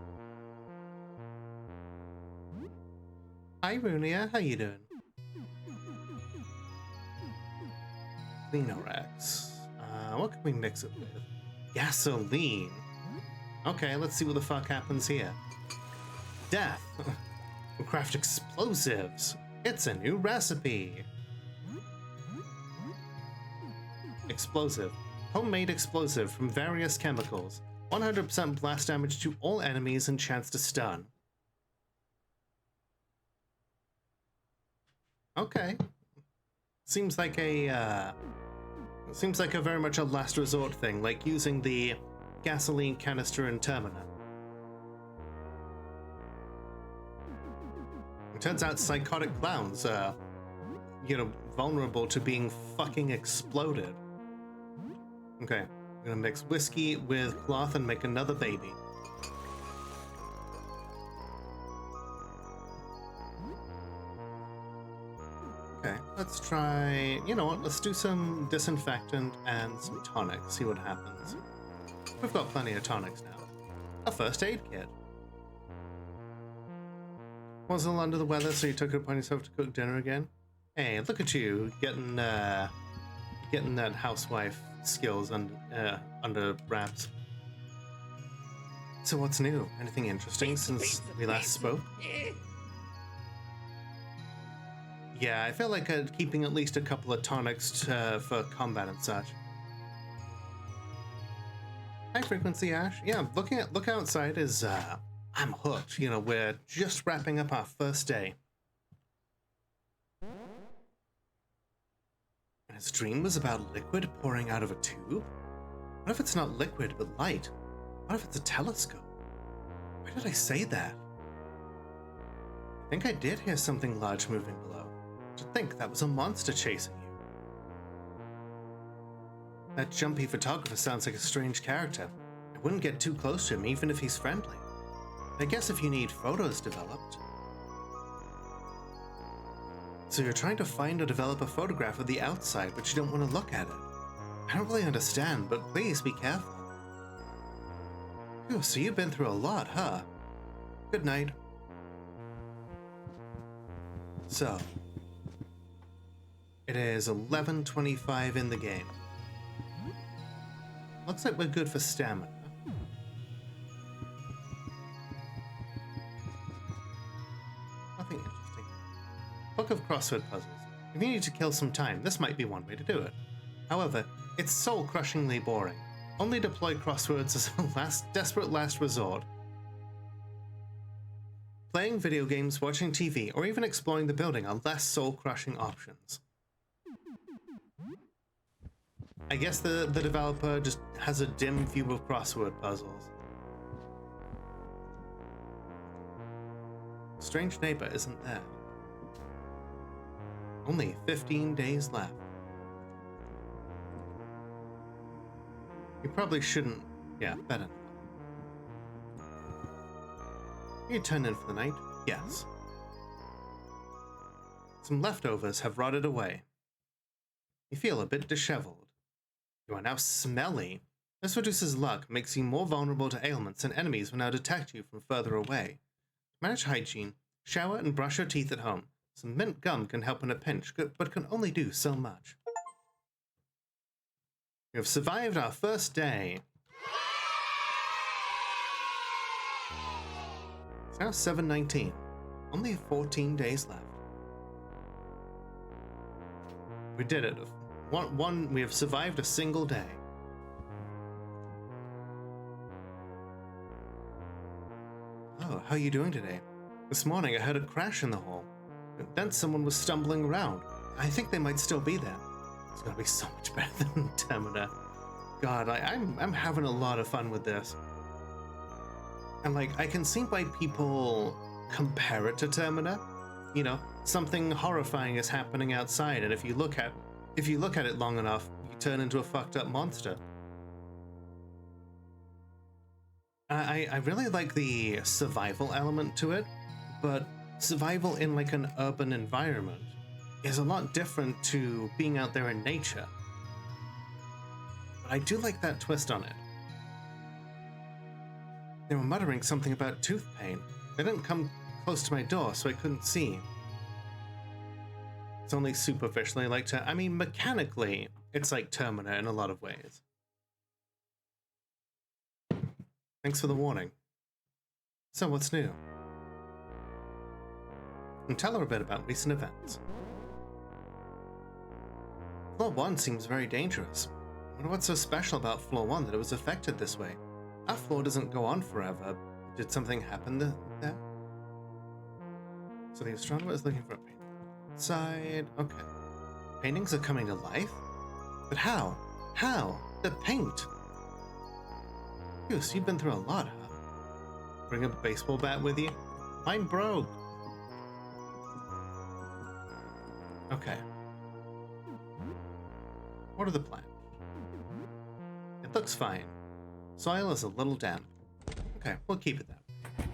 Hi Runia, how you doing? Cleanorex. What can we mix it with? Gasoline. Okay, let's see what the fuck happens here. death. We'll craft explosives. It's a new recipe. Explosive. Homemade explosive from various chemicals. 100% blast damage to all enemies and chance to stun. Okay. Seems like a very much a last resort thing, like using the gasoline canister in Termina. It turns out psychotic clowns are, vulnerable to being fucking exploded. Okay, I'm gonna mix whiskey with cloth and make another baby. Okay, let's try, you know what, let's do some disinfectant and some tonic, see what happens. We've got plenty of tonics now. A first aid kit. Was a little under the weather, so you took it upon yourself to cook dinner again? Hey, look at you, getting that housewife skills under wraps. So what's new? Anything interesting since we last spoke? Yeah, I feel like keeping at least a couple of tonics for combat and such. High frequency Ash. Yeah, look outside is I'm hooked. We're just wrapping up our first day. And his dream was about liquid pouring out of a tube? What if it's not liquid but light? What if it's a telescope? Why did I say that? I think I did hear something large moving below. To think that was a monster chasing you. That jumpy photographer sounds like a strange character. I wouldn't get too close to him even if he's friendly. I guess if you need photos developed. So you're trying to find or develop a photograph of the outside, but you don't want to look at it. I don't really understand, but please be careful. Phew, so you've been through a lot, huh? Good night. So, it is 11:25 in the game. Looks like we're good for stamina. Nothing interesting. Book of crossword puzzles. If you need to kill some time, this might be one way to do it. However, it's soul-crushingly boring. Only deploy crosswords as a desperate last resort. Playing video games, watching TV, or even exploring the building are less soul-crushing options. I guess the developer just has a dim view of crossword puzzles. Strange neighbor isn't there. Only 15 days left. You probably shouldn't. Yeah, better not. You turn in for the night? Yes. Some leftovers have rotted away. You feel a bit disheveled. You are now smelly. This reduces luck, makes you more vulnerable to ailments, and enemies will now detect you from further away. Manage hygiene. Shower and brush your teeth at home. Some mint gum can help in a pinch, but can only do so much. We have survived our first day. It's now 7:19. Only 14 days left. We did it. We have survived a single day. Oh, how are you doing today? This morning I heard a crash in the hall. Then someone was stumbling around. I think they might still be there. It's gonna be so much better than Termina. God, I'm having a lot of fun with this. And I can see why people compare it to Termina. Something horrifying is happening outside, and if you look at it long enough, you turn into a fucked up monster. I really like the survival element to it, but survival in an urban environment is a lot different to being out there in nature. But I do like that twist on it. They were muttering something about tooth pain. They didn't come close to my door, so I couldn't see. It's only superficially mechanically, it's like Termina in a lot of ways. Thanks for the warning. So what's new? and tell her a bit about recent events. Floor 1 seems very dangerous. I wonder what's so special about Floor 1 that it was affected this way. Our floor doesn't go on forever. Did something happen there? So the astronomer is looking for a painting. Side, okay. Paintings are coming to life? But how? How? The paint! Goose, you've been through a lot, huh? Bring a baseball bat with you? Mine broke. Okay. What are the plans? It looks fine. Soil is a little damp. Okay, we'll keep it that way.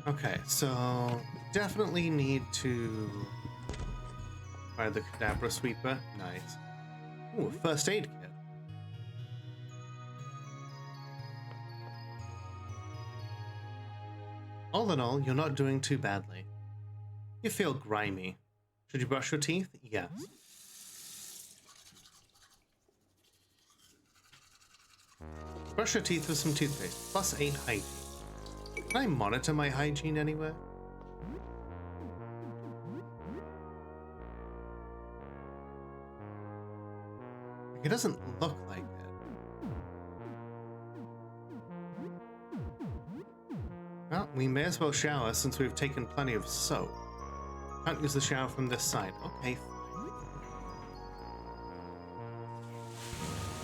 Okay, so definitely need to buy the Cadabra Sweeper. Nice. Ooh, first aid kit. All in all, you're not doing too badly. You feel grimy. Should you brush your teeth? Yes. Brush your teeth with some toothpaste, plus 8 hygiene. Can I monitor my hygiene anywhere? It doesn't look like it. Well, we may as well shower since we've taken plenty of soap. Can't use the shower from this side. Okay, fine.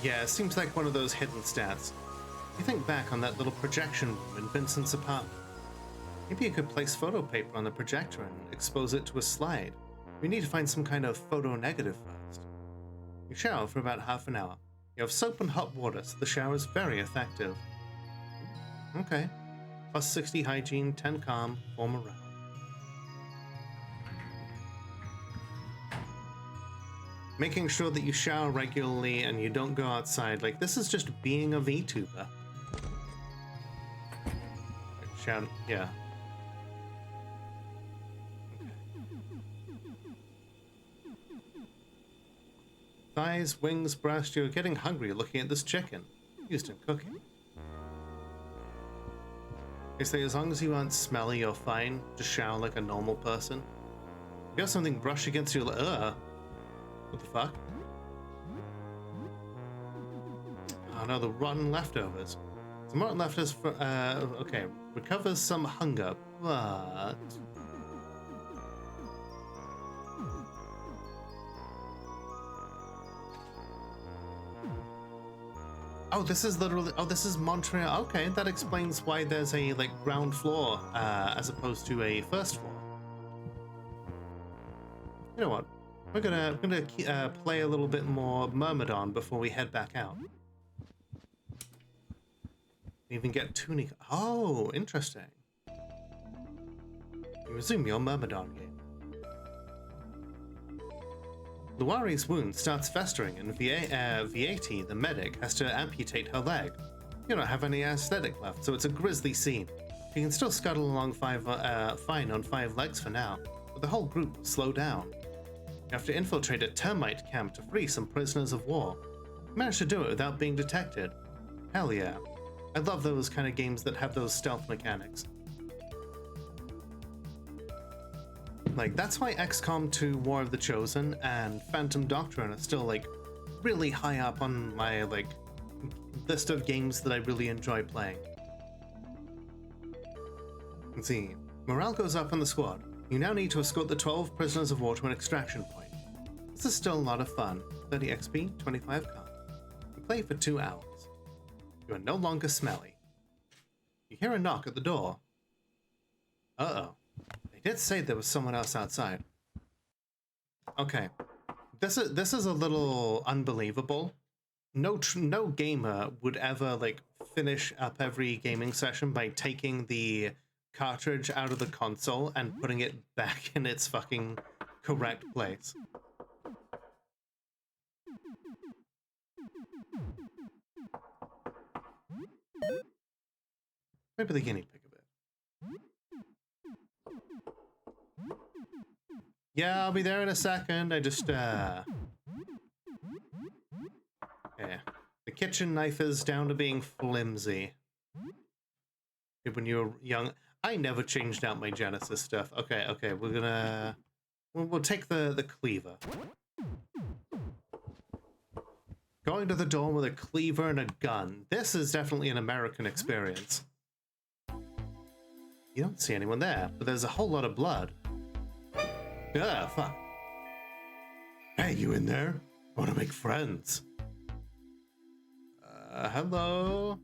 Yeah, it seems like one of those hidden stats. You think back on that little projection room in Vincent's apartment. Maybe you could place photo paper on the projector and expose it to a slide. We need to find some kind of photo negative first. You shower for about half an hour. You have soap and hot water, so the shower is very effective. Okay. Plus 60 hygiene, 10 calm, 4 morale. Making sure that you shower regularly and you don't go outside. Like, this is just being a VTuber. Shower, yeah. Thighs, wings, breast, you're getting hungry looking at this chicken. Used in cooking. Basically, as long as you aren't smelly, you're fine. Just shower like a normal person. If you have something brush against your... What the fuck? Oh no, the rotten leftovers. Some rotten leftovers for... okay. Recovers some hunger, but... Oh, this is literally... Oh, this is Montreal. Okay, that explains why there's a, like, ground floor, as opposed to a first floor. You know what? We're gonna play a little bit more Myrmidon before we head back out. Even get Tunic. Oh, interesting. You resume your Myrmidon game. Luari's wound starts festering, and Vieti, the medic, has to amputate her leg. You don't have any aesthetic left, so it's a grisly scene. You can still scuttle along fine on 5 legs for now, but the whole group will slow down. You have to infiltrate a termite camp to free some prisoners of war. You managed to do it without being detected. Hell yeah. I love those kind of games that have those stealth mechanics. Like, that's why XCOM 2 War of the Chosen and Phantom Doctrine are still, like, really high up on my, like, list of games that I really enjoy playing. Let's see. Morale goes up in the squad. You now need to escort the 12 prisoners of war to an extraction point. This is still a lot of fun. 30 XP, 25 calm. You play for 2 hours. You are no longer smelly. You hear a knock at the door. Uh-oh. They did say there was someone else outside. Okay. This is a little unbelievable. No gamer would ever, like, finish up every gaming session by taking the cartridge out of the console and putting it back in its fucking correct place. Maybe the guinea pig a bit. Yeah, I'll be there in a second. I just, Okay. The kitchen knife is down to being flimsy. when you were young. I never changed out my Genesis stuff. Okay, okay, we'll take the cleaver. Going to the door with a cleaver and a gun. This is definitely an American experience. You don't see anyone there, but there's a whole lot of blood. Ah, fuck. Hey, you in there? I want to make friends. Hello?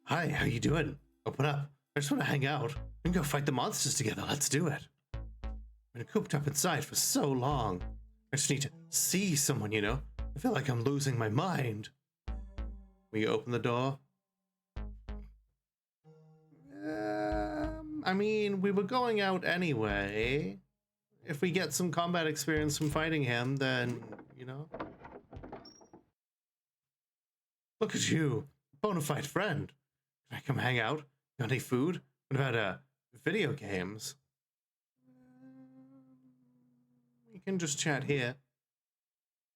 Hi, how you doing? Open up. I just want to hang out. We can go fight the monsters together. Let's do it. I've been cooped up inside for so long. I just need to see someone, you know? I feel like I'm losing my mind. Will you open the door? I mean, we were going out anyway. If we get some combat experience from fighting him, then, you know. Look at you, bona fide friend. Can I come hang out? Got any food? What about, video games? We can just chat here.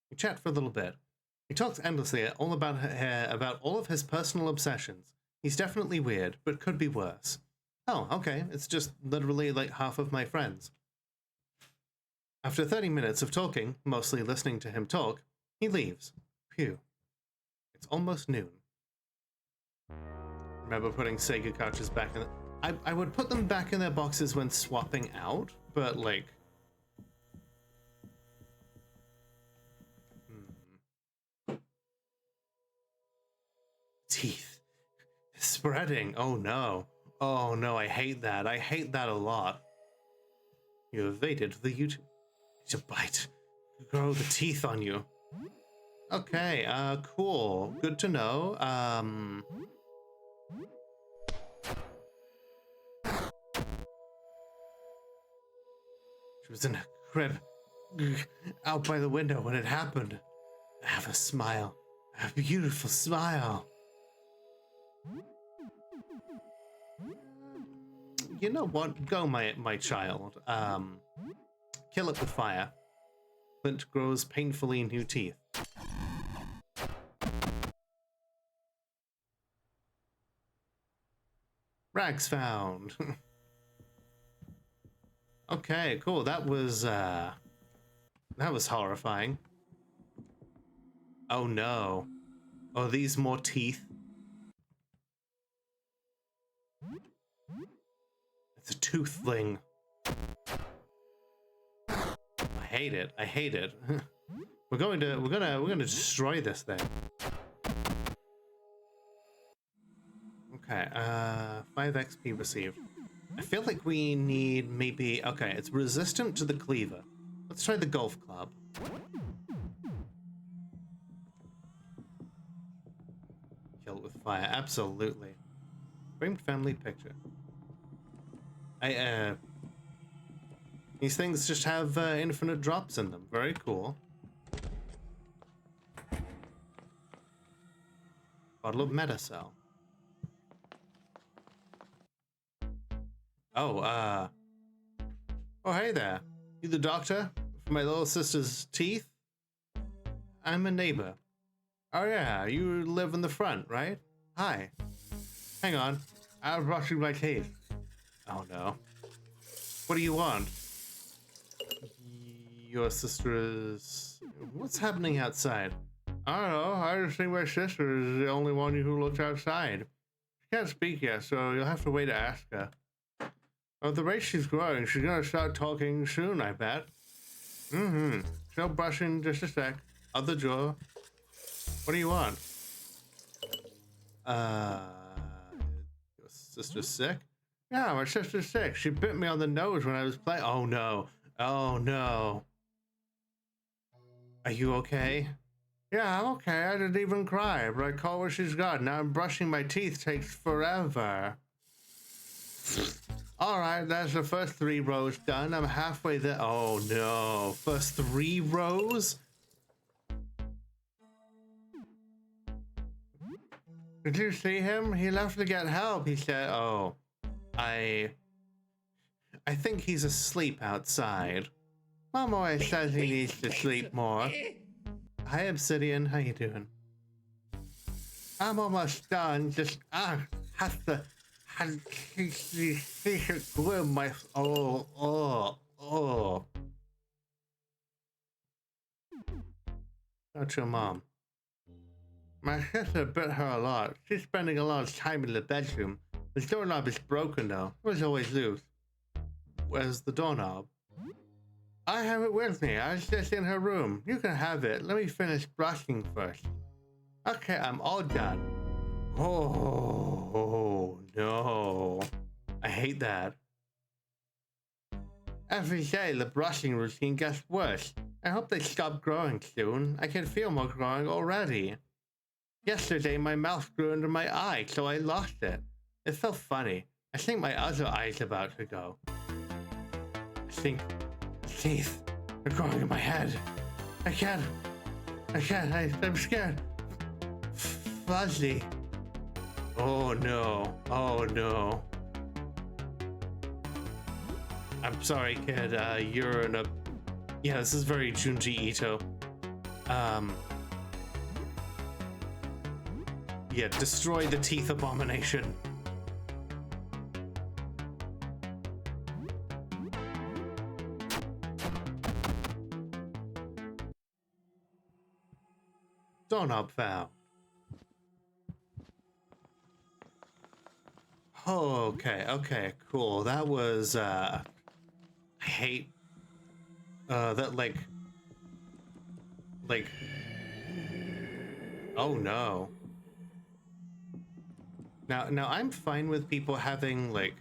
We chat for a little bit. He talks endlessly all about all of his personal obsessions. He's definitely weird, but could be worse. Oh, okay, it's just literally like half of my friends. After 30 minutes of talking, mostly listening to him talk, he leaves. Phew. It's almost noon. Remember putting Sega couches back in I would put them back in their boxes when swapping out, but like... Teeth. Spreading. Oh no. Oh no, I hate that. I hate that a lot. You evaded the YouTube. To bite. Grow the teeth on you. Okay, cool. Good to know. She was in a crib out by the window when it happened. I have a smile. A beautiful smile. You know what? Go, my child. Kill it with fire. Flint grows painfully new teeth. Rags found. Okay, cool. That was horrifying. Oh no. Are these more teeth? It's a toothling. I hate it. I hate it. We're gonna destroy this thing. Okay, 5 XP received. I feel like we need maybe... Okay, it's resistant to the cleaver. Let's try the golf club. Kill it with fire, absolutely. Framed family picture. These things just have infinite drops in them. Very cool. Bottle of Metacell. Oh, oh, hey there. You the doctor for my little sister's teeth? I'm a neighbor. Oh yeah, you live in the front, right? Hi. Hang on. I'm brushing my teeth. Oh no. What do you want? Your sister is... What's happening outside? I don't know. I just think my sister is the only one who looks outside. She can't speak yet, so you'll have to wait to ask her. At the rate she's growing, she's gonna start talking soon, I bet. Mm-hmm. Still brushing, just a sec. Other drawer. What do you want? Your sister's sick? Yeah, my sister's sick. She bit me on the nose when I was playing. Oh no. Oh no. Are you okay? Yeah, I'm okay. I didn't even cry, but I call what she's got. Now I'm brushing my teeth takes forever. Alright, that's the first 3 rows done. I'm halfway there. Oh no. First 3 rows? Did you see him? He left to get help, he said. Oh. I think he's asleep outside. Mom always says he needs to sleep more. Hi, Obsidian. How you doing? I'm almost done. Just have Glue my oh. That's your mom. My sister bit her a lot. She's spending a lot of time in the bedroom. The doorknob is broken though. It was always loose. Where's the doorknob? I have it with me. I was just in her room. You can have it. Let me finish brushing first. Okay, I'm all done. Oh, no. I hate that. Every day, the brushing routine gets worse. I hope they stop growing soon. I can feel more growing already. Yesterday, my mouth grew under my eye, so I lost it. It's so funny. I think my other eye's about to go. I think teeth are growing in my head. I can't. I'm scared. Fuzzy. Oh no. Oh no. I'm sorry, kid. You're in a... Yeah, this is very Junji Ito. Yeah, destroy the teeth abomination. Doorknob found. Oh, okay, cool. That was, I hate, that, like, oh no. Now I'm fine with people having, like,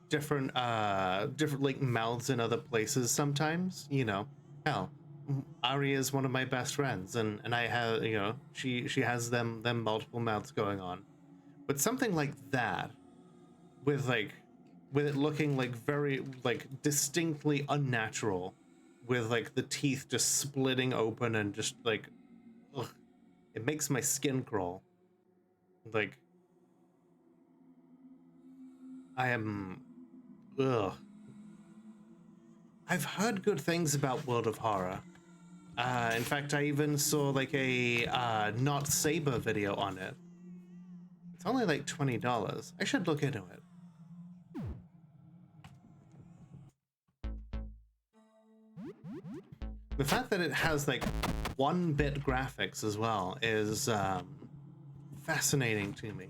different, like, mouths in other places sometimes, you know. Hell, Arya is one of my best friends, and I have, you know, she has them multiple mouths going on. But something like that, with it looking like very like distinctly unnatural, with like the teeth just splitting open and just like, ugh, it makes my skin crawl. Like, I am, ugh. I've heard good things about World of Horror. In fact, I even saw like a Not Saber video on it. It's only like $20. I should look into it. The fact that it has like 1-bit graphics as well is fascinating to me.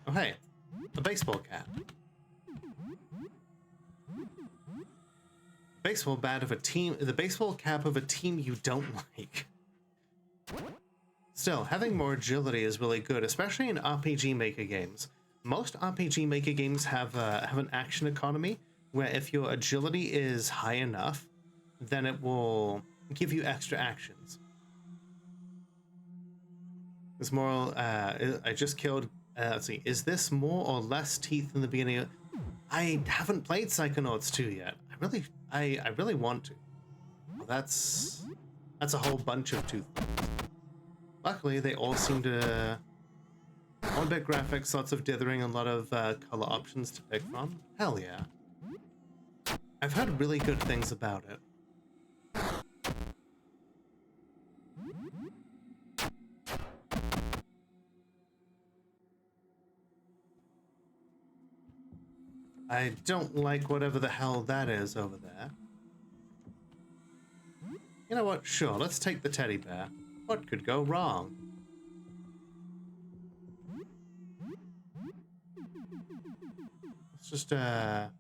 Oh hey, a baseball cap. Baseball bat of a team, the baseball cap of a team you don't like. Still, having more agility is really good, especially in RPG Maker games. Most RPG Maker games have an action economy where if your agility is high enough, then it will give you extra actions. There's more, I just killed, let's see, is this more or less teeth in the beginning of... I haven't played Psychonauts 2 yet. I really want to. Well, that's a whole bunch of tooth. Luckily, they all seem to... 1-bit graphics, lots of dithering, and a lot of color options to pick from. Hell yeah. I've heard really good things about it. I don't like whatever the hell that is over there. You know what? Sure, let's take the teddy bear. What could go wrong? Let's just, A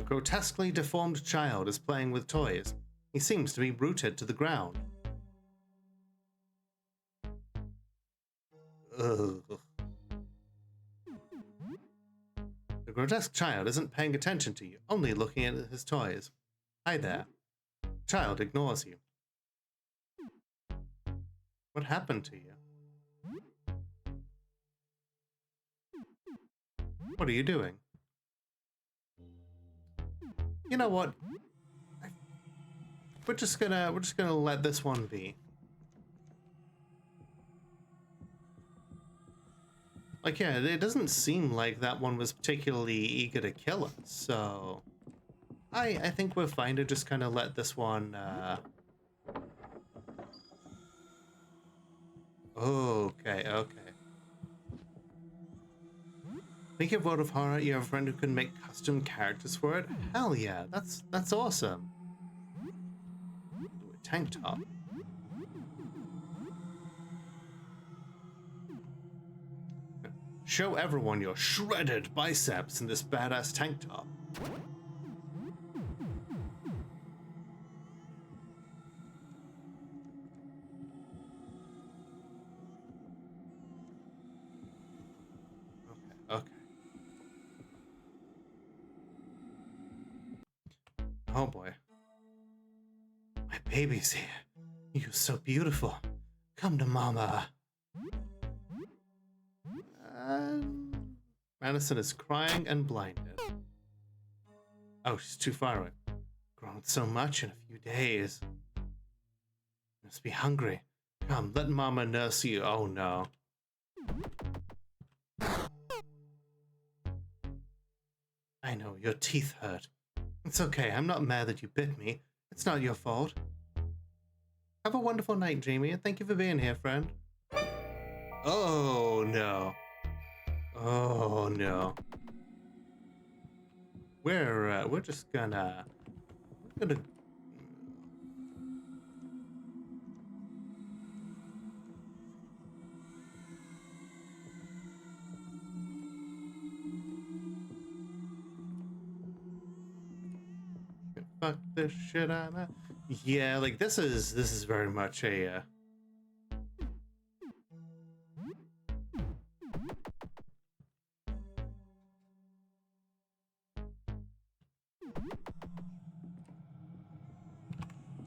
grotesquely deformed child is playing with toys. He seems to be rooted to the ground. Ugh. The grotesque child isn't paying attention to you, only looking at his toys. Hi there. Child ignores you. What happened to you? What are you doing? You know what? We're just gonna let this one be. Like, yeah, it doesn't seem like that one was particularly eager to kill us, so... I think we're fine to just kind of let this one, Okay, okay. Speaking of World of Horror, you have a friend who can make custom characters for it? Hell yeah, that's awesome. Ooh, a tank top. Show everyone your shredded biceps in this badass tank top. Okay, okay. Oh boy. My baby's here. You're so beautiful. Come to mama. Madison is crying and blinded. Oh, she's too far away. Grown so much in a few days. Must be hungry. Come, let mama nurse you. Oh no. I know, your teeth hurt. It's okay, I'm not mad that you bit me. It's not your fault. Have a wonderful night, Jamie, and thank you for being here, friend. Oh no. Oh no. We're just gonna fuck this shit I'm at. Yeah, like this is very much a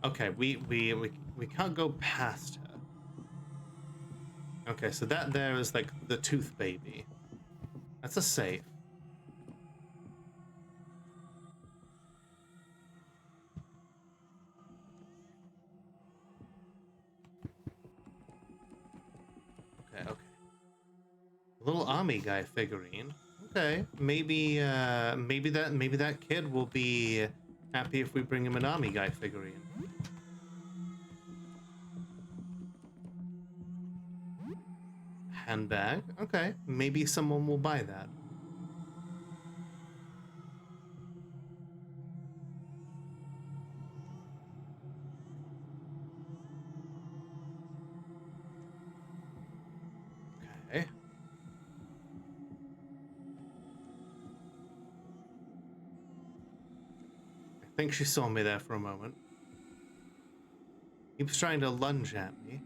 Okay, we can't go past her. Okay, so that there is like the tooth baby. That's a safe. Okay, okay. A little army guy figurine. Okay, maybe maybe that kid will be happy if we bring him an army guy figurine. Handbag. Okay, maybe someone will buy that. Okay. I think she saw me there for a moment. He was trying to lunge at me.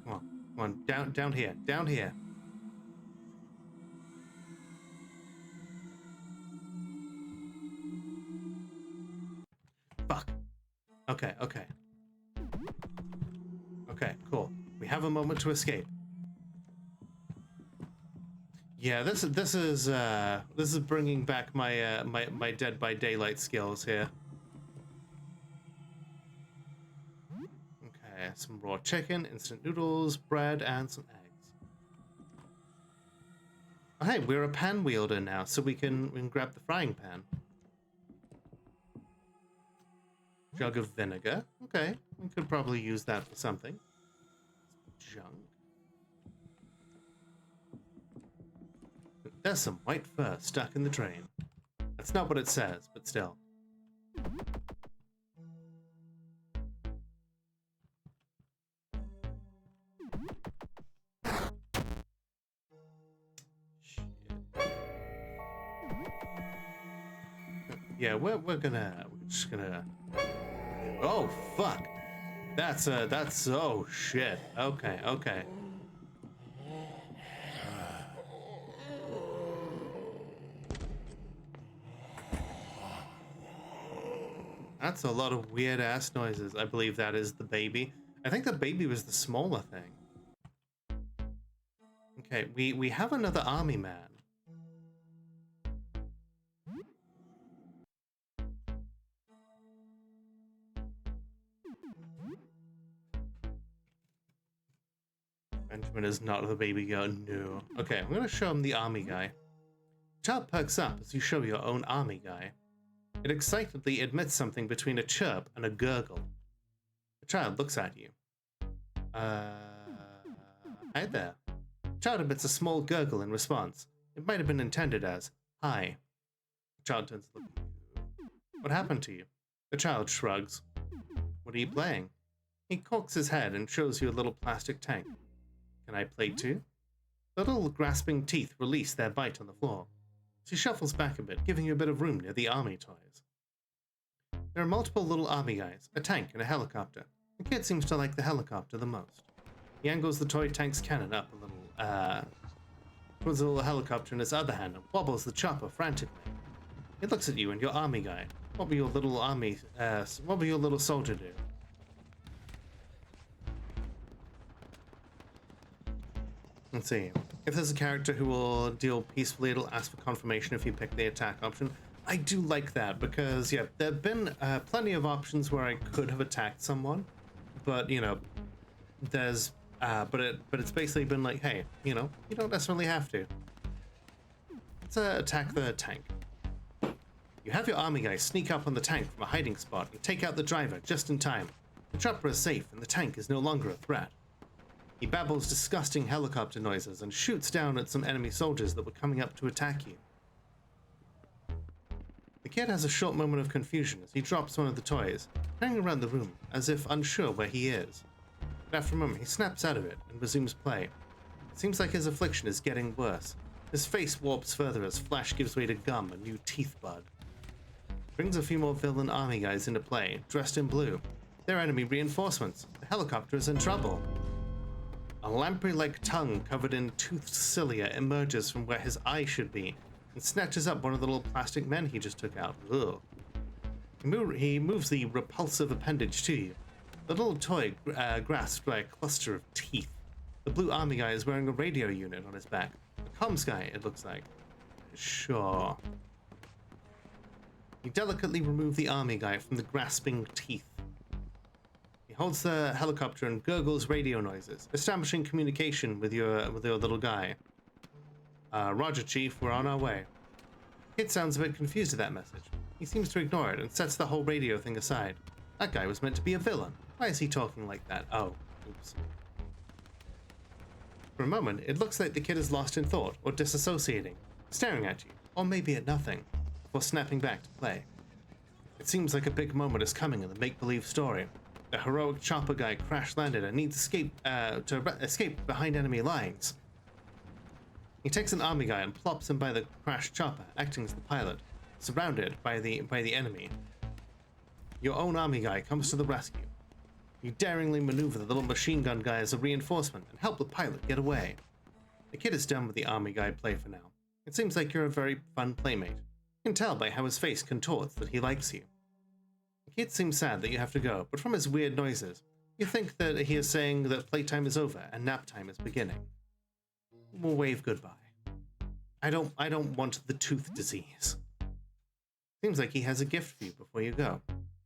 Come on, down here, down here. Fuck. Okay, okay. Okay, cool. We have a moment to escape. Yeah, this is bringing back my my Dead by Daylight skills here. Okay, some raw chicken, instant noodles, bread, and some eggs. Oh, hey, we're a pan wielder now, so we can grab the frying pan. Jug of vinegar. Okay, we could probably use that for something. Junk. There's some white fur stuck in the drain. That's not what it says, but still. Shit. Yeah, we're just gonna. Oh fuck! That's oh shit. Okay, okay. That's a lot of weird ass noises. I believe that is the baby. I think the baby was the smaller thing. Okay, we have another army man. Benjamin Woman is not the baby girl. No. Okay, I'm gonna show him the army guy. Child perks up as you show your own army guy. It excitedly admits something between a chirp and a gurgle. The child looks at you. Hi there. The child emits a small gurgle in response. It might have been intended as, hi. The child turns to look at you. What happened to you? The child shrugs. What are you playing? He cocks his head and shows you a little plastic tank. Can I play too? The little grasping teeth release their bite on the floor. She shuffles back a bit, giving you a bit of room near the army toys. There are multiple little army guys, a tank, and a helicopter. The kid seems to like the helicopter the most. He angles the toy tank's cannon up a little, towards the little helicopter in his other hand and wobbles the chopper frantically. He looks at you and your army guy. What will your little soldier do? Let's see. If there's a character who will deal peacefully, it'll ask for confirmation if you pick the attack option. I do like that because, yeah, there have been plenty of options where I could have attacked someone, but, you know, there's, but it's basically been like, hey, you know, you don't necessarily have to. Let's attack the tank. You have your army guy sneak up on the tank from a hiding spot and take out the driver just in time. The chopper is safe and the tank is no longer a threat. He babbles disgusting helicopter noises and shoots down at some enemy soldiers that were coming up to attack you. The kid has a short moment of confusion as he drops one of the toys, hanging around the room as if unsure where he is. But after a moment, he snaps out of it and resumes play. It seems like his affliction is getting worse. His face warps further as flesh gives way to gum and new teeth bud. Brings a few more villain army guys into play, dressed in blue. They're enemy reinforcements. The helicopter is in trouble. A lamprey-like tongue covered in toothed cilia emerges from where his eye should be and snatches up one of the little plastic men he just took out. Ugh. He moves the repulsive appendage to you. The little toy grasped by a cluster of teeth. The blue army guy is wearing a radio unit on his back. A comms guy, it looks like. Sure. You delicately remove the army guy from the grasping teeth. He holds the helicopter and gurgles radio noises, establishing communication with your little guy. Roger, Chief, we're on our way. Kid sounds a bit confused at that message. He seems to ignore it and sets the whole radio thing aside. That guy was meant to be a villain. Why is he talking like that? Oh, oops. For a moment, it looks like the kid is lost in thought or disassociating, staring at you, or maybe at nothing, before snapping back to play. It seems like a big moment is coming in the make-believe story. The heroic chopper guy crash-landed and needs to escape behind enemy lines. He takes an army guy and plops him by the crashed chopper, acting as the pilot, surrounded by the enemy. Your own army guy comes to the rescue. You daringly maneuver the little machine gun guy as a reinforcement and help the pilot get away. The kid is done with the army guy play for now. It seems like you're a very fun playmate. You can tell by how his face contorts that he likes you. The kid seems sad that you have to go, but from his weird noises, you think that he is saying that playtime is over and nap time is beginning. We'll wave goodbye. I don't want the tooth disease. Seems like he has a gift for you before you go.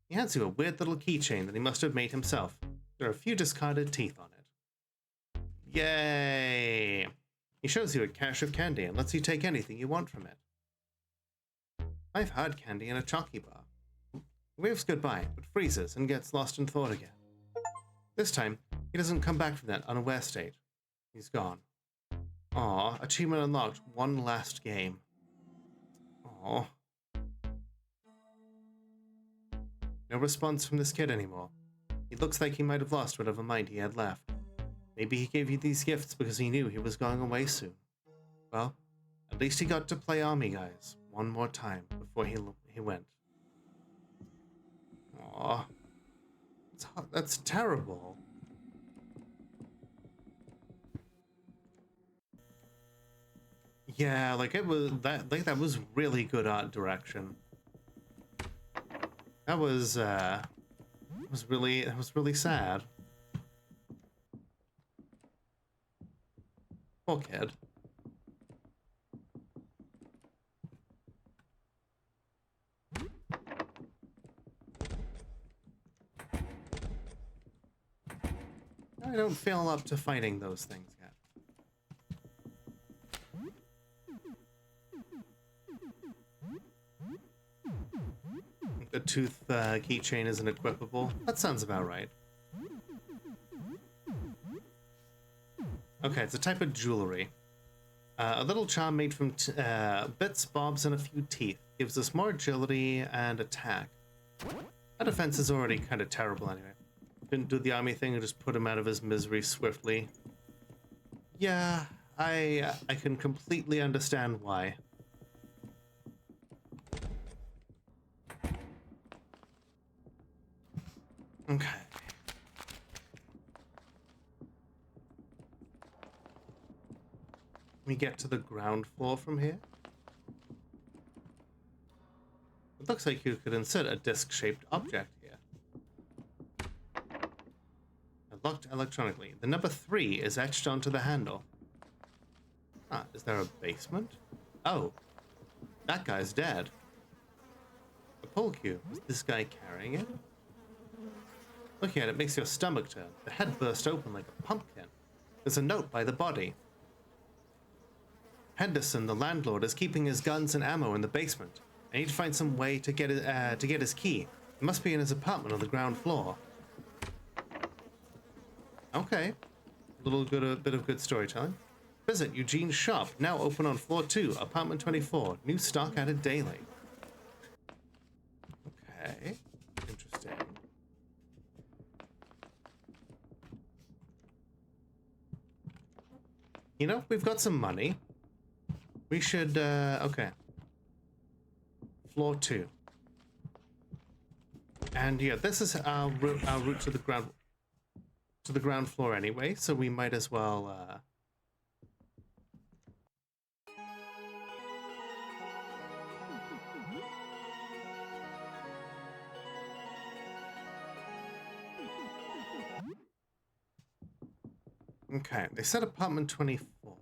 He hands you a weird little keychain that he must have made himself. There are a few discarded teeth on it. Yay! He shows you a cache of candy and lets you take anything you want from it. 5 hard candy and a chalky bar. He waves goodbye, but freezes and gets lost in thought again. This time, he doesn't come back from that unaware state. He's gone. Aw, achievement unlocked, one last game. Aw. No response from this kid anymore. He looks like he might have lost whatever mind he had left. Maybe he gave you these gifts because he knew he was going away soon. Well, at least he got to play Army Guys one more time before he went. Aw. That's terrible. Yeah, like it was that was really good art direction. That was really sad. Poor kid. I don't feel up to fighting those things yet. tooth keychain isn't equipable. That sounds about right. Okay, it's a type of jewelry. A little charm made from bits, bobs, and a few teeth. Gives us more agility and attack. Our defense is already kind of terrible anyway. Didn't do the army thing and just put him out of his misery swiftly. Yeah, I can completely understand why. Okay. We get to the ground floor from here. It looks like you could insert a disc-shaped object here. Locked electronically. The number 3 is etched onto the handle. Ah, is there a basement? Oh, that guy's dead. A pull cue. Is this guy carrying it? Looking at it makes your stomach turn. The head burst open like a pumpkin. There's a note by the body. Henderson, the landlord, is keeping his guns and ammo in the basement. I need to find some way to get his key. It must be in his apartment on the ground floor. Okay, bit of good storytelling. Visit Eugene's shop, now open on floor 2, apartment 24. New stock added daily. Okay, interesting. You know, we've got some money. We should, okay. Floor 2. And yeah, this is our route to the ground floor anyway, so we might as well, Okay, they said apartment 24.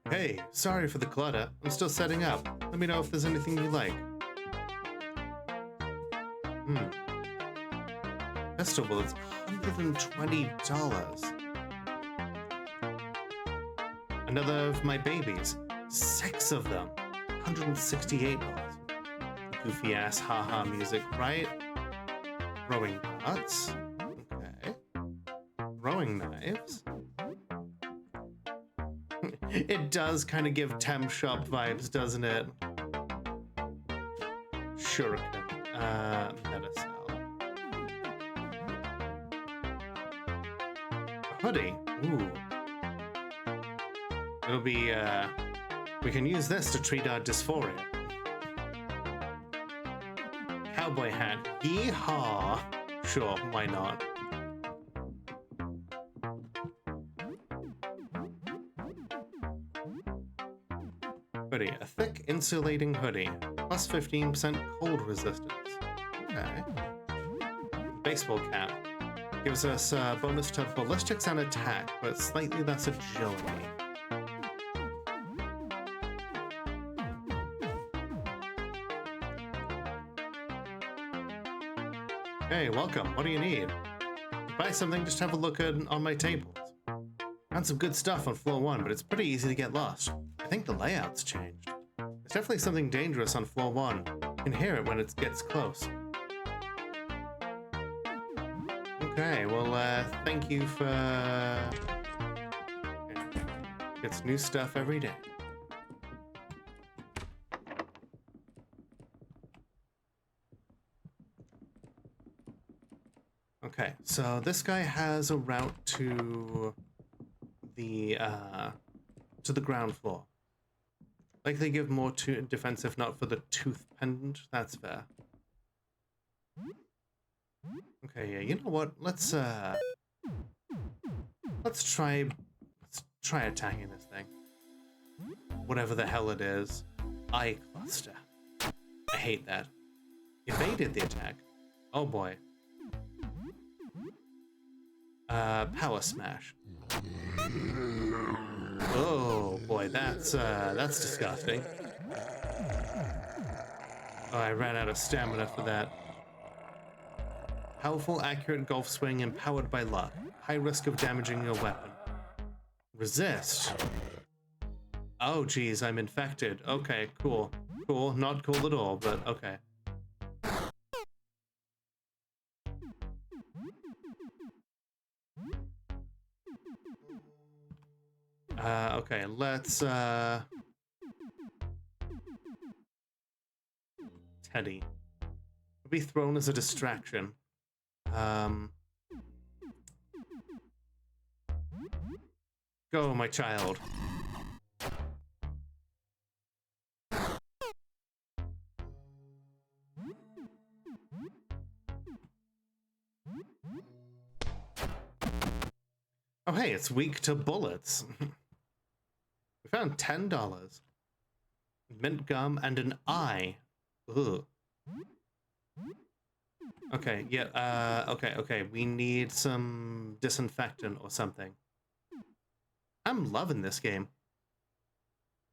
Hey, sorry for the clutter. I'm still setting up. Let me know if there's anything you like. Pistol bullets, $120. Another of my babies. 6 of them. $168. Goofy ass haha music, right? Throwing nuts. Okay. Throwing knives. It does kind of give temp shop vibes, doesn't it? Shuriken. Metacell. A hoodie. Ooh. It'll be, we can use this to treat our dysphoria. Cowboy hat. Yeehaw! Sure, why not? Hoodie. A thick, insulating hoodie. Plus 15% cold resistance. Okay. Baseball cap. Gives us bonus to ballistics and attack, but slightly less agility. Hey, welcome. What do you need? To buy something, just have a look on my tables. Found some good stuff on floor 1, but it's pretty easy to get lost. I think the layout's changed. There's definitely something dangerous on floor 1. You can hear it when it gets close. Okay, well, thank you for... Gets new stuff every day. Okay, so this guy has a route to the ground floor. Likely give more to defense if not for the tooth pendant. That's fair. Okay, yeah, you know what? Let's try attacking this thing. Whatever the hell it is. Eye cluster. I hate that. Evaded the attack. Oh boy. Power smash. Oh boy, that's disgusting. Oh, I ran out of stamina for that. Powerful, accurate golf swing empowered by luck. High risk of damaging your weapon. Resist. Oh, geez, I'm infected. Okay, cool. Cool. Not cool at all, but okay. Okay, let's, Teddy. Be thrown as a distraction. Go, my child. Oh, hey, it's weak to bullets. We found $10. Mint gum and an eye. Ugh. Okay, yeah, okay. We need some disinfectant or something. I'm loving this game.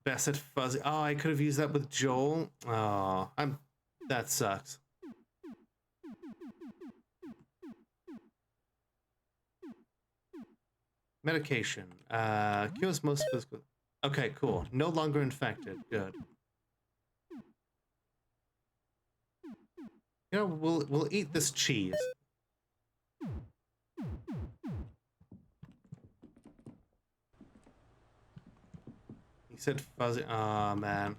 Basset Fuzzy. Oh, I could have used that with Joel. Oh, that sucks. Medication. Cures most physical. Okay, cool. No longer infected. Good. You know, we'll eat this cheese. He said fuzzy. Oh man.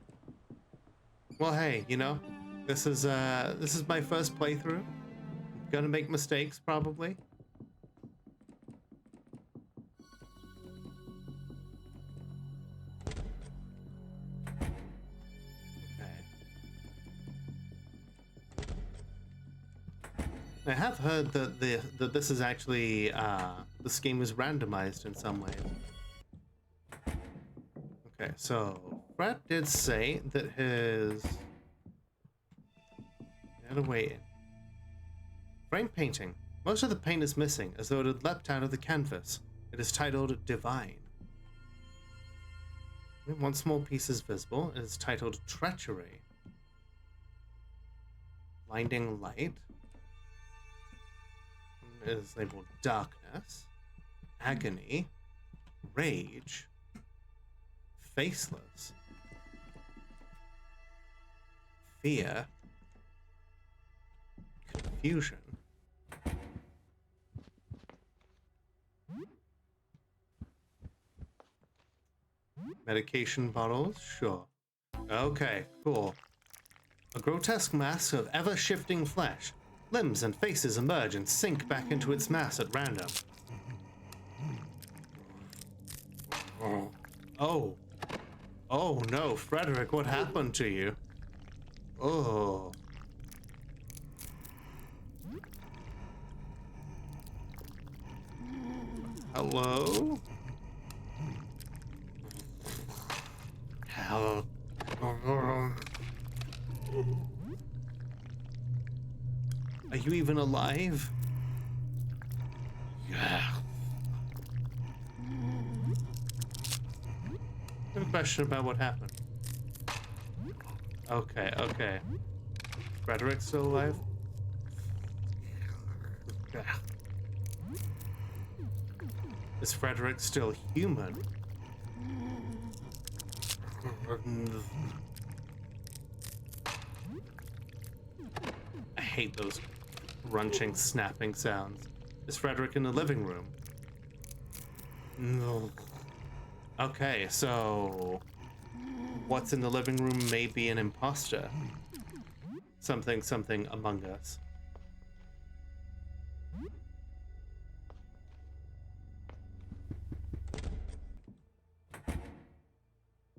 Well, hey, you know, this is my first playthrough. I'm gonna make mistakes probably. I have heard that this is actually this game is randomized in some ways. Okay, so Brad did say that his had a way in. Frame painting. Most of the paint is missing, as though it had leapt out of the canvas. It is titled Divine. One small piece is visible. It is titled Treachery. Blinding Light. It is labeled Darkness, Agony, Rage, Faceless, Fear, Confusion. Medication bottles? Sure. Okay, cool. A grotesque mass of ever-shifting flesh. Limbs and faces emerge and sink back into its mass at random. Oh. Oh no, Frederick, what happened to you? Oh. Hello? Help. Are you even alive? Yeah. I have a question about what happened. Okay, okay. Frederick's still alive? Is Frederick still human? I hate those crunching, snapping sounds. Is Frederick in the living room? No. Okay, so what's in the living room may be an imposter. Something among us.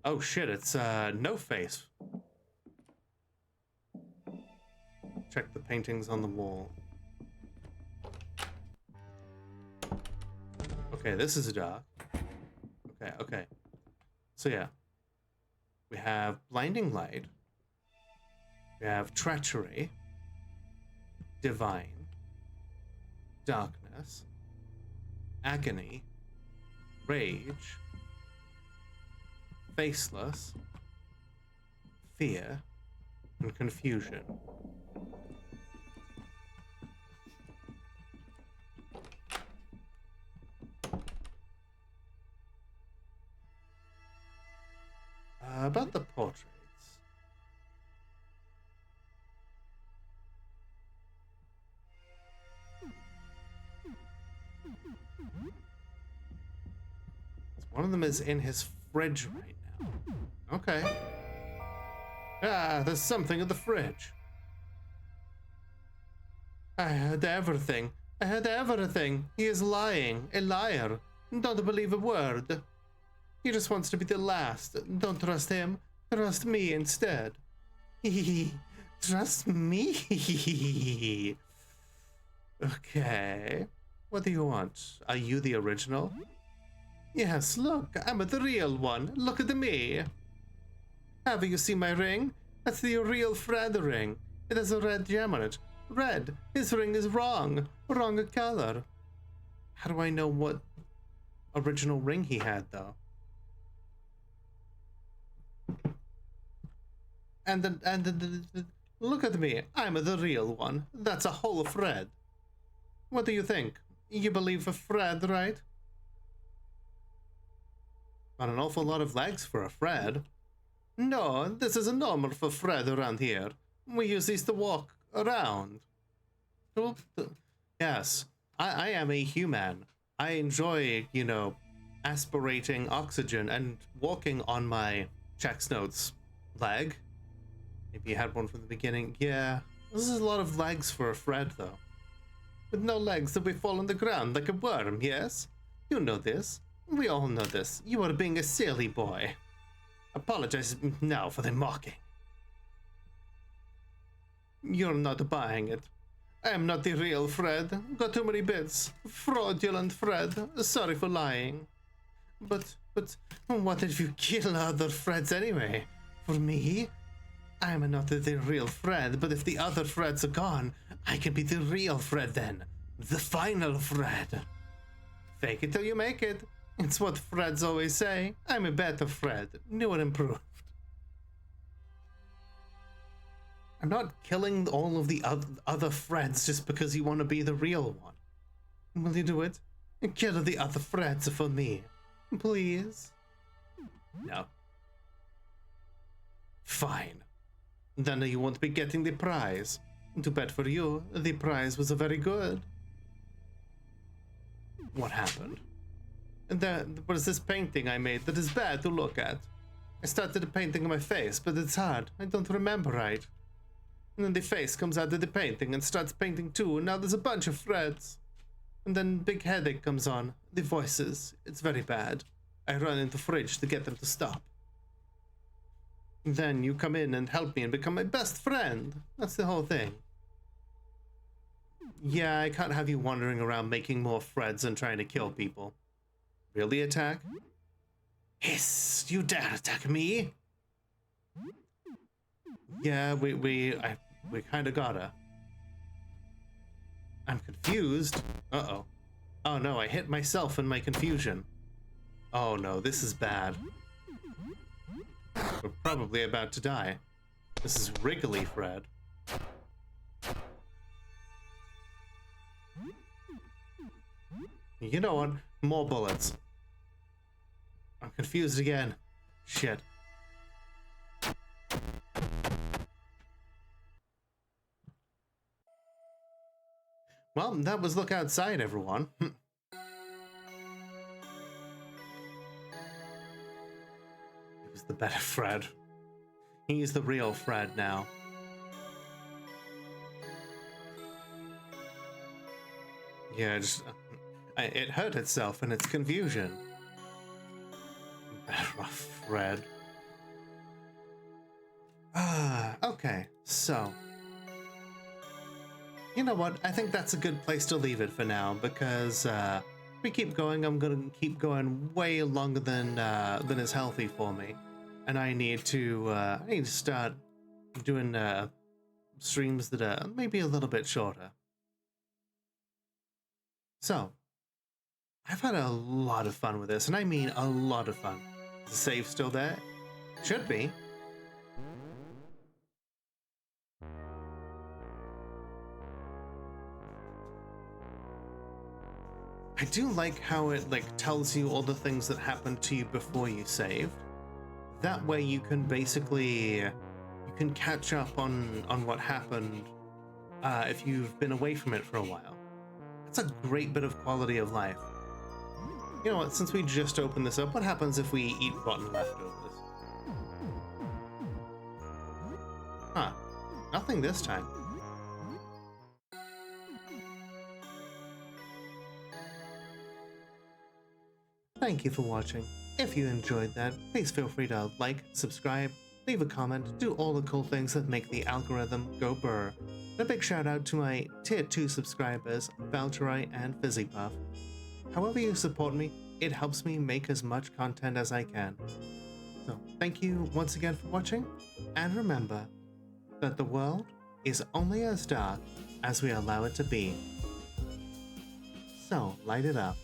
Oh shit, it's No Face. Check the paintings on the wall. Okay, this is dark. Okay, okay. So yeah. We have Blinding Light. We have Treachery. Divine. Darkness. Agony. Rage. Faceless. Fear. And Confusion. about the portraits? One of them is in his fridge right now. Okay. Ah, there's something in the fridge. I heard everything. I heard everything. He is lying. A liar. Don't believe a word. He just wants to be the last. Don't trust him. Trust me instead. Trust me? Okay. What do you want? Are you the original? Yes, look. I'm the real one. Look at me. Have you seen my ring? That's the real Fred ring. It has a red gem on it. Red. His ring is wrong. Wrong color. How do I know what original ring he had, though? Look at me. I'm the real one. That's a whole Fred. What do you think? You believe a Fred, right? Not an awful lot of legs for a Fred. No, this is normal for Fred around here. We use these to walk around. Yes, I am a human. I enjoy, you know, aspirating oxygen and walking on my checks notes leg. Maybe you had one from the beginning. Yeah, this is a lot of legs for a Fred, though. With no legs, that we fall on the ground like a worm, yes? You know this. We all know this. You are being a silly boy. Apologize now for the mocking. You're not buying it. I am not the real Fred. Got too many bits. Fraudulent Fred. Sorry for lying. But what if you kill other Freds anyway? For me? I am not the real Fred, but if the other Freds are gone, I can be the real Fred then. The final Fred. Fake it till you make it. It's what Freds always say. I'm a better Fred. New and improved. I'm not killing all of the other Freds just because you want to be the real one. Will you do it? Kill the other Freds for me. Please? No. Fine. Then you won't be getting the prize. Too bad for you. The prize was very good. What happened? There was this painting I made that is bad to look at. I started painting my face, but it's hard. I don't remember right. And then the face comes out of the painting and starts painting too, and now there's a bunch of Freds. And then big headache comes on. The voices. It's very bad. I run into the fridge to get them to stop. Then you come in and help me and become my best friend. That's the whole thing. Yeah, I can't have you wandering around making more Freds and trying to kill people. Really attack? Hiss! You dare attack me? Yeah, we kind of gotta. I'm confused. Uh-oh. Oh no, I hit myself in my confusion. Oh no, this is bad. We're probably about to die. This is Wriggly Fred. You know what? More bullets. I'm confused again. Shit. Well, that was Look Outside, everyone. It was the better Fred. He's the real Fred now. Yeah, just... it hurt itself in its confusion. Better off Fred. Okay, so... You know what? I think that's a good place to leave it for now, because if we keep going, I'm gonna keep going way longer than is healthy for me, and I need to start doing streams that are maybe a little bit shorter. So, I've had a lot of fun with this, and I mean a lot of fun. Is the save still there? Should be. I do like how it tells you all the things that happened to you before you saved. That way you can basically you can catch up on what happened if you've been away from it for a while. That's a great bit of quality of life. You know what, since we just opened this up, what happens if we eat rotten leftovers? Huh, nothing this time. Thank you for watching. If you enjoyed that, please feel free to like, subscribe, leave a comment, do all the cool things that make the algorithm go burr. And a big shout out to my tier 2 subscribers, Valterai and Fizzypuff. However you support me, it helps me make as much content as I can. So thank you once again for watching, and remember that the world is only as dark as we allow it to be. So light it up.